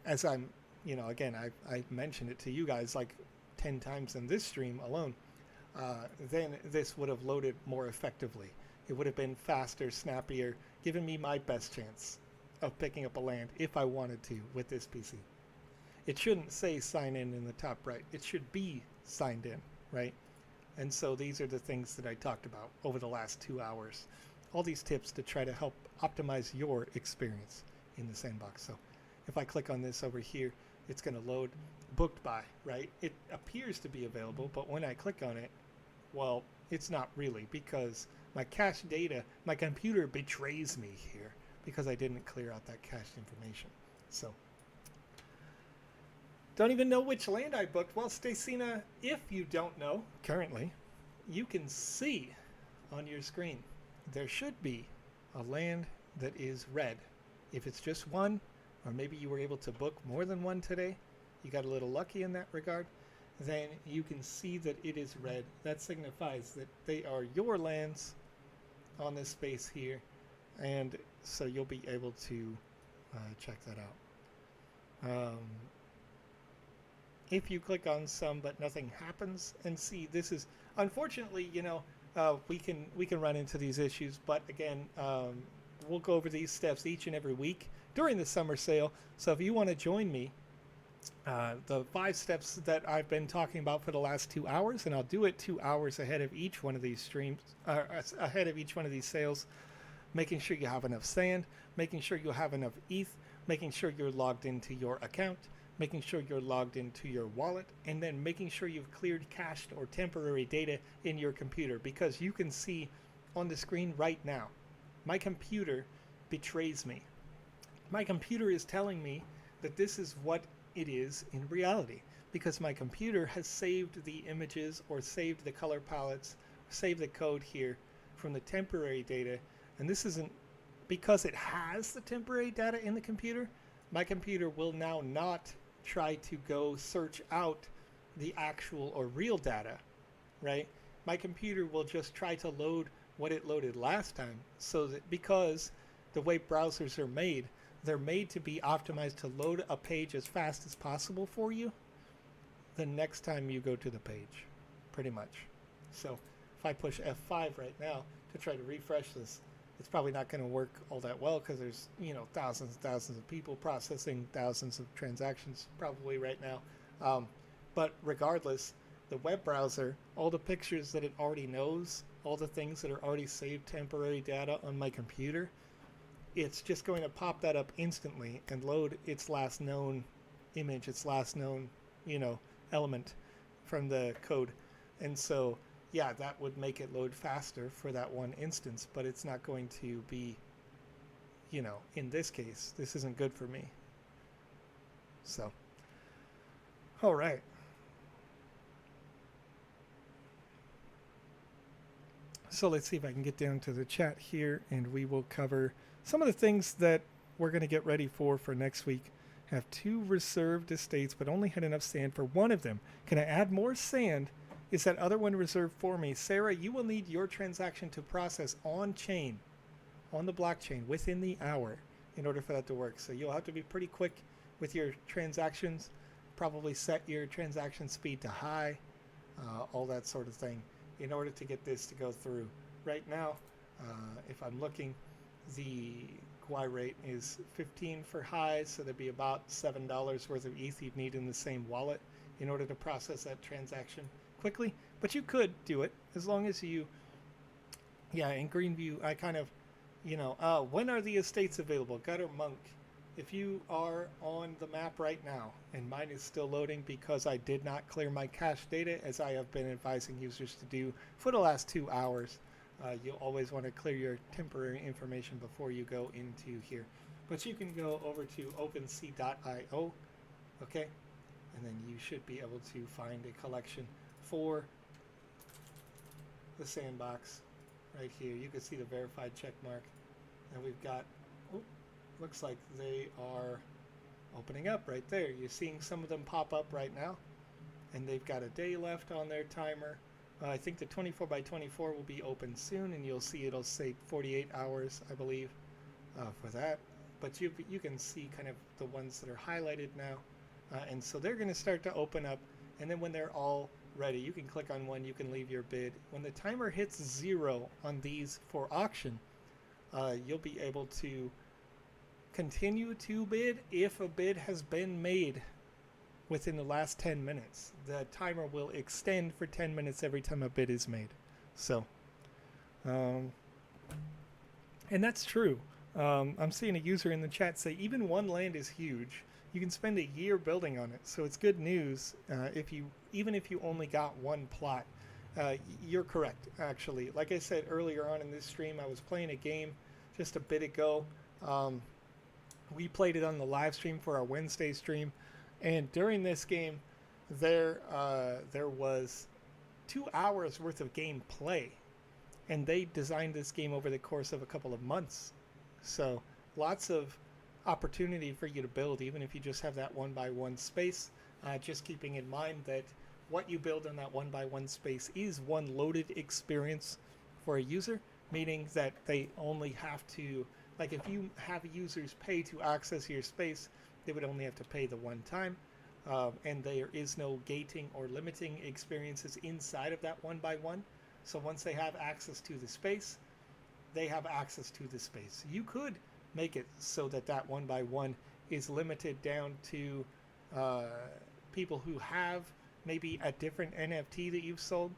as I'm, again, I mentioned it to you guys like 10 times in this stream alone. Then this would have loaded more effectively. It would have been faster, snappier, giving me my best chance of picking up a land if I wanted to with this PC. It shouldn't say sign in the top right. It should be signed in, right? And so these are the things that I talked about over the last 2 hours. All these tips to try to help optimize your experience in the Sandbox. So if I click on this over here, it's going to load booked by, right? It appears to be available, but when I click on it, well, it's not really because my cache data, my computer betrays me here because I didn't clear out that cached information. So don't even know which land I booked. Well, Stacina, if you don't know currently, you can see on your screen there should be a land that is red. If it's just one, or maybe you were able to book more than one today, you got a little lucky in that regard, then you can see that it is red. That signifies that they are your lands on this space here, and so you'll be able to check that out. If you click on some but nothing happens, and see, this is unfortunately, we can run into these issues, but again, we'll go over these steps each and every week during the summer sale. So if you want to join me, the 5 steps that I've been talking about for the last 2 hours, and I'll do it 2 hours ahead of each one of these streams, ahead of each one of these sales, making sure you have enough sand, making sure you have enough ETH, making sure you're logged into your account, making sure you're logged into your wallet, and then making sure you've cleared cached or temporary data in your computer, because you can see on the screen right now, my computer betrays me. My computer is telling me that this is what it is in reality, because my computer has saved the images or saved the color palettes, saved the code here from the temporary data, and this isn't because it has the temporary data in the computer. My computer will now not try to go search out the actual or real data, right? My computer will just try to load what it loaded last time, so that because the way browsers are made, they're made to be optimized to load a page as fast as possible for you the next time you go to the page, pretty much. So if I push F5 right now to try to refresh this, it's probably not going to work all that well because there's, thousands and thousands of people processing thousands of transactions probably right now. But regardless, the web browser, all the pictures that it already knows, all the things that are already saved temporary data on my computer, it's just going to pop that up instantly and load its last known image, its last known, element from the code. And so, yeah, that would make it load faster for that one instance, but it's not going to be, in this case, this isn't good for me. So, all right. So let's see if I can get down to the chat here, and we will cover some of the things that we're going to get ready for next week. Have 2 reserved estates, but only had enough sand for one of them. Can I add more sand? Is that other one reserved for me? Sarah, you will need your transaction to process on chain, on the blockchain, within the hour in order for that to work. So you'll have to be pretty quick with your transactions, probably set your transaction speed to high, all that sort of thing, in order to get this to go through. Right now, if I'm looking, the GUI rate is 15 for highs, so there'd be about $7 worth of ETH you'd need in the same wallet in order to process that transaction quickly. But you could do it as long as you, in Greenview, I kind of, when are the estates available? Gutter Monk. If you are on the map right now, and mine is still loading because I did not clear my cache data, as I have been advising users to do for the last 2 hours, you'll always want to clear your temporary information before you go into here. But you can go over to OpenSea.io, okay? And then you should be able to find a collection for the Sandbox right here. You can see the verified check mark. And we've got, looks like they are opening up right there. You're seeing some of them pop up right now. And they've got a day left on their timer. I think the 24x24 will be open soon, and you'll see it'll say 48 hours, I believe, for that. But you can see kind of the ones that are highlighted now. And so they're going to start to open up. And then when they're all ready, you can click on one, you can leave your bid. When the timer hits 0 on these for auction, you'll be able to continue to bid if a bid has been made within the last 10 minutes. The timer will extend for 10 minutes every time a bid is made. So, and that's true. I'm seeing a user in the chat say even one land is huge. You can spend a year building on it. So it's good news even if you only got one plot. You're correct, actually. Like I said earlier on in this stream, I was playing a game just a bit ago. We played it on the live stream for our Wednesday stream. And during this game, there was 2 hours worth of gameplay, and they designed this game over the course of a couple of months. So lots of opportunity for you to build, even if you just have that 1x1 space. Just keeping in mind that what you build on that 1x1 space is one loaded experience for a user, meaning that they only have to, like if you have users pay to access your space, they would only have to pay the one time, and there is no gating or limiting experiences inside of that 1x1. So once they have access to the space, they have access to the space. You could make it so that that 1x1 is limited down to people who have maybe a different NFT that you've sold.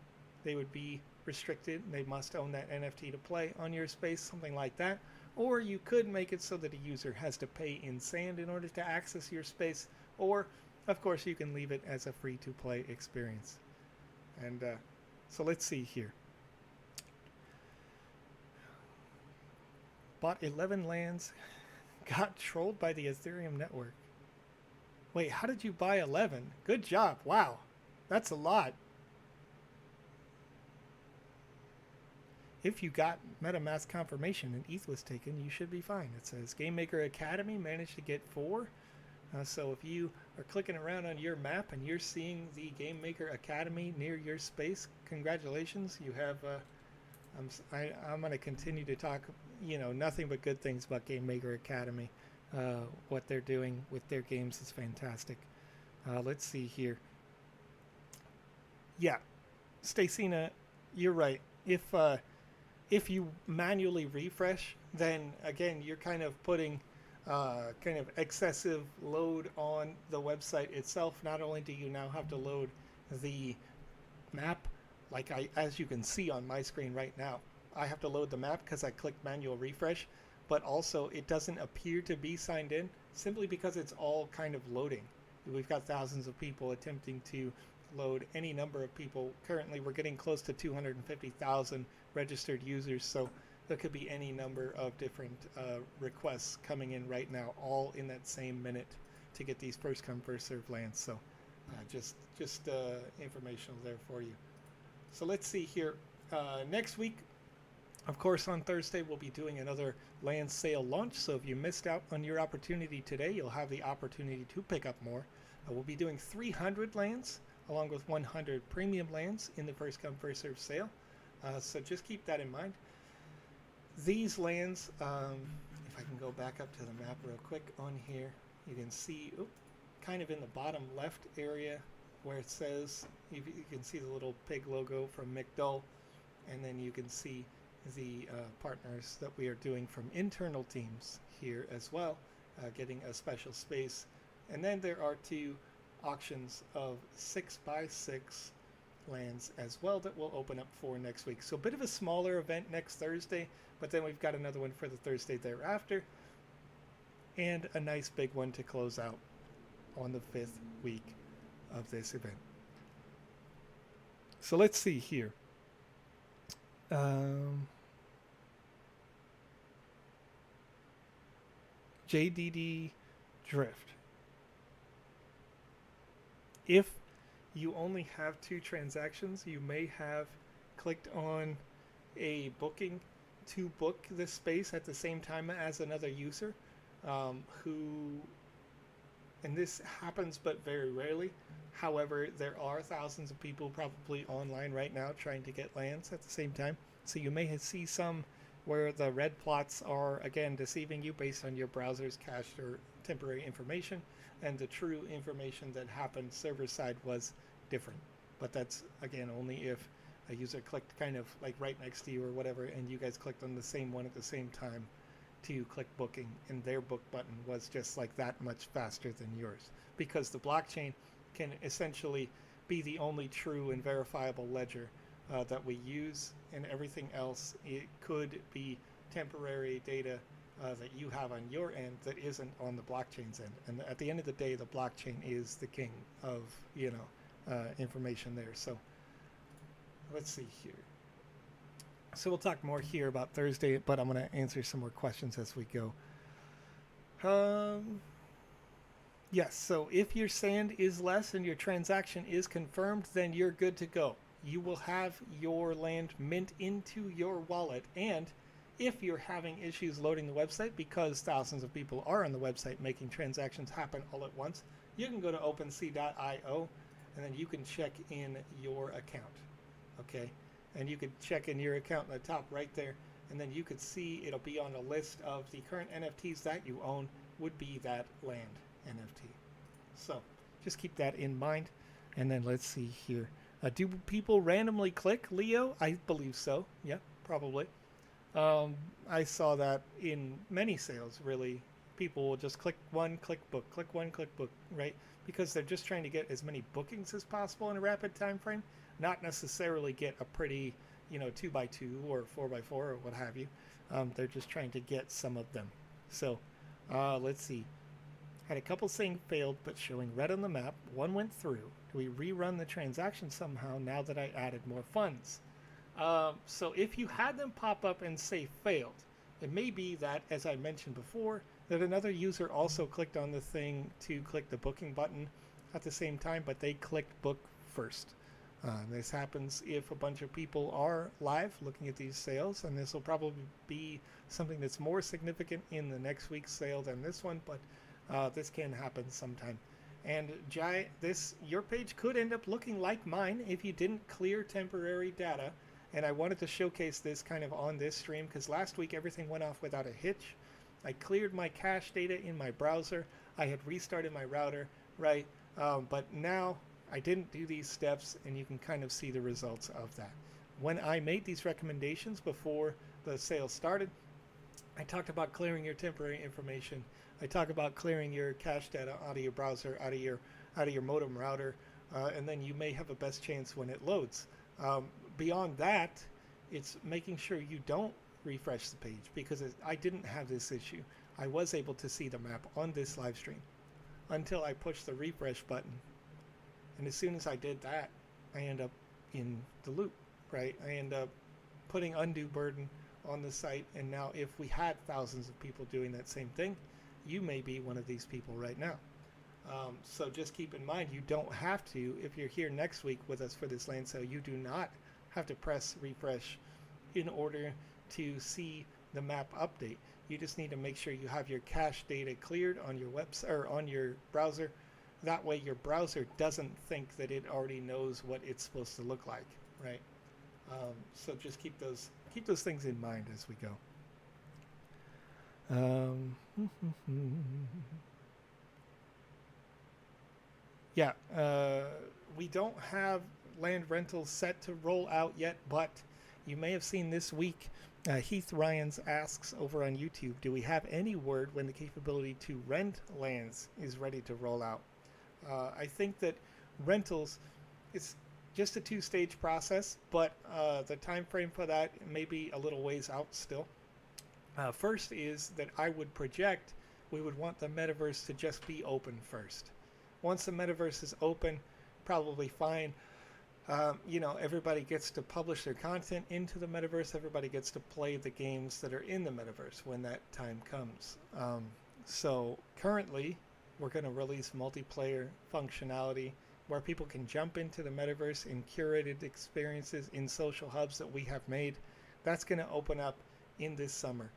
They would be restricted. They must own that NFT to play on your space, something like that. Or you could make it so that a user has to pay in sand in order to access your space. Or, of course, you can leave it as a free-to-play experience. And so let's see here. Bought 11 lands. Got trolled by the Ethereum network. Wait, how did you buy 11? Good job. Wow. That's a lot. If you got MetaMask confirmation and ETH was taken, you should be fine. It says Game Maker Academy managed to get 4. So if you are clicking around on your map and you're seeing the Game Maker Academy near your space, congratulations. You have, I'm going to continue to talk, nothing but good things about Game Maker Academy. What they're doing with their games is fantastic. Let's see here. Yeah, Stacina, you're right. If you manually refresh, then again you're kind of putting kind of excessive load on the website itself. Not only do you now have to load the map, as you can see on my screen right now, I have to load the map because I clicked manual refresh, but also it doesn't appear to be signed in simply because it's all kind of loading. We've got thousands of people attempting to load any number of people. Currently, we're getting close to 250,000 registered users, so there could be any number of different requests coming in right now, all in that same minute to get these first come first serve lands. So just informational there for you. So let's see here. Next week, of course, on Thursday, we'll be doing another land sale launch. So if you missed out on your opportunity today, you'll have the opportunity to pick up more. We'll be doing 300 lands along with 100 premium lands in the first come first serve sale. So just keep that in mind. These lands, if I can go back up to the map real quick on here, you can see kind of in the bottom left area where it says, you can see the little pig logo from McDull, and then you can see the partners that we are doing from internal teams here as well, getting a special space. And then there are 2 auctions of 6x6 lands as well that will open up for next week. So a bit of a smaller event next Thursday, but then we've got another one for the Thursday thereafter, and a nice big one to close out on the 5th week of this event. So let's see here. JDD Drift. If you only have 2 transactions, you may have clicked on a booking to book this space at the same time as another user and this happens but very rarely. However, there are thousands of people probably online right now trying to get lands at the same time. So you may see some where the red plots are, again, deceiving you based on your browser's cached or temporary information, and the true information that happened server side was different. But that's, again, only if a user clicked kind of like right next to you or whatever, and you guys clicked on the same one at the same time to click booking, and their book button was just like that much faster than yours, because the blockchain can essentially be the only true and verifiable ledger that we use, and everything else, it could be temporary data that you have on your end that isn't on the blockchain's end. And at the end of the day, the blockchain is the king of information there. So let's see here. So we'll talk more here about Thursday, but I'm going to answer some more questions as we go. Yes, so if your sand is less and your transaction is confirmed, then you're good to go. You will have your land mint into your wallet, and if you're having issues loading the website because thousands of people are on the website making transactions happen all at once, you can go to OpenSea.io and then you can check in your account. Okay, and you could check in your account in the top right there, and then you could see it'll be on a list of the current NFTs that you own would be that land NFT. So just keep that in mind. And then let's see here. Do people randomly click Leo? I believe so. Yeah, probably. I saw that in many sales, really. People will just click one, click book, click one, click book, right? Because they're just trying to get as many bookings as possible in a rapid time frame, not necessarily get a pretty, 2x2 or 4x4 or what have you. They're just trying to get some of them. So let's see. Had a couple saying failed, but showing red on the map. One went through. Do we rerun the transaction somehow now that I added more funds? So if you had them pop up and say failed, it may be that, as I mentioned before, that another user also clicked on the thing to click the booking button at the same time, but they clicked book first. This happens if a bunch of people are live looking at these sales, and this will probably be something that's more significant in the next week's sale than this one, but this can happen sometime. And Jai, your page could end up looking like mine if you didn't clear temporary data. And I wanted to showcase this kind of on this stream because last week everything went off without a hitch. I cleared my cache data in my browser. I had restarted my router, right? But now I didn't do these steps, and you can kind of see the results of that. When I made these recommendations before the sale started, I talked about clearing your temporary information. I talk about clearing your cache data out of your browser, out of your modem router, and then you may have a best chance when it loads. Beyond that, it's making sure you don't refresh the page, because I didn't have this issue. I was able to see the map on this live stream. until I push the refresh button. And as soon as I did that, I end up in the loop, right? I end up putting undue burden on the site. And now if we had thousands of people doing that same thing, you may be one of these people right now. So just keep in mind, you don't have to, if you're here next week with us for this land sale, you do not have to press refresh in order to see the map update. You just need to make sure you have your cache data cleared on your website or on your browser. That way your browser doesn't think that it already knows what it's supposed to look like, right? So just keep those things in mind as we go. Yeah, we don't have land rentals set to roll out yet, but you may have seen this week, Heath Ryans asks over on YouTube, do we have any word when the capability to rent lands is ready to roll out? I think that rentals, it's just a two-stage process, but the time frame for that may be a little ways out still. First is that I would project we would want the metaverse to just be open first. Once the metaverse is open, probably fine. Everybody gets to publish their content into the metaverse. Everybody gets to play the games that are in the metaverse when that time comes. So currently, we're going to release multiplayer functionality where people can jump into the metaverse in curated experiences in social hubs that we have made. That's going to open up in this summer.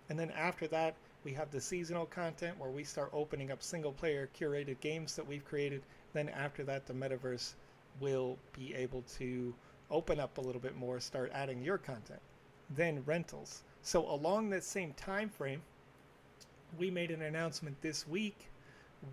And then after that, we have the seasonal content where we start opening up single player curated games that we've created. Then after that, the metaverse will be able to open up a little bit more, start adding your content. Then rentals. So along that same time frame, we made an announcement this week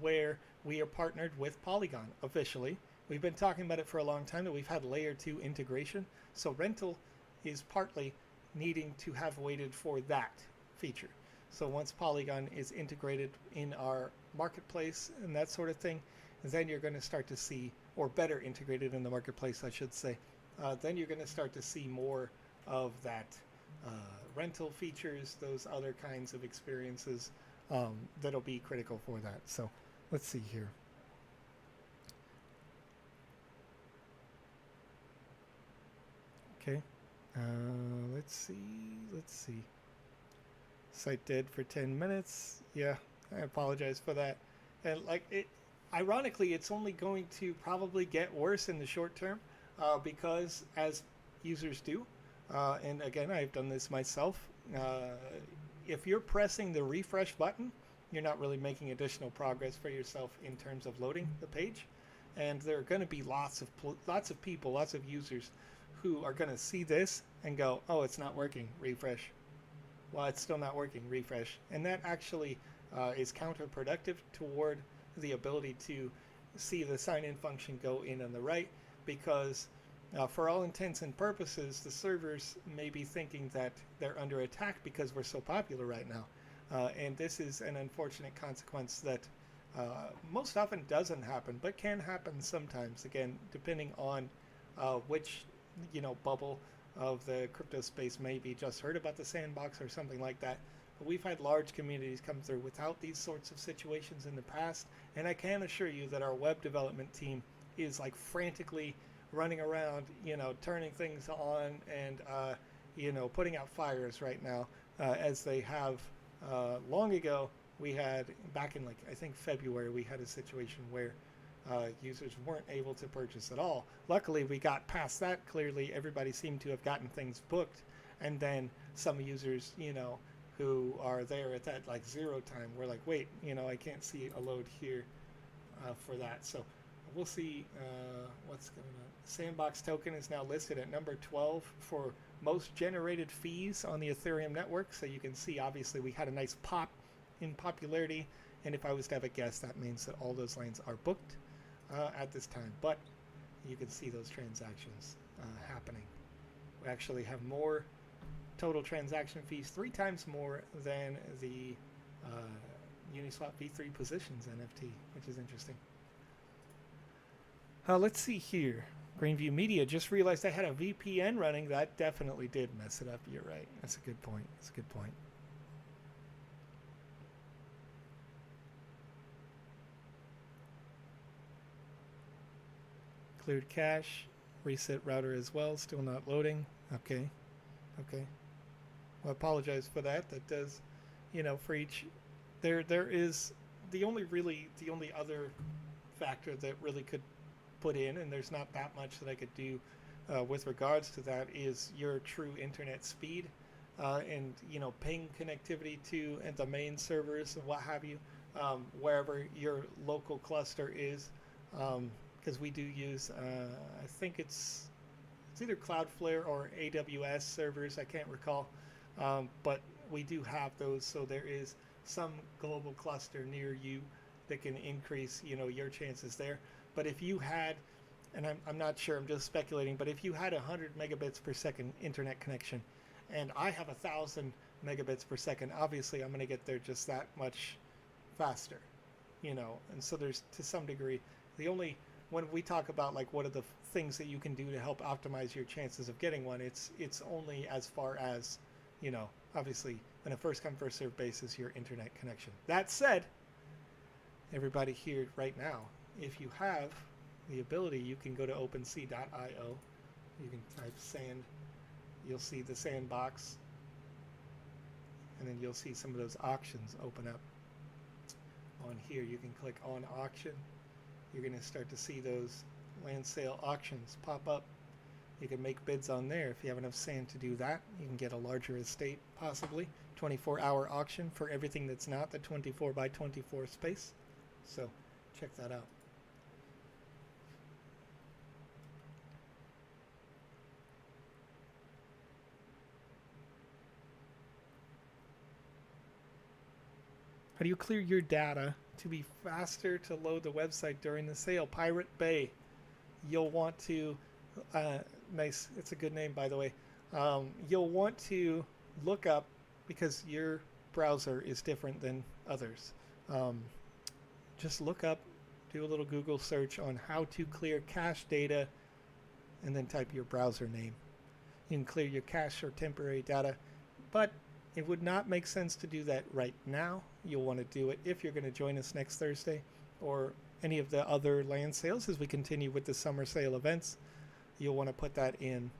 where we are partnered with Polygon officially. We've been talking about it for a long time that we've had layer 2 integration. So rental is partly needing to have waited for that feature. So once Polygon is integrated in our marketplace and that sort of thing, then you're going to start to see, or better integrated in the marketplace, I should say, then you're going to start to see more of that rental features, those other kinds of experiences that'll be critical for that. So let's see here. Okay, let's see. Site dead for 10 minutes. Yeah, I apologize for that. And ironically, it's only going to probably get worse in the short term because as users do, and again, I've done this myself, if you're pressing the refresh button, you're not really making additional progress for yourself in terms of loading the page. And there are going to be lots of people, lots of users who are going to see this and go, oh, it's not working, refresh. Well, it's still not working, refresh. And that actually is counterproductive toward the ability to see the sign-in function go in on the right, because for all intents and purposes, the servers may be thinking that they're under attack because we're so popular right now. And this is an unfortunate consequence that most often doesn't happen, but can happen sometimes, again, depending on which bubble of the crypto space maybe just heard about the Sandbox or something like that. But we've had large communities come through without these sorts of situations in the past, and I can assure you that our web development team is frantically running around, turning things on and putting out fires right now, as they have long ago. We had back in I think February, we had a situation where users weren't able to purchase at all. Luckily, we got past that. Clearly, everybody seemed to have gotten things booked, and then some users, who are there at that 0 time, were like, wait, I can't see a load here for that. So we'll see what's going on. Sandbox token is now listed at number 12 for most generated fees on the Ethereum network. So you can see, obviously, we had a nice pop in popularity, and if I was to have a guess, that means that all those lanes are booked at this time. But you can see those transactions happening. We actually have more total transaction fees, 3 times more than the Uniswap V3 positions NFT, which is interesting. Let's see here. Greenview Media just realized I had a VPN running. That definitely did mess it up. You're right. That's a good point. That's a good point. Cleared cache. Reset router as well. Still not loading. Okay. Okay. Well, I apologize for that. That does, for each, there is the only other factor that really could put in, and there's not that much that I could do with regards to that, is your true internet speed and ping connectivity to and the main servers and what have you, wherever your local cluster is, because we do use I think it's either Cloudflare or AWS servers, I can't recall, but we do have those, so there is some global cluster near you that can increase your chances there. But if you had, and I'm not sure, I'm just speculating, but if you had 100 megabits per second internet connection and I have 1,000 megabits per second, obviously I'm going to get there just that much faster, and so there's, to some degree, when we talk about like what are the things that you can do to help optimize your chances of getting one, it's only as far as, obviously on a first come first served basis, your internet connection. That said, everybody here right now, if you have the ability, you can go to OpenSea.io. You can type sand. You'll see the Sandbox, and then you'll see some of those auctions open up. On here, you can click on auction. You're going to start to see those land sale auctions pop up. You can make bids on there if you have enough sand to do that. You can get a larger estate, possibly. 24-hour auction for everything that's not the 24 by 24 space. So check that out. How do you clear your data to be faster to load the website during the sale? Pirate Bay. You'll want to, nice, it's a good name by the way. You'll want to look up, because your browser is different than others. Just look up, do a little Google search on how to clear cache data, and then type your browser name. You can clear your cache or temporary data, but it would not make sense to do that right now. You'll want to do it if you're going to join us next Thursday or any of the other land sales as we continue with the summer sale events. You'll want to put that in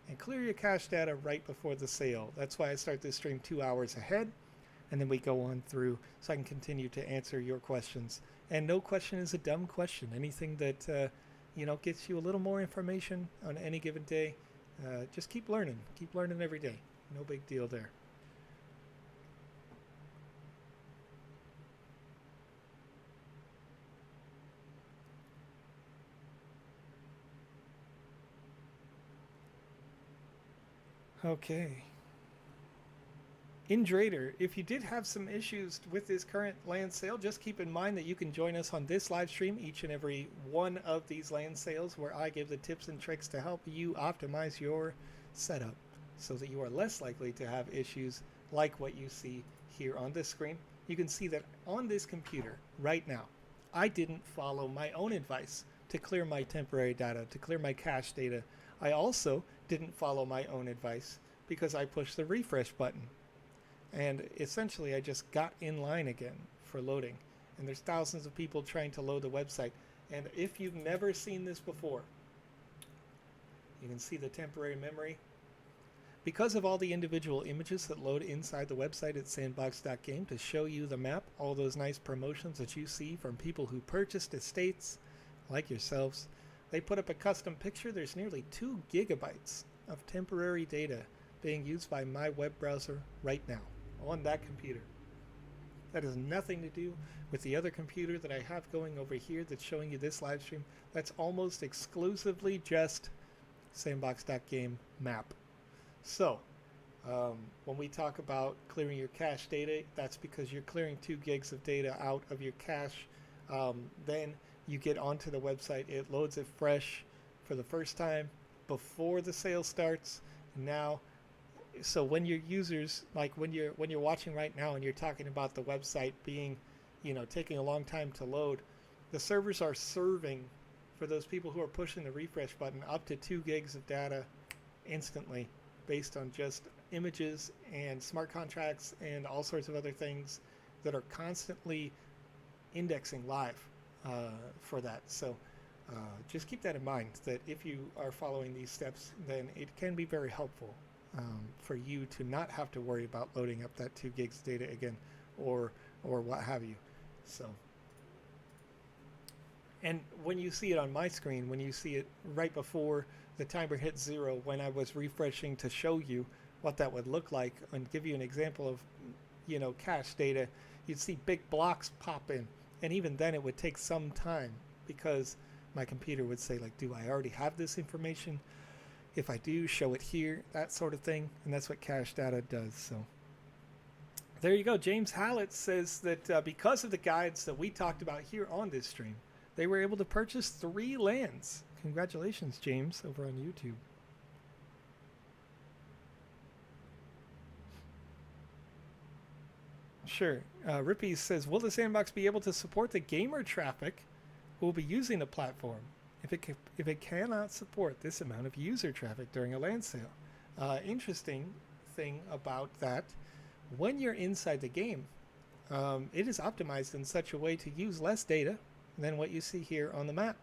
and clear your cache data right before the sale. That's why I start this stream 2 hours ahead, and then we go on through so I can continue to answer your questions. And no question is a dumb question. Anything that gets you a little more information on any given day, just keep learning every day. No big deal there. Okay. Indrader, if you did have some issues with this current land sale, just keep in mind that you can join us on this live stream each and every one of these land sales, where I give the tips and tricks to help you optimize your setup so that you are less likely to have issues like what you see here on this screen. You can see that on this computer right now, I didn't follow my own advice to clear my temporary data, to clear my cache data. I also didn't follow my own advice because I pushed the refresh button. And essentially, I just got in line again for loading. And there's thousands of people trying to load the website. And if you've never seen this before, you can see the temporary memory. Because of all the individual images that load inside the website at sandbox.game to show you the map, all those nice promotions that you see from people who purchased estates like yourselves, they put up a custom picture. There's nearly 2 gigabytes of temporary data being used by my web browser right now on that computer. That has nothing to do with the other computer that I have going over here that's showing you this live stream. That's almost exclusively just sandbox.game map. So when we talk about clearing your cache data, that's because you're clearing 2 gigs of data out of your cache. Then you get onto the website, it loads it fresh for the first time before the sale starts. Now, so when your users, like when you're watching right now and you're talking about the website being, taking a long time to load, the servers are serving for those people who are pushing the refresh button up to 2 gigs of data instantly, based on just images and smart contracts and all sorts of other things that are constantly indexing live for that. So Just keep that in mind, that if you are following these steps, then it can be very helpful for you to not have to worry about loading up that 2 gigs data again, or what have you. So, and when you see it on my screen, when you see it right before the timer hit 0, when I was refreshing to show you what that would look like and give you an example of, cache data, you'd see big blocks pop in, and even then it would take some time, because my computer would say, like, do I already have this information? If I do, show it here, that sort of thing. And that's what cache data does. So there you go. James Hallett says that because of the guides that we talked about here on this stream, they were able to purchase 3 lands. Congratulations, James, over on YouTube. Sure. Rippy says, will the Sandbox be able to support the gamer traffic who will be using the platform if it cannot support this amount of user traffic during a land sale? Interesting thing about that, when you're inside the game, it is optimized in such a way to use less data than what you see here on the map,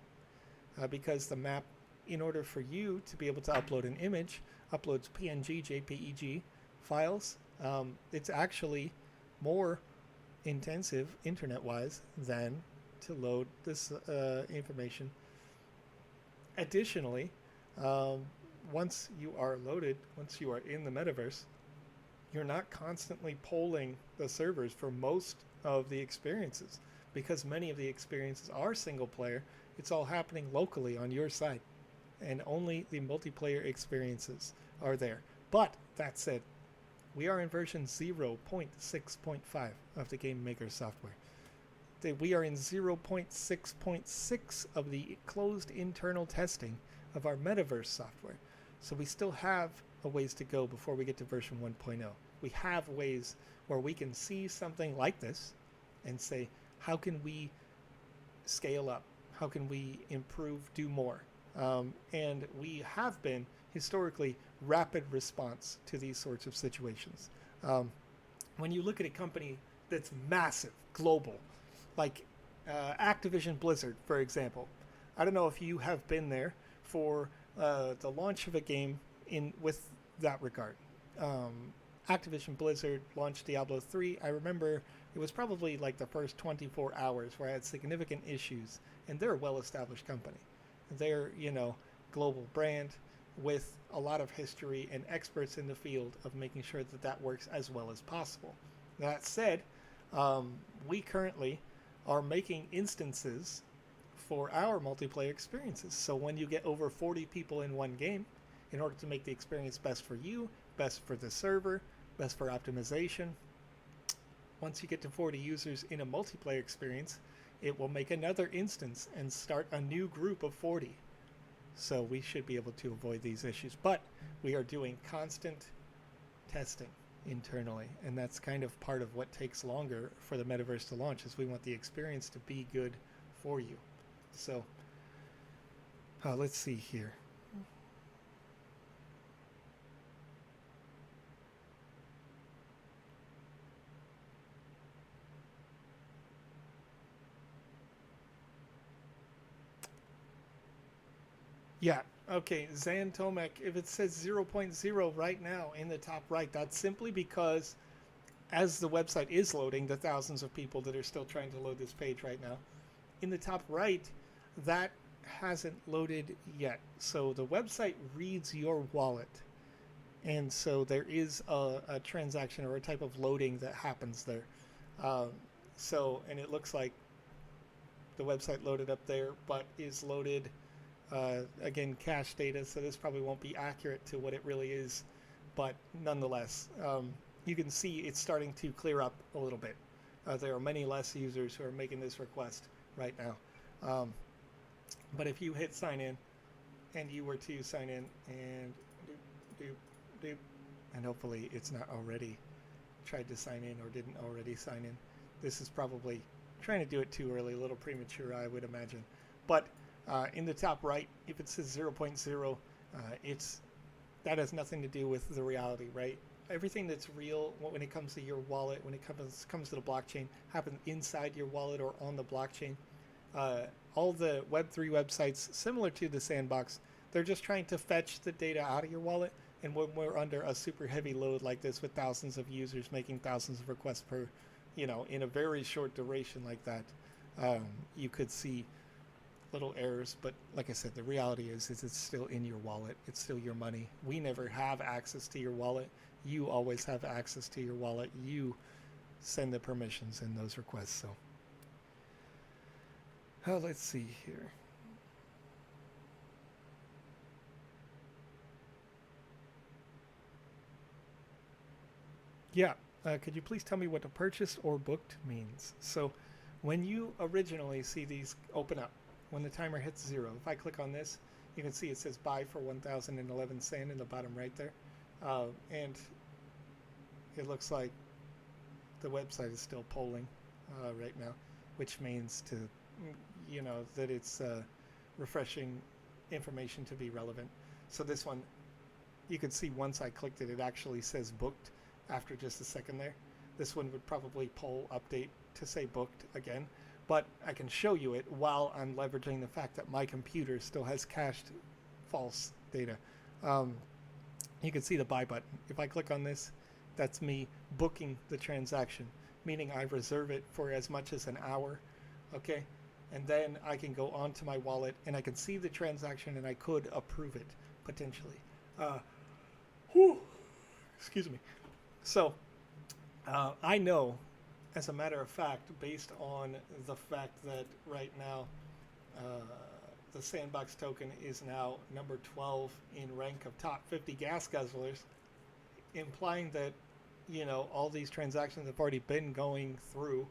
because the map, in order for you to be able to upload an image, uploads PNG, JPEG files. It's actually more intensive internet-wise than to load this information. Additionally, once you are loaded, once you are in the metaverse, you're not constantly polling the servers for most of the experiences, because many of the experiences are single player. It's all happening locally on your side, and only the multiplayer experiences are there. But that said, we are in version 0.6.5 of the Game Maker software. We are in 0.6.6 of the closed internal testing of our metaverse software. So we still have a ways to go before we get to version 1.0. We have ways where we can see something like this and say, how can we scale up? How can we improve, do more? And we have been historically rapid response to these sorts of situations. When you look at a company that's massive, global, like Activision Blizzard, for example. I don't know if you have been there for the launch of a game with that regard. Activision Blizzard launched Diablo 3. I remember it was probably like the first 24 hours where I had significant issues, and they're a well-established company. They're, global brand with a lot of history and experts in the field of making sure that that works as well as possible. That said, we currently are making instances for our multiplayer experiences. So when you get over 40 people in one game, in order to make the experience best for you, best for the server, best for optimization, once you get to 40 users in a multiplayer experience, it will make another instance and start a new group of 40. So we should be able to avoid these issues. But we are doing constant testing internally, and that's kind of part of what takes longer for the metaverse to launch, is we want the experience to be good for you. So let's see here. Yeah, okay, Zan Tomek, if it says 0.0 right now in the top right, that's simply because as the website is loading, the thousands of people that are still trying to load this page right now, in the top right, that hasn't loaded yet. So the website reads your wallet, and so there is a transaction or a type of loading that happens there. And it looks like the website loaded up there, but is loaded again, cache data, so this probably won't be accurate to what it really is, but nonetheless, you can see it's starting to clear up a little bit. There are many less users who are making this request right now. But if you hit sign in, and you were to sign in, and doop, and hopefully it's not already tried to sign in or didn't already sign in. This is probably trying to do it too early, a little premature, I would imagine. But in the top right, if it says 0.0, that has nothing to do with the reality, right? Everything that's real when it comes to your wallet, when it comes to the blockchain, happens inside your wallet or on the blockchain. All the Web3 websites, similar to the Sandbox, they're just trying to fetch the data out of your wallet. And when we're under a super heavy load like this with thousands of users making thousands of requests per, in a very short duration like that, you could see little errors. But like I said, the reality is it's still in your wallet. It's still your money. We never have access to your wallet. You always have access to your wallet. You send the permissions in those requests. So let's see here. Yeah, could you please tell me what a purchased or booked means? So when you originally see these open up, when the timer hits 0, if I click on this, you can see it says buy for 1,011 sand in the bottom right there. And it looks like the website is still polling right now, which means that it's refreshing information to be relevant. So this one, you can see once I clicked it, it actually says booked after just a second there. This one would probably poll update to say booked again, but I can show you it while I'm leveraging the fact that my computer still has cached false data. You can see the buy button. If I click on this, that's me booking the transaction, meaning I reserve it for as much as an hour, okay? And then I can go onto my wallet and I can see the transaction and I could approve it potentially. Excuse me. So I know, as a matter of fact, based on the fact that right now the Sandbox token is now number 12 in rank of top 50 gas guzzlers, implying that all these transactions have already been going through.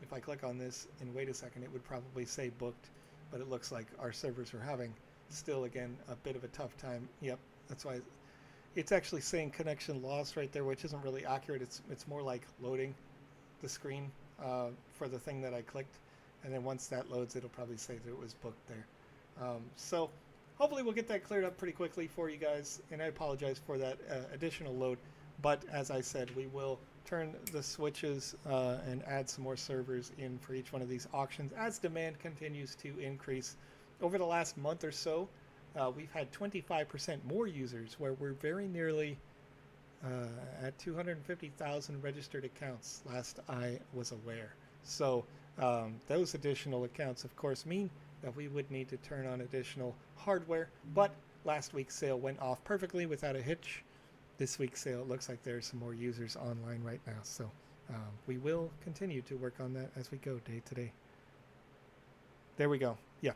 If I click on this and wait a second, it would probably say booked, but it looks like our servers are having still, again, a bit of a tough time. Yep, that's why it's actually saying connection lost right there, which isn't really accurate. It's more like loading the screen for the thing that I clicked, and then once that loads, it'll probably say that it was booked there. So hopefully we'll get that cleared up pretty quickly for you guys, and I apologize for that additional load. But as I said, we will turn the switches and add some more servers in for each one of these auctions as demand continues to increase. Over the last month or so, we've had 25% more users, where we're very nearly at 250,000 registered accounts last I was aware. So those additional accounts, of course, mean that we would need to turn on additional hardware. But last week's sale went off perfectly without a hitch. This week's sale, it looks like there's some more users online right now. So we will continue to work on that as we go day to day. There we go. Yeah.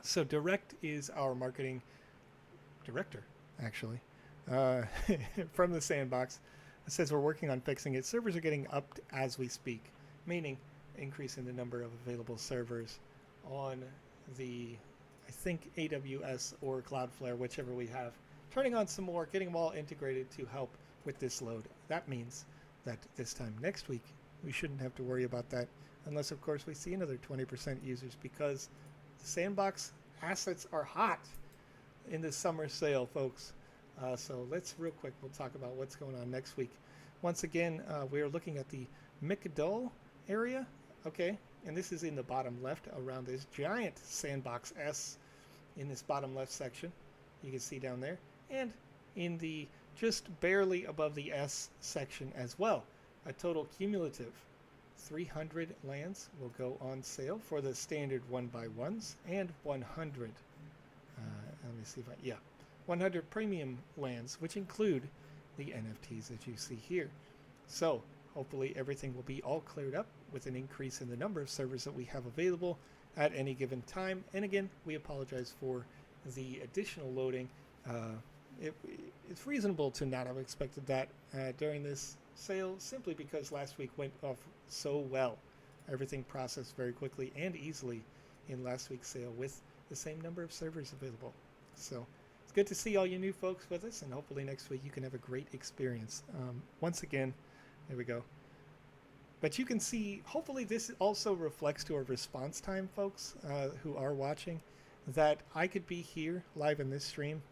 So Direct is our marketing director, actually, from the Sandbox. It says we're working on fixing it. Servers are getting upped as we speak, meaning increasing the number of available servers on the, I think, AWS or Cloudflare, whichever we have. Turning on some more, getting them all integrated to help with this load. That means that this time next week, we shouldn't have to worry about that, unless, of course, we see another 20% users, because the Sandbox assets are hot in this summer sale, folks. So let's real quick, we'll talk about what's going on next week. Once again, we are looking at the Micadol area, okay? And this is in the bottom left around this giant Sandbox S in this bottom left section. You can see down there. And in the just barely above the S section as well. A total cumulative 300 lands will go on sale for the standard 1x1s and 100. Let me see if 100 premium lands, which include the NFTs that you see here. So hopefully everything will be all cleared up with an increase in the number of servers that we have available at any given time. And again, we apologize for the additional loading. It's reasonable to not have expected that during this sale, simply because last week went off so well. Everything processed very quickly and easily in last week's sale with the same number of servers available. So it's good to see all you new folks with us, and hopefully next week you can have a great experience. Once again, there we go. But you can see, hopefully this also reflects to our response time, folks who are watching, that I could be here live in this stream,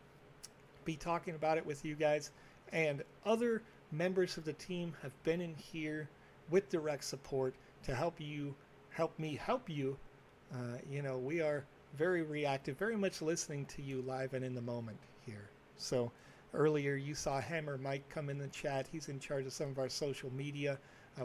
be talking about it with you guys, and other members of the team have been in here with direct support to help me help you We are very reactive, very much listening to you live and in the moment here. So earlier you saw Hammer Mike come in the chat. He's in charge of some of our social media.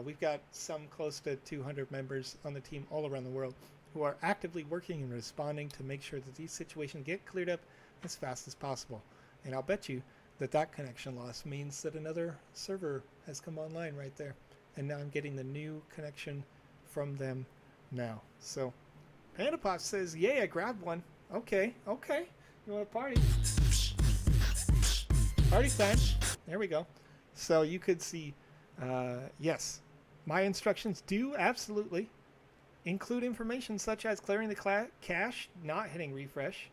We've got some close to 200 members on the team all around the world who are actively working and responding to make sure that these situations get cleared up as fast as possible. And I'll bet you that connection loss means that another server has come online right there. And now I'm getting the new connection from them now. So PandaPop says, yay, I grabbed one. Okay. You want to party? Party time. There we go. So you could see, yes, my instructions do absolutely include information such as clearing the cache, not hitting refresh,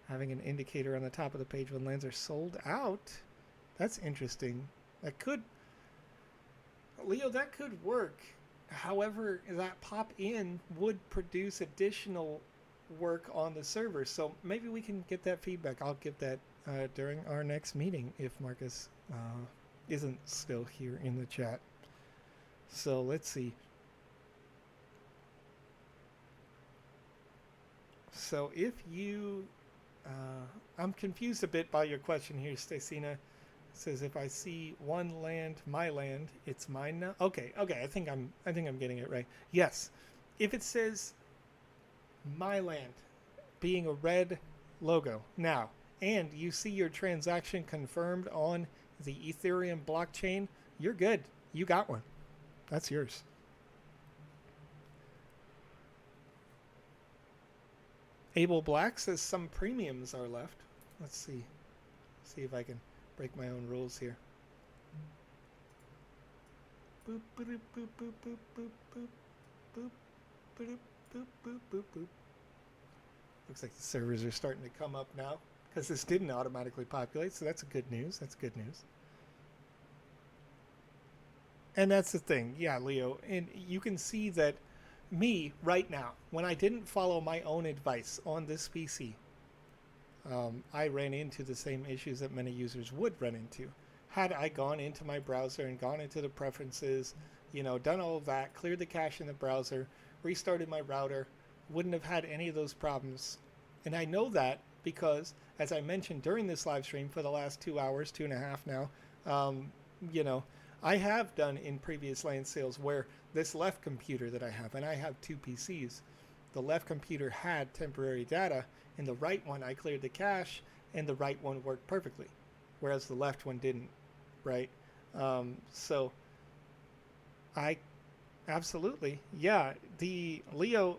having an indicator on the top of the page when lands are sold out. That's interesting. That could, Leo, that could work. However, that pop-in would produce additional work on the server. So maybe we can get that feedback. I'll give that during our next meeting if Marcus isn't still here in the chat. So let's see. So if you... I'm confused a bit by your question here, Stacina. It says if I see one land, my land, it's mine now. Okay. I think I'm getting it right. Yes. If it says my land being a red logo now, and you see your transaction confirmed on the Ethereum blockchain, you're good. You got one. That's yours. Abel Black says some premiums are left. Let's see. See if I can break my own rules here. Boop, boop, boop, boop, boop, boop, boop, boop, boop, boop, boop, boop, boop. Looks like the servers are starting to come up now because this didn't automatically populate, so that's good news. That's good news. And that's the thing. Yeah, Leo. And you can see that me right now, when I didn't follow my own advice on this PC, I ran into the same issues that many users would run into. Had I gone into my browser and gone into the preferences, done all of that, cleared the cache in the browser, restarted my router, wouldn't have had any of those problems. And I know that because, as I mentioned during this live stream for the last 2 hours, 2.5 now, I have done in previous land sales where this left computer that I have, and I have 2 PCs, the left computer had temporary data, and the right one I cleared the cache, and the right one worked perfectly, whereas the left one didn't, right? So I absolutely, yeah, Leo,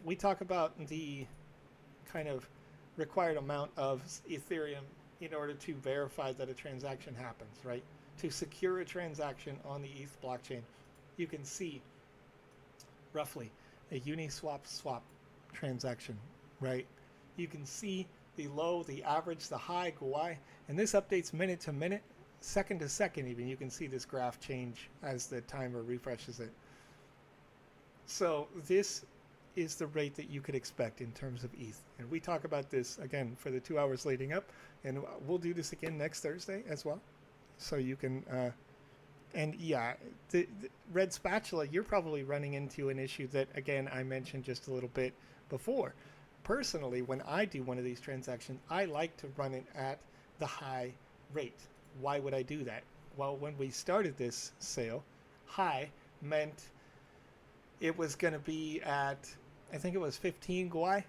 we talk about the kind of required amount of Ethereum in order to verify that a transaction happens, right? To secure a transaction on the ETH blockchain, you can see roughly a Uniswap swap transaction, right? You can see the low, the average, the high, GUI, and this updates minute to minute, second to second even. You can see this graph change as the timer refreshes it. So this is the rate that you could expect in terms of ETH. And we talk about this again for the 2 hours leading up, and we'll do this again next Thursday as well. So you can, and yeah, the Red Spatula, you're probably running into an issue that, again, I mentioned just a little bit before. Personally, when I do one of these transactions, I like to run it at the high rate. Why would I do that? Well, when we started this sale, high meant it was going to be at, I think it was 15 GUI,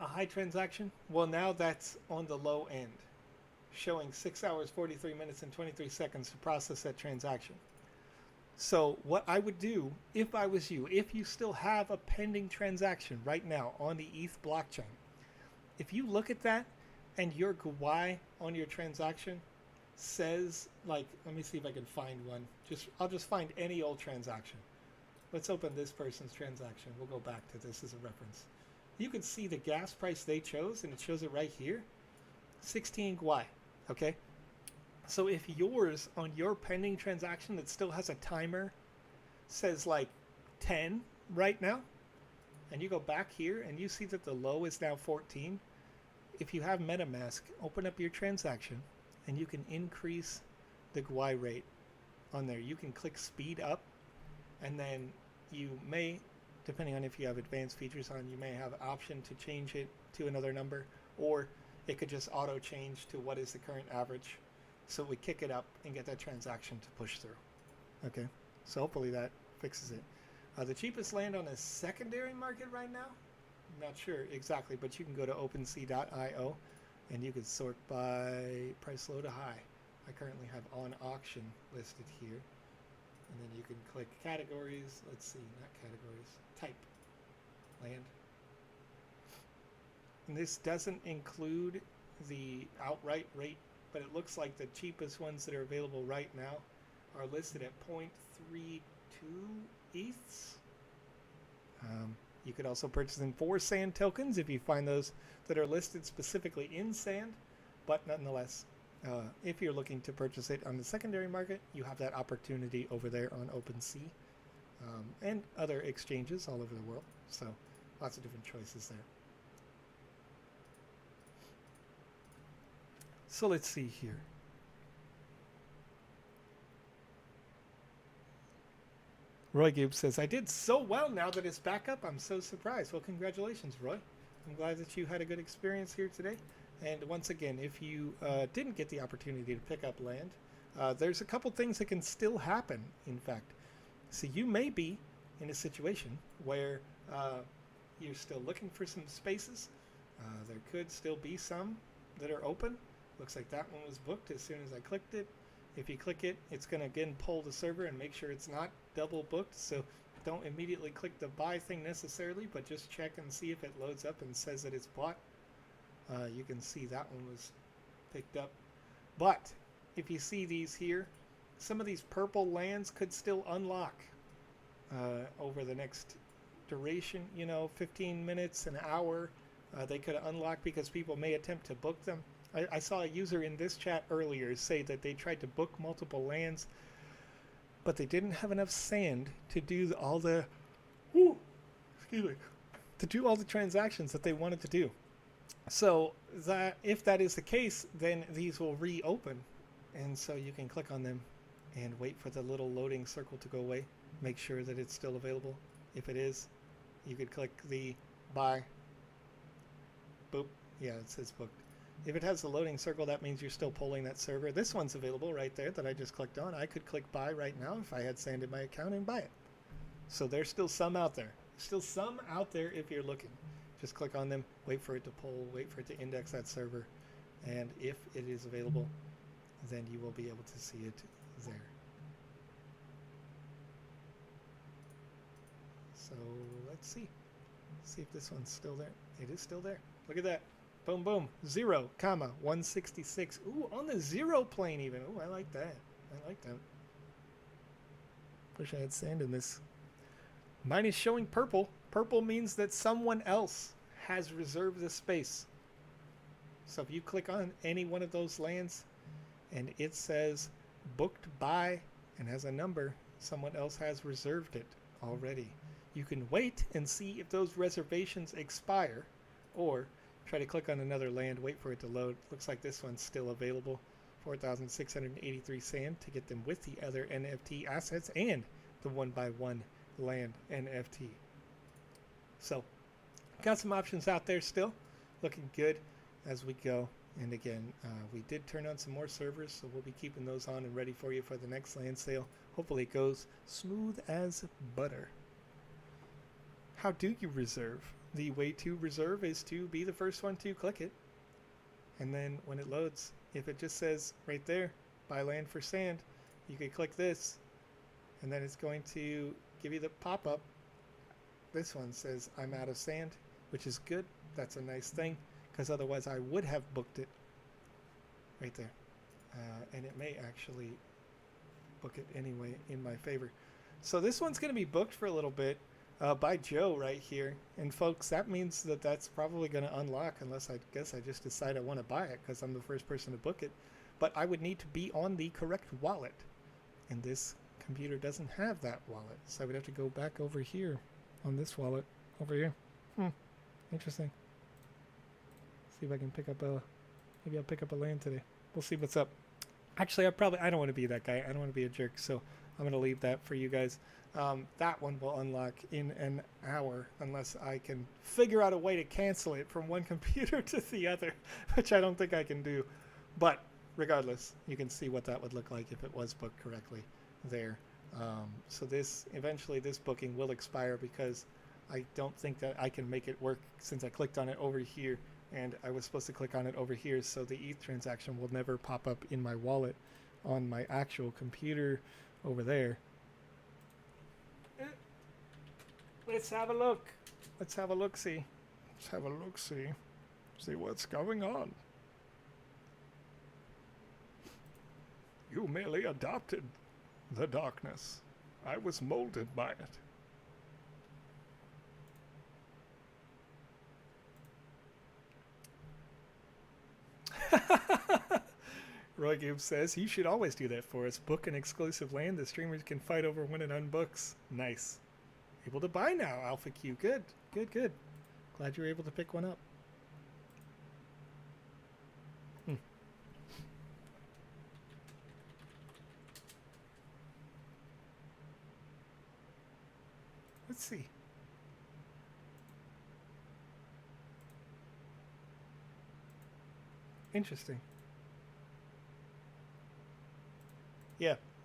a high transaction. Well, now that's on the low end, showing 6 hours, 43 minutes, and 23 seconds to process that transaction. So what I would do if I was you, if you still have a pending transaction right now on the ETH blockchain, if you look at that and your GUI on your transaction says, like, let me see if I can find one. I'll just find any old transaction. Let's open this person's transaction. We'll go back to this as a reference. You can see the gas price they chose, and it shows it right here, 16 GUI. Okay, so if yours on your pending transaction that still has a timer says like 10 right now, and you go back here and you see that the low is now 14, if you have MetaMask, open up your transaction and you can increase the GUI rate on there. You can click speed up, and then you may depending on if you have advanced features on, you may have an option to change it to another number, or it could just auto change to what is the current average. So we kick it up and get that transaction to push through. Okay, so hopefully that fixes it. The cheapest land on the secondary market right now, I'm not sure exactly, but you can go to OpenSea.io and you can sort by price low to high. I currently have on auction listed here. And then you can click categories. Let's see, not categories, type, land. And this doesn't include the outright rate, but it looks like the cheapest ones that are available right now are listed at 0.32 ETHs. You could also purchase them for sand tokens if you find those that are listed specifically in sand, but nonetheless, if you're looking to purchase it on the secondary market, you have that opportunity over there on OpenSea and other exchanges all over the world. So lots of different choices there. So let's see here. Roy Gibbs says, I did so well now that it's back up. I'm so surprised. Well, congratulations, Roy. I'm glad that you had a good experience here today. And once again, if you didn't get the opportunity to pick up land, there's a couple things that can still happen, in fact. So you may be in a situation where you're still looking for some spaces. There could still be some that are open. Looks like that one was booked as soon as I clicked it. If you click it, it's going to again pull the server and make sure it's not double booked. So don't immediately click the buy thing necessarily, but just check and see if it loads up and says that it's bought. You can see that one was picked up. But if you see these here, some of these purple lands could still unlock over the next duration, 15 minutes, an hour. They could unlock because people may attempt to book them. I saw a user in this chat earlier say that they tried to book multiple lands, but they didn't have enough sand to do all the transactions that they wanted to do. So that if that is the case, then these will reopen, and so you can click on them and wait for the little loading circle to go away. Make sure that it's still available. If it is, you could click the buy. Boop. Yeah, it says booked. If it has the loading circle, that means you're still polling that server. This one's available right there that I just clicked on. I could click buy right now if I had sand in my account and buy it. So there's still some out there. Still some out there if you're looking. Just click on them, wait for it to poll, wait for it to index that server, and if it is available, then you will be able to see it there. So let's see. See if this one's still there. It is still there. Look at that. Boom, boom. 0, 166. Ooh, on the 0 plane even. Ooh, I like that. I like that. Wish I had sand in this. Mine is showing purple. Purple means that someone else has reserved the space. So if you click on any one of those lands and it says booked by and has a number, someone else has reserved it already. You can wait and see if those reservations expire, or try to click on another land, wait for it to load. Looks like this one's still available. 4,683 sand to get them with the other NFT assets and the 1x1 land NFT. So got some options out there still, looking good as we go. And again, we did turn on some more servers, so we'll be keeping those on and ready for you for the next land sale. Hopefully it goes smooth as butter. How do you reserve? The way to reserve is to be the first one to click it, and then when it loads, if it just says right there buy land for sand, you can click this, and then it's going to give you the pop-up. This one says I'm out of sand, which is good. That's a nice thing, because otherwise I would have booked it right there, and it may actually book it anyway in my favor. So this one's going to be booked for a little bit by Joe right here, and folks, that means that that's probably going to unlock, unless I guess I just decide I want to buy it because I'm the first person to book it. But I would need to be on the correct wallet, and this computer doesn't have that wallet, so I would have to go back over here on this wallet over here. Interesting. See if I can pick up a, maybe I'll pick up a land today. We'll see what's up. Actually, I don't want to be that guy. I don't want to be a jerk, so I'm going to leave that for you guys. That one will unlock in an hour unless I can figure out a way to cancel it from one computer to the other, which I don't think I can do. But regardless, you can see what that would look like if it was booked correctly there. So eventually this booking will expire because I don't think that I can make it work since I clicked on it over here and I was supposed to click on it over here, so the ETH transaction will never pop up in my wallet on my actual computer over there. Let's have a look. Let's have a look-see. Let's have a look-see. See what's going on. You merely adopted the darkness. I was molded by it. Roy Gibbs says, you should always do that for us. Book an exclusive land the streamers can fight over when it unbooks. Nice. Able to buy now, Alpha Q. Good, good, good. Glad you were able to pick one up. Let's see. Interesting.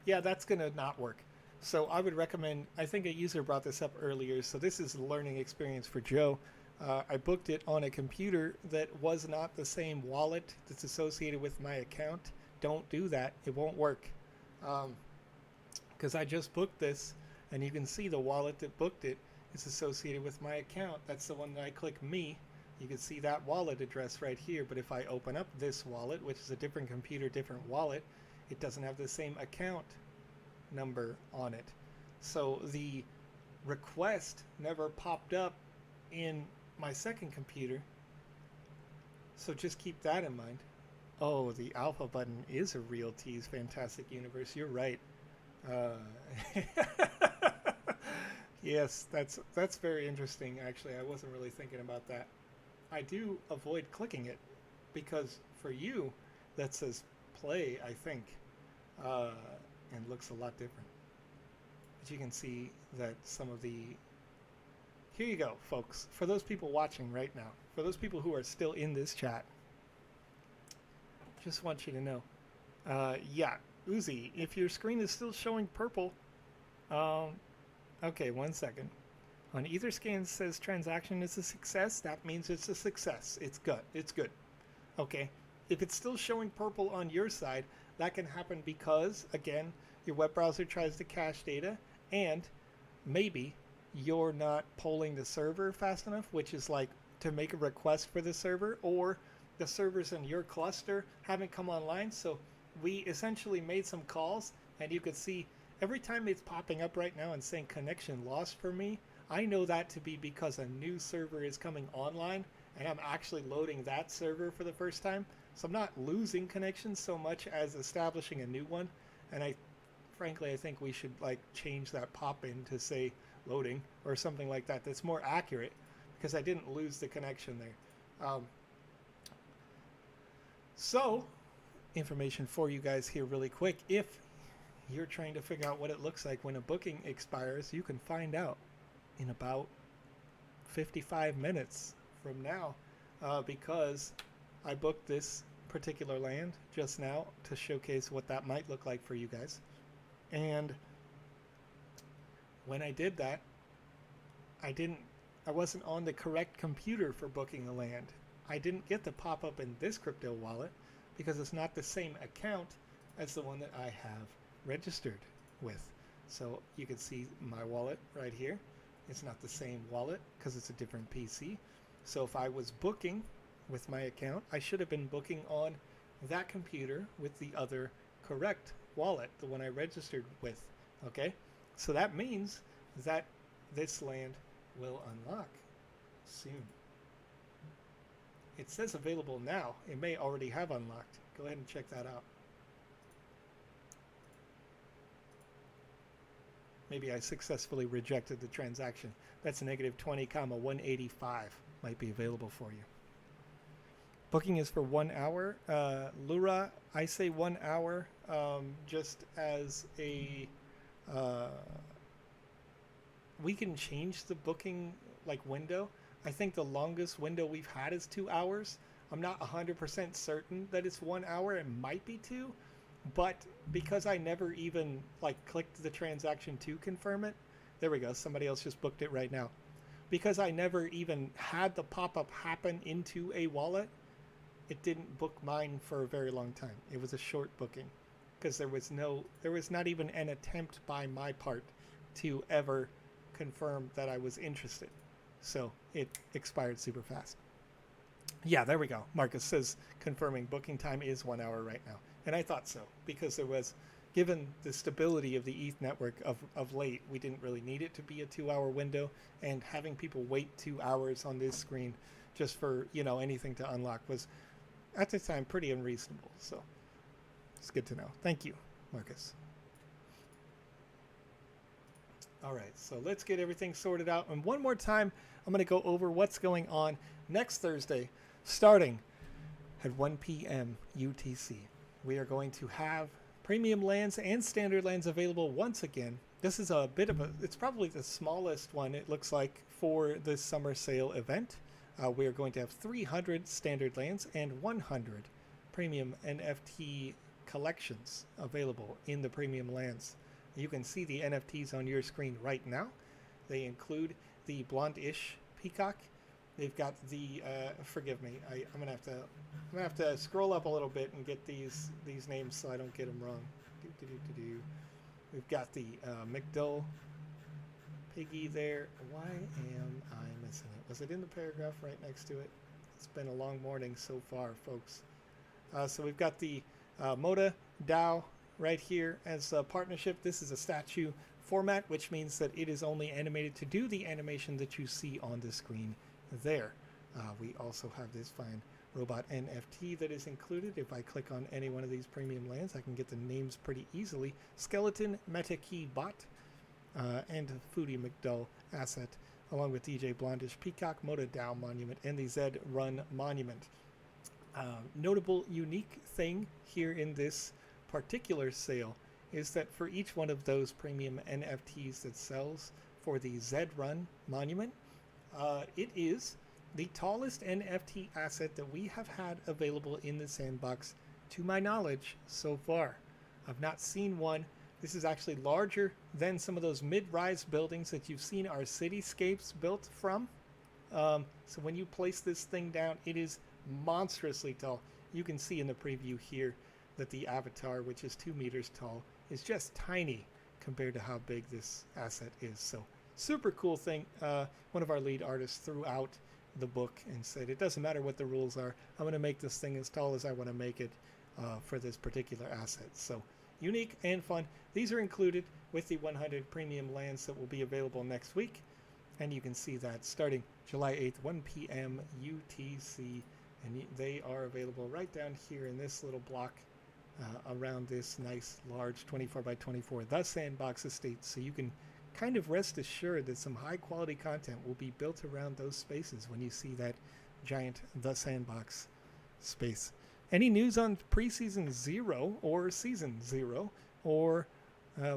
Yeah, that's gonna not work. So I would recommend, I think a user brought this up earlier, so this is a learning experience for Joe. I booked it on a computer that was not the same wallet that's associated with my account. Don't do that, it won't work. Because I just booked this, and you can see the wallet that booked it is associated with my account. That's the one that I click me. You can see that wallet address right here, but if I open up this wallet, which is a different computer, different wallet, it doesn't have the same account number on it. So the request never popped up in my second computer. So just keep that in mind. Oh, the alpha button is a real tease, Fantastic Universe. You're right. Yes, that's very interesting, actually. I wasn't really thinking about that. I do avoid clicking it because for you, that says play, I think, and looks a lot different. But you can see that some of the... Here you go, folks. For those people watching right now, for those people who are still in this chat, just want you to know. Yeah, Uzi, if your screen is still showing purple, okay, 1 second. On Etherscan says transaction is a success. That means it's a success. It's good. It's good. Okay. If it's still showing purple on your side, that can happen because, again, your web browser tries to cache data, and maybe you're not polling the server fast enough, which is like to make a request for the server, or the servers in your cluster haven't come online. So we essentially made some calls, and you could see every time it's popping up right now and saying connection lost for me, I know that to be because a new server is coming online and I'm actually loading that server for the first time. So I'm not losing connections so much as establishing a new one. And frankly, I think we should like change that pop-in to say loading or something like that. That's more accurate because I didn't lose the connection there. So information for you guys here really quick. If you're trying to figure out what it looks like when a booking expires, you can find out in about 55 minutes from now, because I booked this particular land just now to showcase what that might look like for you guys. And when I did that, I wasn't on the correct computer for booking the land. I didn't get the pop-up in this crypto wallet because it's not the same account as the one that I have registered with. So you can see my wallet right here. It's not the same wallet because it's a different PC. So if I was booking with my account, I should have been booking on that computer with the other correct wallet, the one I registered with. Okay, so that means that this land will unlock soon. It says available now. It may already have unlocked. Go ahead and check that out. Maybe I successfully rejected the transaction. That's negative 20,185 might be available for you. Booking is for 1 hour. Lura, I say 1 hour just as a we can change the booking like window. I think the longest window we've had is 2 hours. I'm not 100% certain that it's 1 hour. It might be 2, but because I never even like clicked the transaction to confirm it, there we go. Somebody else just booked it right now. Because I never even had the pop-up happen into a wallet, it didn't book mine for a very long time. It was a short booking because there was not even an attempt by my part to ever confirm that I was interested. So it expired super fast. Yeah, there we go. Marcus says confirming booking time is 1 hour right now. And I thought so, because there was, given the stability of the ETH network of late, we didn't really need it to be a 2-hour window, and having people wait 2 hours on this screen just for, anything to unlock was at the time pretty unreasonable. So it's good to know. Thank you, Marcus. All right, so let's get everything sorted out. And one more time, I'm going to go over what's going on next Thursday, starting at 1 p.m. UTC. We are going to have premium lands and standard lands available once again. This is a bit of it's probably the smallest one, it looks like, for this summer sale event. We are going to have 300 standard lands and 100 premium NFT collections available in the premium lands. You can see the NFTs on your screen right now. They include the blonde-ish peacock. They've got the forgive me. I'm gonna have to scroll up a little bit and get these names so I don't get them wrong. We've got the McDull piggy there. Why am I missing it? Was it in the paragraph right next to it? It's been a long morning so far, folks. So we've got the Moda DAO right here as a partnership. This is a statue format, which means that it is only animated to do the animation that you see on the screen there. We also have this fine robot NFT that is included. If I click on any one of these premium lands, I can get the names pretty easily. Skeleton, MetaKey Bot, and Foodie McDull asset, along with DJ Blondish Peacock, Moda DAO Monument, and the Zed Run Monument. Notable unique thing here in this particular sale is that for each one of those premium NFTs that sells for the Zed Run Monument, it is the tallest NFT asset that we have had available in the sandbox, to my knowledge, so far. I've not seen one. This is actually larger than some of those mid-rise buildings that you've seen our cityscapes built from. So when you place this thing down, it is monstrously tall. You can see in the preview here that the avatar, which is 2 meters tall, is just tiny compared to how big this asset is. So super cool thing. One of our lead artists threw out the book and said, it doesn't matter what the rules are, I'm going to make this thing as tall as I want to make it for this particular asset. So unique and fun. These are included with the 100 premium lands that will be available next week, and you can see that starting July 8th, 1 p.m. UTC, and they are available right down here in this little block around this nice large 24 by 24 The Sandbox estate. So you can kind of rest assured that some high quality content will be built around those spaces when you see that giant The Sandbox space. Any news on preseason 0 or season 0, or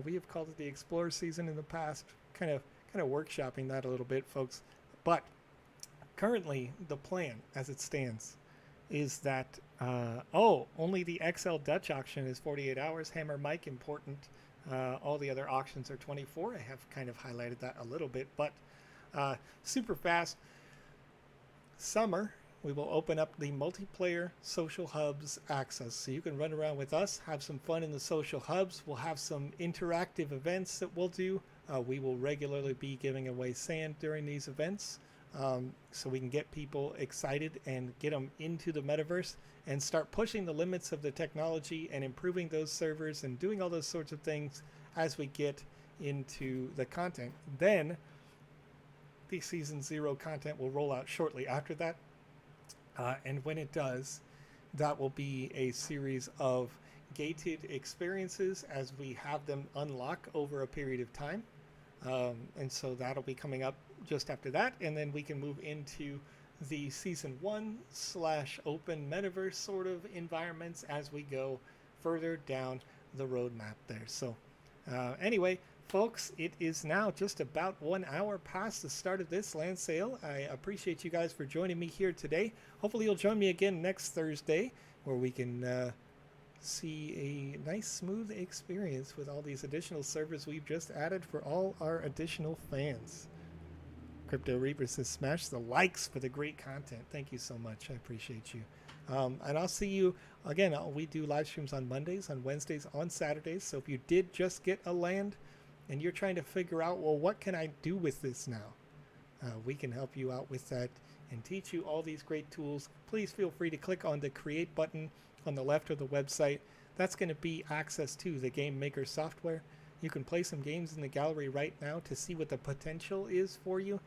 we have called it the Explorer season in the past, kind of workshopping that a little bit, folks. But currently the plan as it stands is that only the XL Dutch auction is 48 hours. Hammer Mike, important. All the other auctions are 24. I have kind of highlighted that a little bit, but super fast. Summer, we will open up the multiplayer social hubs access. So you can run around with us, have some fun in the social hubs. We'll have some interactive events that we'll do. We will regularly be giving away sand during these events, so we can get people excited and get them into the metaverse and start pushing the limits of the technology and improving those servers and doing all those sorts of things as we get into the content. Then the season 0 content will roll out shortly after that. And when it does, that will be a series of gated experiences as we have them unlock over a period of time. And so that'll be coming up just after that. And then we can move into the season 1/open metaverse sort of environments as we go further down the roadmap there. So anyway, folks, it is now just about 1 hour past the start of this land sale. I appreciate you guys for joining me here today. Hopefully you'll join me again next Thursday, where we can see a nice smooth experience with all these additional servers we've just added for all our additional fans. Crypto Reaper says smash the likes for the great content. Thank you so much. I appreciate you. And I'll see you again. We do live streams on Mondays, on Wednesdays, on Saturdays. So if you did just get a land and you're trying to figure out, well, what can I do with this now? We can help you out with that and teach you all these great tools. Please feel free to click on the create button on the left of the website. That's going to be access to the Game Maker software. You can play some games in the gallery right now to see what the potential is for you.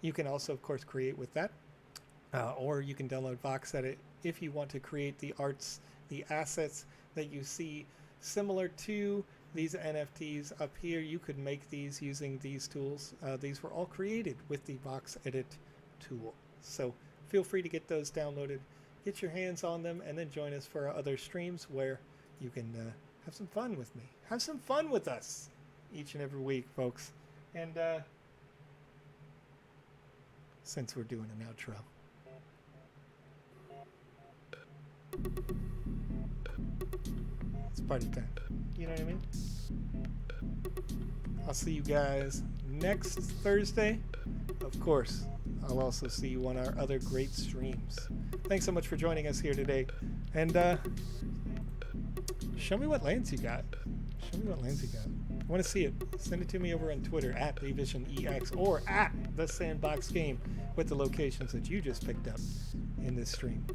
You can also, of course, create with that. Or you can download VoxEdit if you want to create the arts, the assets that you see similar to these NFTs up here. You could make these using these tools. These were all created with the VoxEdit tool. So feel free to get those downloaded, get your hands on them, and then join us for our other streams where you can have some fun with me. Have some fun with us each and every week, folks. And since we're doing an outro, it's party time. You know what I mean? I'll see you guys next Thursday. Of course, I'll also see you on our other great streams. Thanks so much for joining us here today. And show me what lands you got. Show me what lands you got. I want to see it. Send it to me over on Twitter at TheVisionEX or at the Sandbox Game with the locations that you just picked up in this stream.